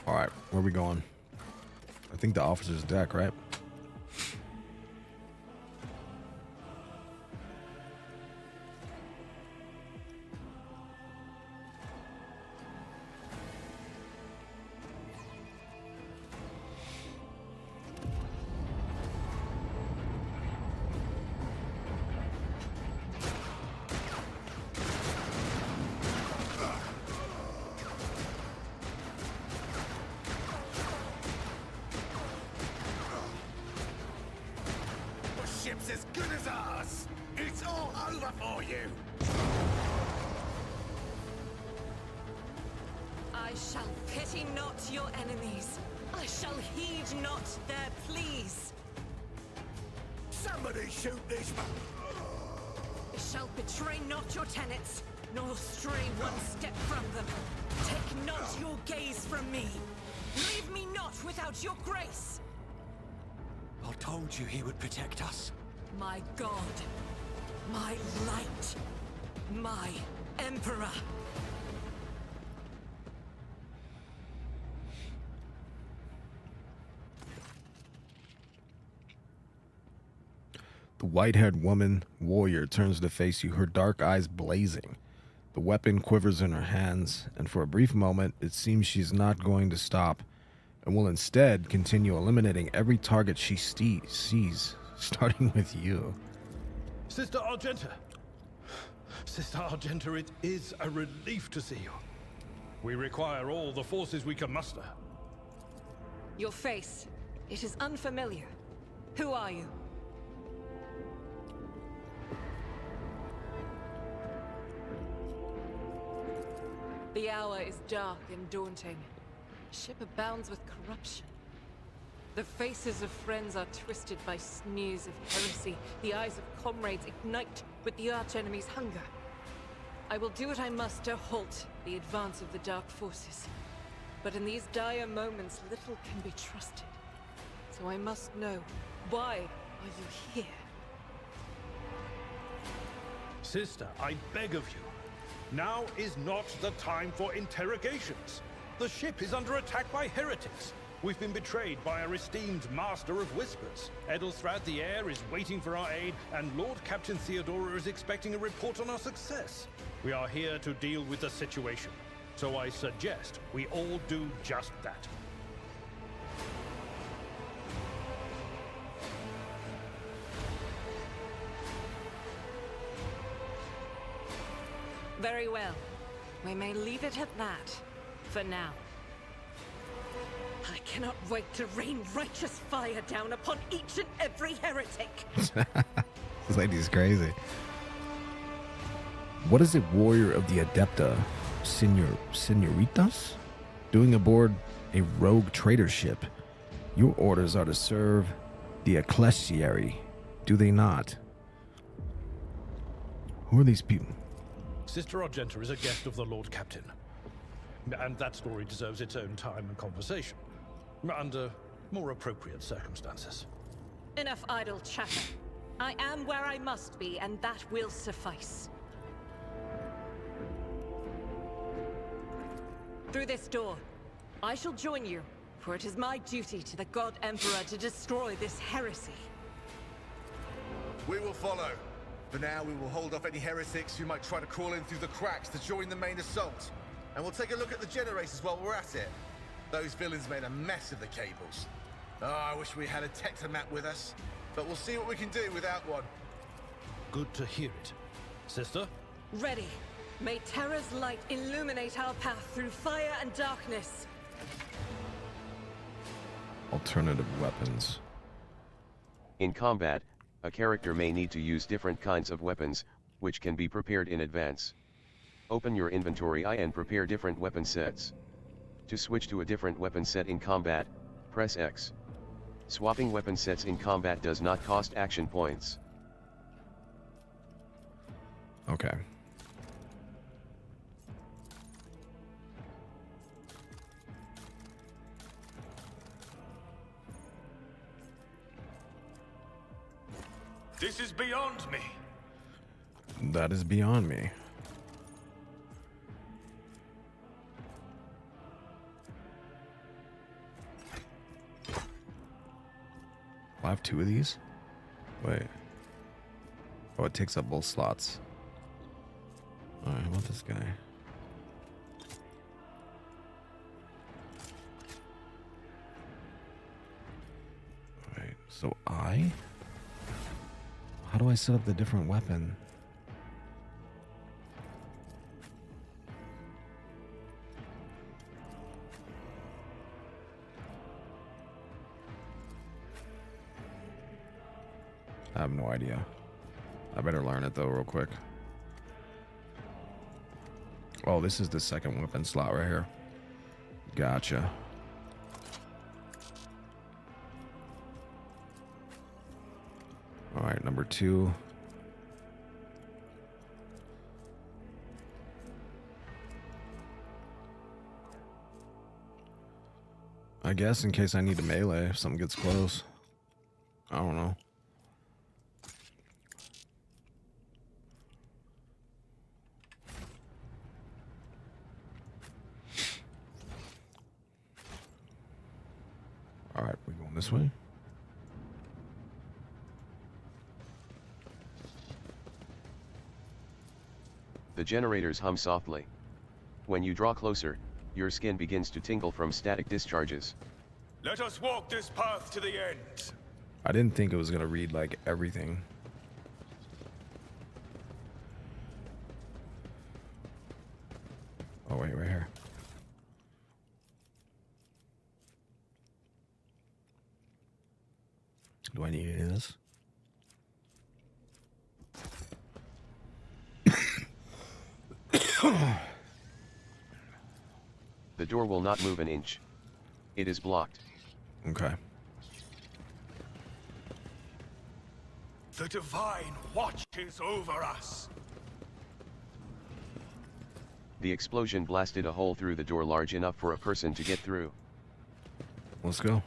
Alright, where are we going? I think the officer's deck, right? As good as ours. It's all over for you. I shall pity not your enemies. I shall heed not their pleas. Somebody shoot this man. I shall betray not your tenets, nor stray one step from them. Take not your gaze from me. Leave me not without your grace. I told you he would protect us. My God, my light, my Emperor. The white-haired woman warrior turns to face you, her dark eyes blazing. The weapon quivers in her hands, and for a brief moment, it seems she's not going to stop, and will instead continue eliminating every target she sees, starting with you. Sister Argenta! Sister Argenta, it is a relief to see you. We require all the forces we can muster. Your face, it is unfamiliar. Who are you? The hour is dark and daunting. Ship abounds with corruption. The faces of friends are twisted by sneers of heresy. The eyes of comrades ignite with the archenemy's hunger. I will do what I must to halt the advance of the dark forces. But in these dire moments, little can be trusted. So I must know, why are you here? Sister, I beg of you. Now is not the time for interrogations. The ship is under attack by heretics. We've been betrayed by our esteemed Master of Whispers. Edelstrad the Heir is waiting for our aid, and Lord Captain Theodora is expecting a report on our success. We are here to deal with the situation, so I suggest we all do just that. Very well. We may leave it at that. For now. I cannot wait to rain righteous fire down upon each and every heretic. This lady's crazy. What is a warrior of the Adepta, Senoritas, doing aboard a rogue trader ship? Your orders are to serve the ecclesiary, do they not? Who are these people? Sister Argenta is a guest of the Lord Captain. And that story deserves its own time and conversation. Under more appropriate circumstances. Enough idle chatter. I am where I must be, and that will suffice. Through this door, I shall join you, for it is my duty to the God Emperor to destroy this heresy. We will follow. For now, we will hold off any heretics who might try to crawl in through the cracks to join the main assault. And we'll take a look at the generators while we're at it. Those villains made a mess of the cables. Oh, I wish we had a Tectomat with us. But we'll see what we can do without one. Good to hear it. Sister? Ready. May Terra's light illuminate our path through fire and darkness. Alternative weapons. In combat, a character may need to use different kinds of weapons, which can be prepared in advance. Open your inventory and prepare different weapon sets. To switch to a different weapon set in combat, press X. Swapping weapon sets in combat does not cost action points. Okay. This is beyond me. That is beyond me. I have 2 of these? Wait. Oh, it takes up both slots. Alright, how about this guy? Alright, so how do I set up the different weapon? I have no idea. I better learn it though real quick. Oh, this is the second weapon slot right here. Gotcha. All right, number 2. I guess in case I need to melee if something gets close. I don't know. All right, we going this way? The generators hum softly. When you draw closer, your skin begins to tingle from static discharges. Let us walk this path to the end. I didn't think it was gonna read like everything. Oh wait, right here. Do I need any of this? The door will not move an inch. It is blocked. Okay. The Divine watches over us. The explosion blasted a hole through the door large enough for a person to get through. Let's go.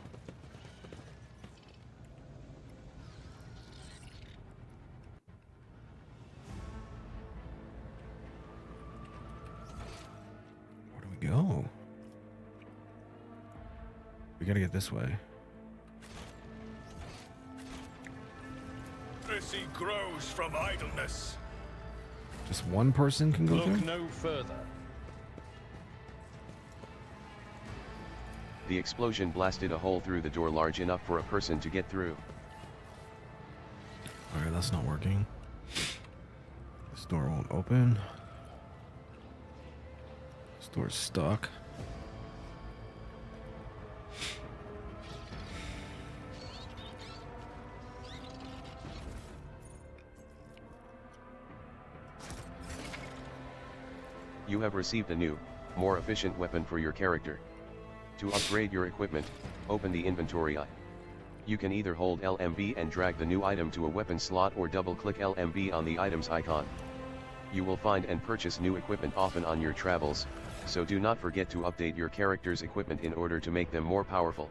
Where do we go? We gotta get this way. Mercy grows from idleness. Just one person can go Look through? no further. The explosion blasted a hole through the door large enough for a person to get through. Alright, that's not working. This door won't open. This door's stuck. You have received a new, more efficient weapon for your character. To upgrade your equipment, open the inventory eye. You can either hold LMB and drag the new item to a weapon slot or double-click LMB on the item's icon. You will find and purchase new equipment often on your travels, so do not forget to update your character's equipment in order to make them more powerful.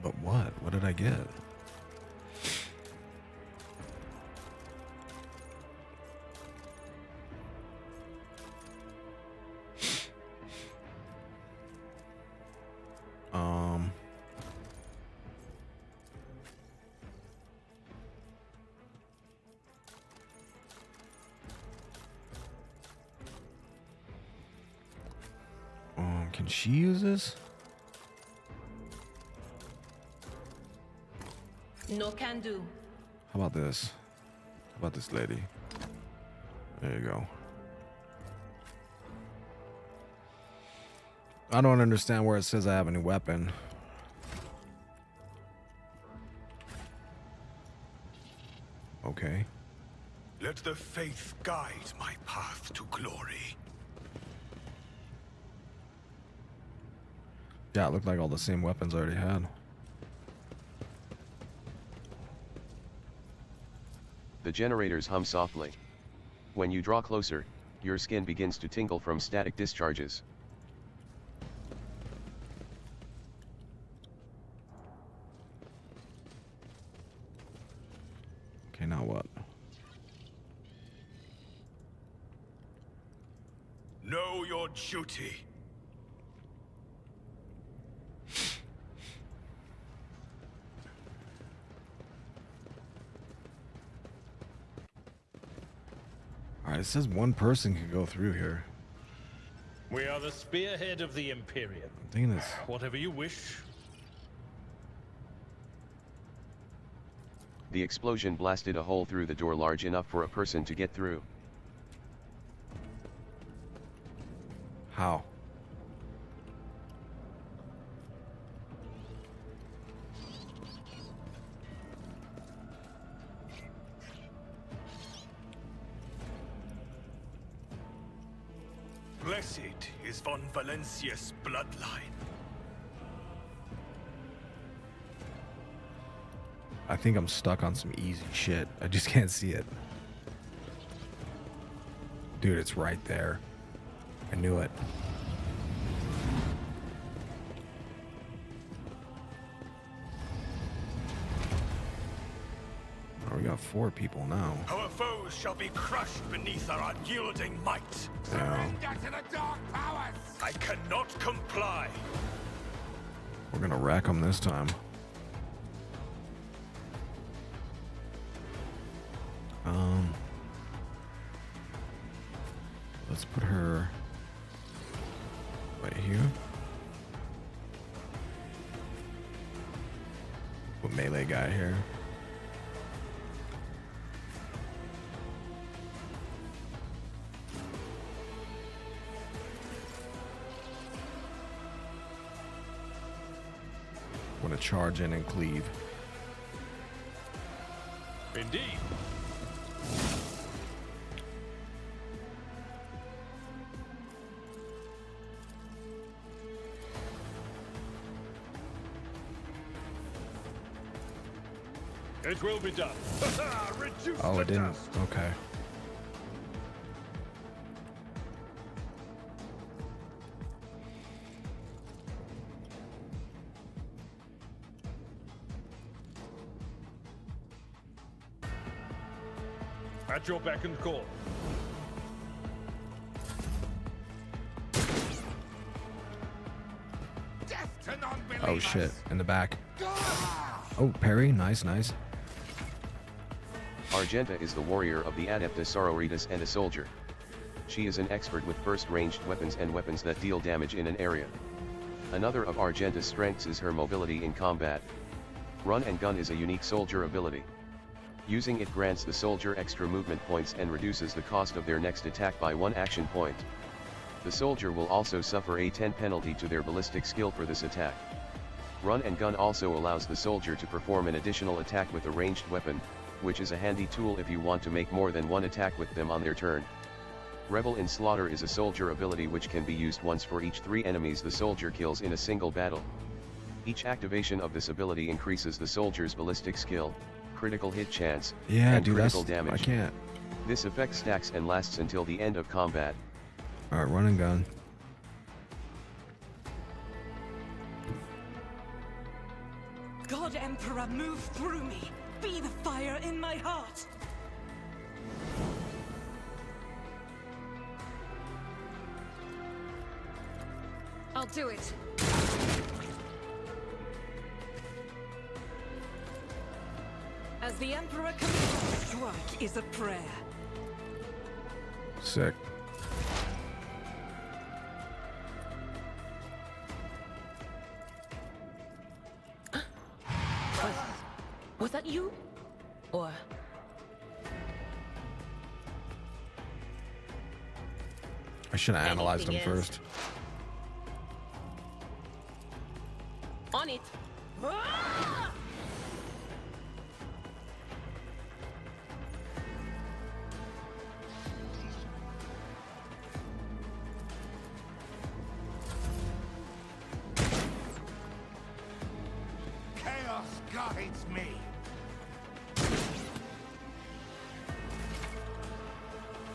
But what? What did I get? Can she use this? No can do. How about this? How about this lady? There you go. I don't understand where it says I have a new weapon. Okay. Let the faith guide my path to glory. Yeah, it looked like all the same weapons I already had. The generators hum softly. When you draw closer, your skin begins to tingle from static discharges. Okay, now what? Know your duty. Alright, it says one person can go through here. We are the spearhead of the Imperium. I'm thinking this. Whatever you wish. The explosion blasted a hole through the door large enough for a person to get through. How? Blessed is von Valencia's bloodline. I think I'm stuck on some easy shit. I just can't see it. Dude, it's right there. I knew it. Oh, we got 4 people now. Our foes shall be crushed beneath our unyielding might. Yeah. To the dark powers! I cannot comply. We're gonna wreck them this time. Let's put her right here. Put melee guy here. Want to charge in and cleave. Indeed. It will be done. Reduce Oh, the it didn't. dust. Okay. At your beck and call. Death Oh shit, in the back. Oh, parry, nice, nice. Argenta is the warrior of the Adepta Sororitas and a soldier. She is an expert with burst ranged weapons and weapons that deal damage in an area. Another of Argenta's strengths is her mobility in combat. Run and gun is a unique soldier ability. Using it grants the soldier extra movement points and reduces the cost of their next attack by 1 action point. The soldier will also suffer a 10 penalty to their ballistic skill for this attack. Run and gun also allows the soldier to perform an additional attack with a ranged weapon, which is a handy tool if you want to make more than one attack with them on their turn. Revel in Slaughter is a soldier ability which can be used once for each 3 enemies the soldier kills in a single battle. Each activation of this ability increases the soldier's ballistic skill, critical hit chance, and critical damage. I can't. This effect stacks and lasts until the end of combat. Alright, run and gun. God Emperor, move through me! Be the fire in my heart! I'll do it. As the Emperor commands, strike is a prayer. Sick. Was that you? Or... I should have analyzed him Anything else? first. On it! Chaos guides me.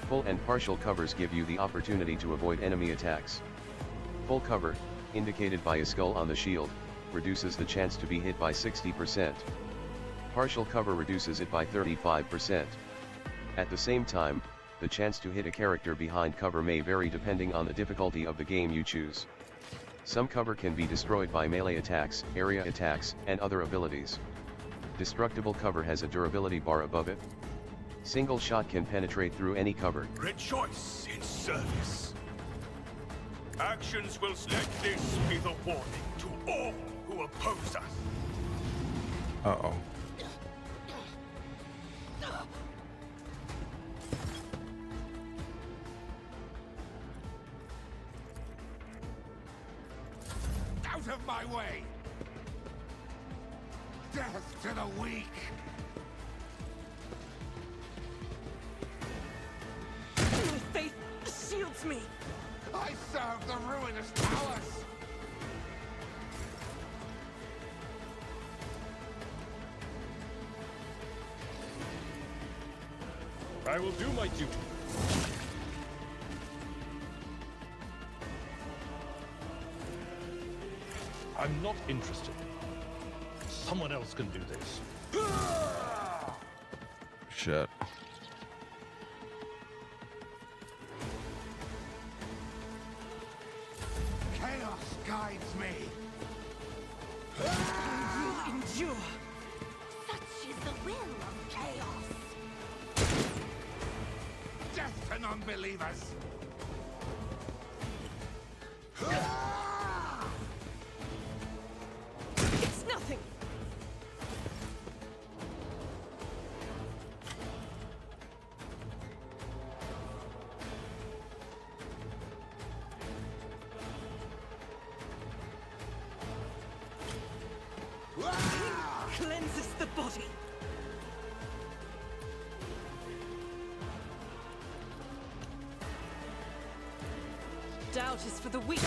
Full and partial covers give you the opportunity to avoid enemy attacks. Full cover, indicated by a skull on the shield, reduces the chance to be hit by 60%. Partial cover reduces it by 35%. At the same time, the chance to hit a character behind cover may vary depending on the difficulty of the game you choose. Some cover can be destroyed by melee attacks, area attacks, and other abilities. Destructible cover has a durability bar above it. Single shot can penetrate through any cover. Rejoice in service. Actions will let this be the warning to all who oppose us. Uh-oh. Out of my way! Death to the weak! My faith shields me! I serve the ruinous towers! I will do my duty. I'm not interested. Someone else can do this. Shit. Chaos guides me! I will endure! Such is the will of chaos. Death to non-believers! It's nothing! Cleanses the body. Doubt is for the weak.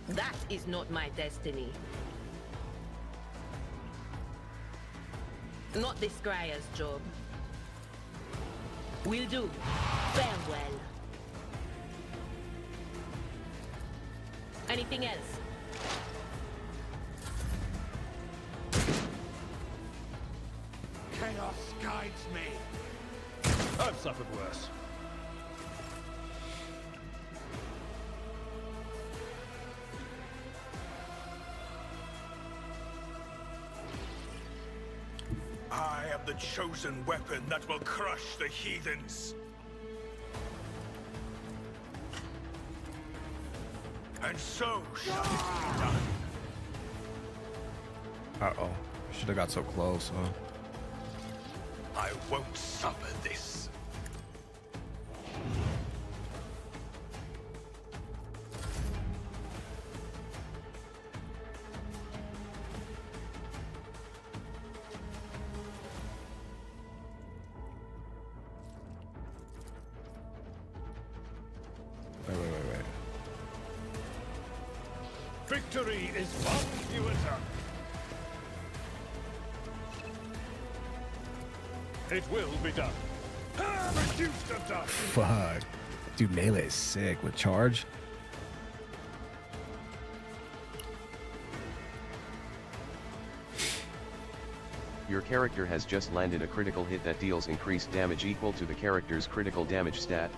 That is not my destiny. Not this Scryer's job. Will do. Farewell. Anything else? force guides me. I've suffered worse. I am the chosen weapon that will crush the heathens. And so shall it be done. Uh-oh. Should have got so close, huh? I won't suffer this. Wait. Victory is one fewer time. It will be done. Reduced of done. Fuck. Dude, melee is sick with charge. Your character has just landed a critical hit that deals increased damage equal to the character's critical damage stat.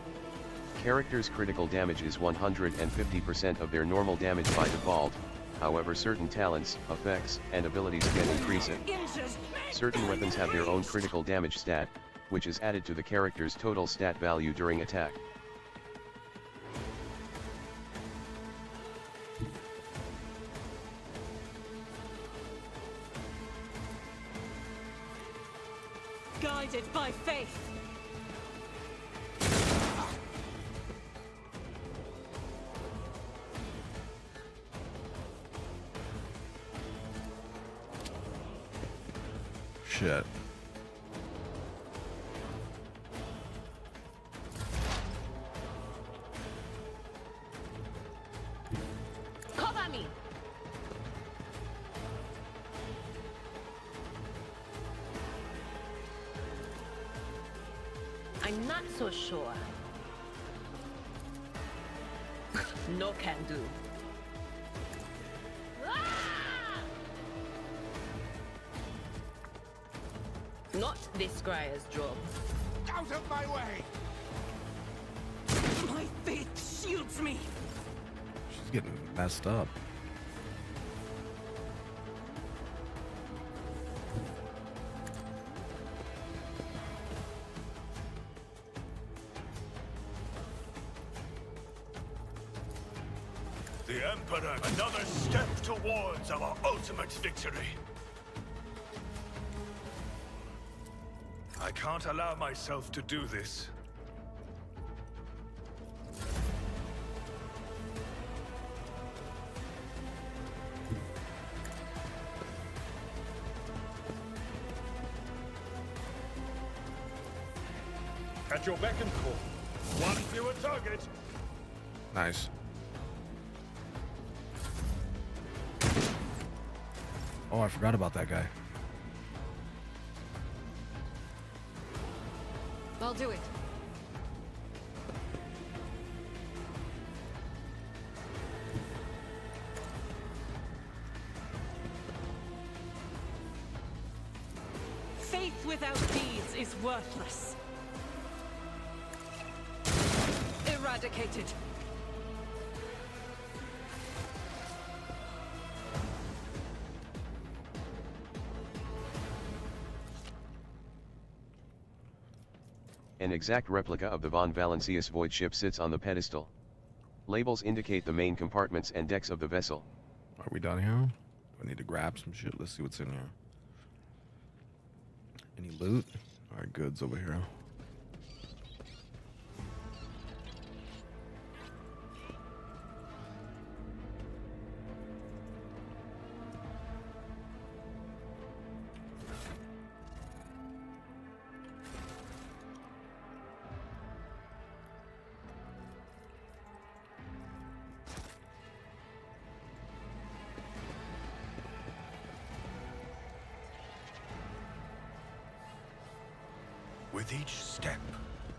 Character's critical damage is 150% of their normal damage by default, however certain talents, effects, and abilities can increase it. Certain weapons have their own critical damage stat, which is added to the character's total stat value during attack. Guided by faith. Shit. Cover me! I'm not so sure. No can do. Not this Scryer's job. Out of my way! My faith shields me. She's getting messed up. The Emperor, another step towards our ultimate victory. I can't allow myself to do this. At your beck and call. One fewer target. Nice. Oh, I forgot about that guy. I'll do it. Faith without deeds is worthless. Eradicated. An exact replica of the von Valancius void ship sits on the pedestal. Labels indicate the main compartments and decks of the vessel. Are we done here? Do I need to grab some shit? Let's see what's in here. Any loot? Alright, goods over here. With each step,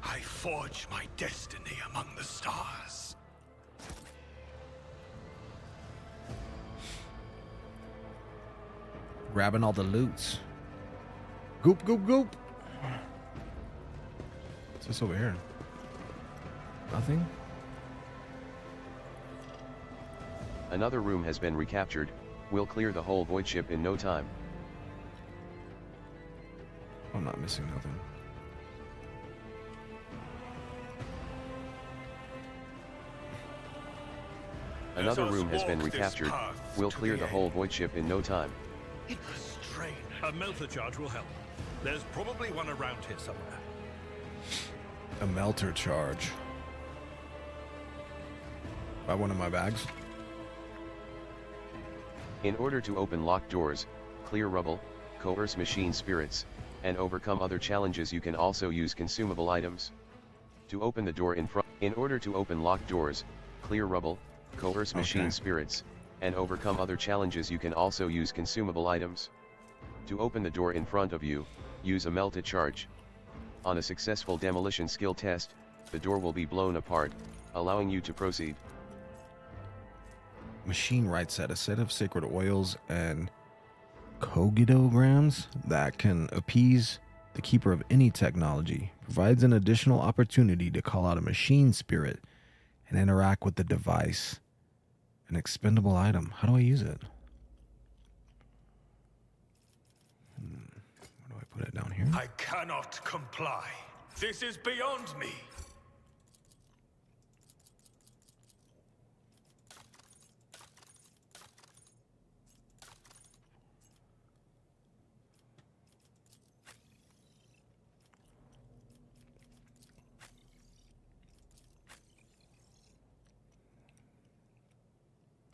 I forge my destiny among the stars. Grabbing all the loots. Goop, goop, goop. What's this over here? Nothing? Another room has been recaptured. We'll clear the whole void ship in no time. I'm not missing nothing. Another room has been recaptured. We'll clear the whole void ship in no time. It was strange. A melter charge will help. There's probably one around here somewhere. A melter charge. Buy one of my bags. In order to open locked doors, clear rubble, coerce machine spirits, and overcome other challenges, you can also use consumable items. To open the door in front, in order to open locked doors, clear rubble, coerce machine spirits, and overcome other challenges, you can also use consumable items. To open the door in front of you, use a melted charge. On a successful demolition skill test, the door will be blown apart, allowing you to proceed. Machine right set, a set of sacred oils and cogitograms that can appease the keeper of any technology. Provides an additional opportunity to call out a machine spirit and interact with the device. An expendable item. How do I use it? Where do I put it? Down here? I cannot comply. This is beyond me.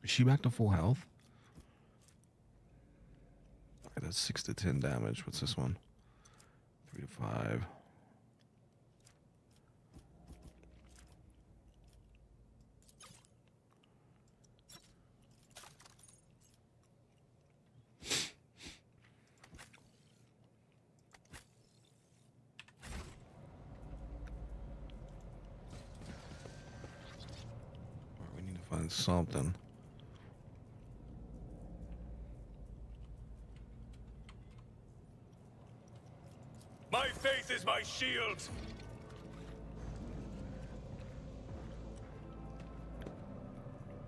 Is she back to full health? Okay, that's 6 to 10 damage. What's this one? 3 to 5. We need to find something. My faith is my shield.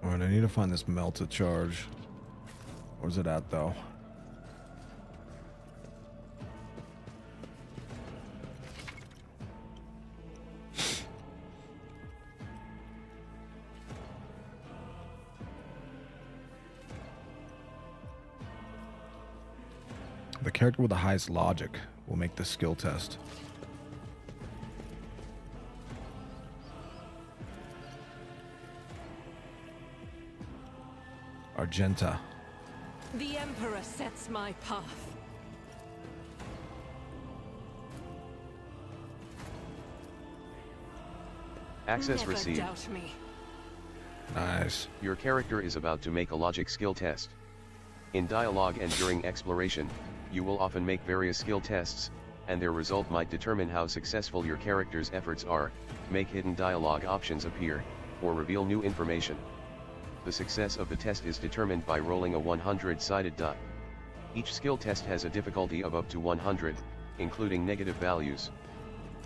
Alright, I need to find this melted charge. Where's it at, though? The character with the highest logic will make the skill test. Argenta. The Emperor sets my path. Access Never received. doubt me. Nice. Your character is about to make a logic skill test. In dialogue and during exploration, you will often make various skill tests, and their result might determine how successful your character's efforts are, make hidden dialogue options appear, or reveal new information. The success of the test is determined by rolling a 100-sided die. Each skill test has a difficulty of up to 100, including negative values.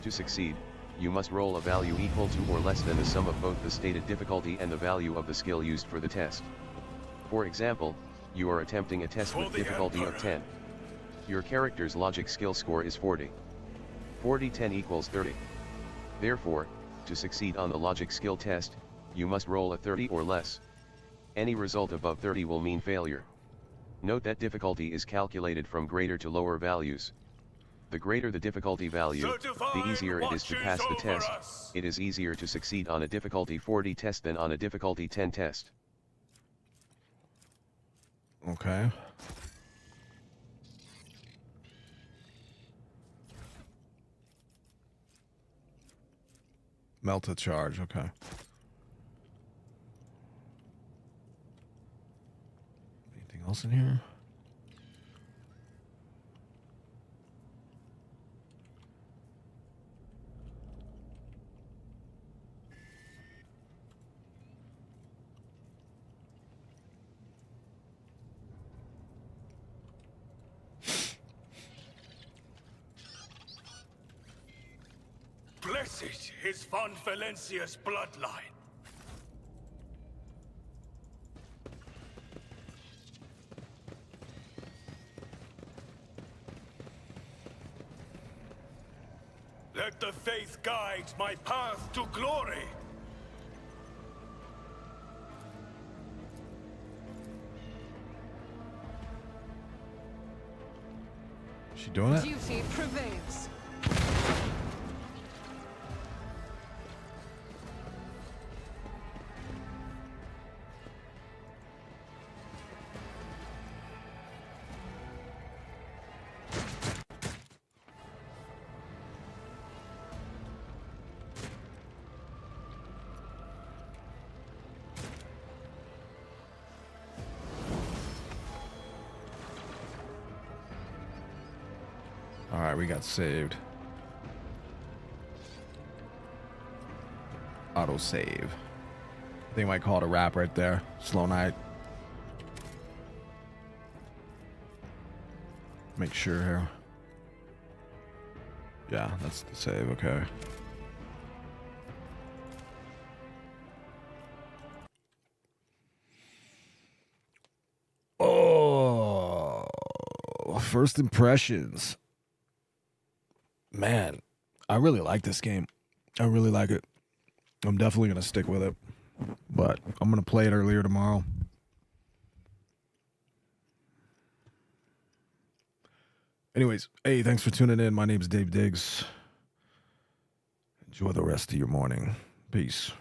To succeed, you must roll a value equal to or less than the sum of both the stated difficulty and the value of the skill used for the test. For example, you are attempting a test with difficulty of 10. Your character's logic skill score is 40. 40 10 equals 30. Therefore, to succeed on the logic skill test, you must roll a 30 or less. Any result above 30 will mean failure. Note that difficulty is calculated from greater to lower values. The greater the difficulty value, the easier it is to pass the test. It is easier to succeed on a difficulty 40 test than on a difficulty 10 test. Okay. Melted charge, okay. Anything else in here? Blessed is Von Valencia's bloodline. Let the faith guide my path to glory. She doing it? Duty prevails. All right, we got saved. Auto save. I think I might call it a wrap right there. Slow night. Make sure here. Yeah, that's the save. Okay. Oh, first impressions. Man, I really like this game. I really like it. I'm definitely going to stick with it. But I'm going to play it earlier tomorrow. Anyways, hey, thanks for tuning in. My name's Dave Diggs. Enjoy the rest of your morning. Peace.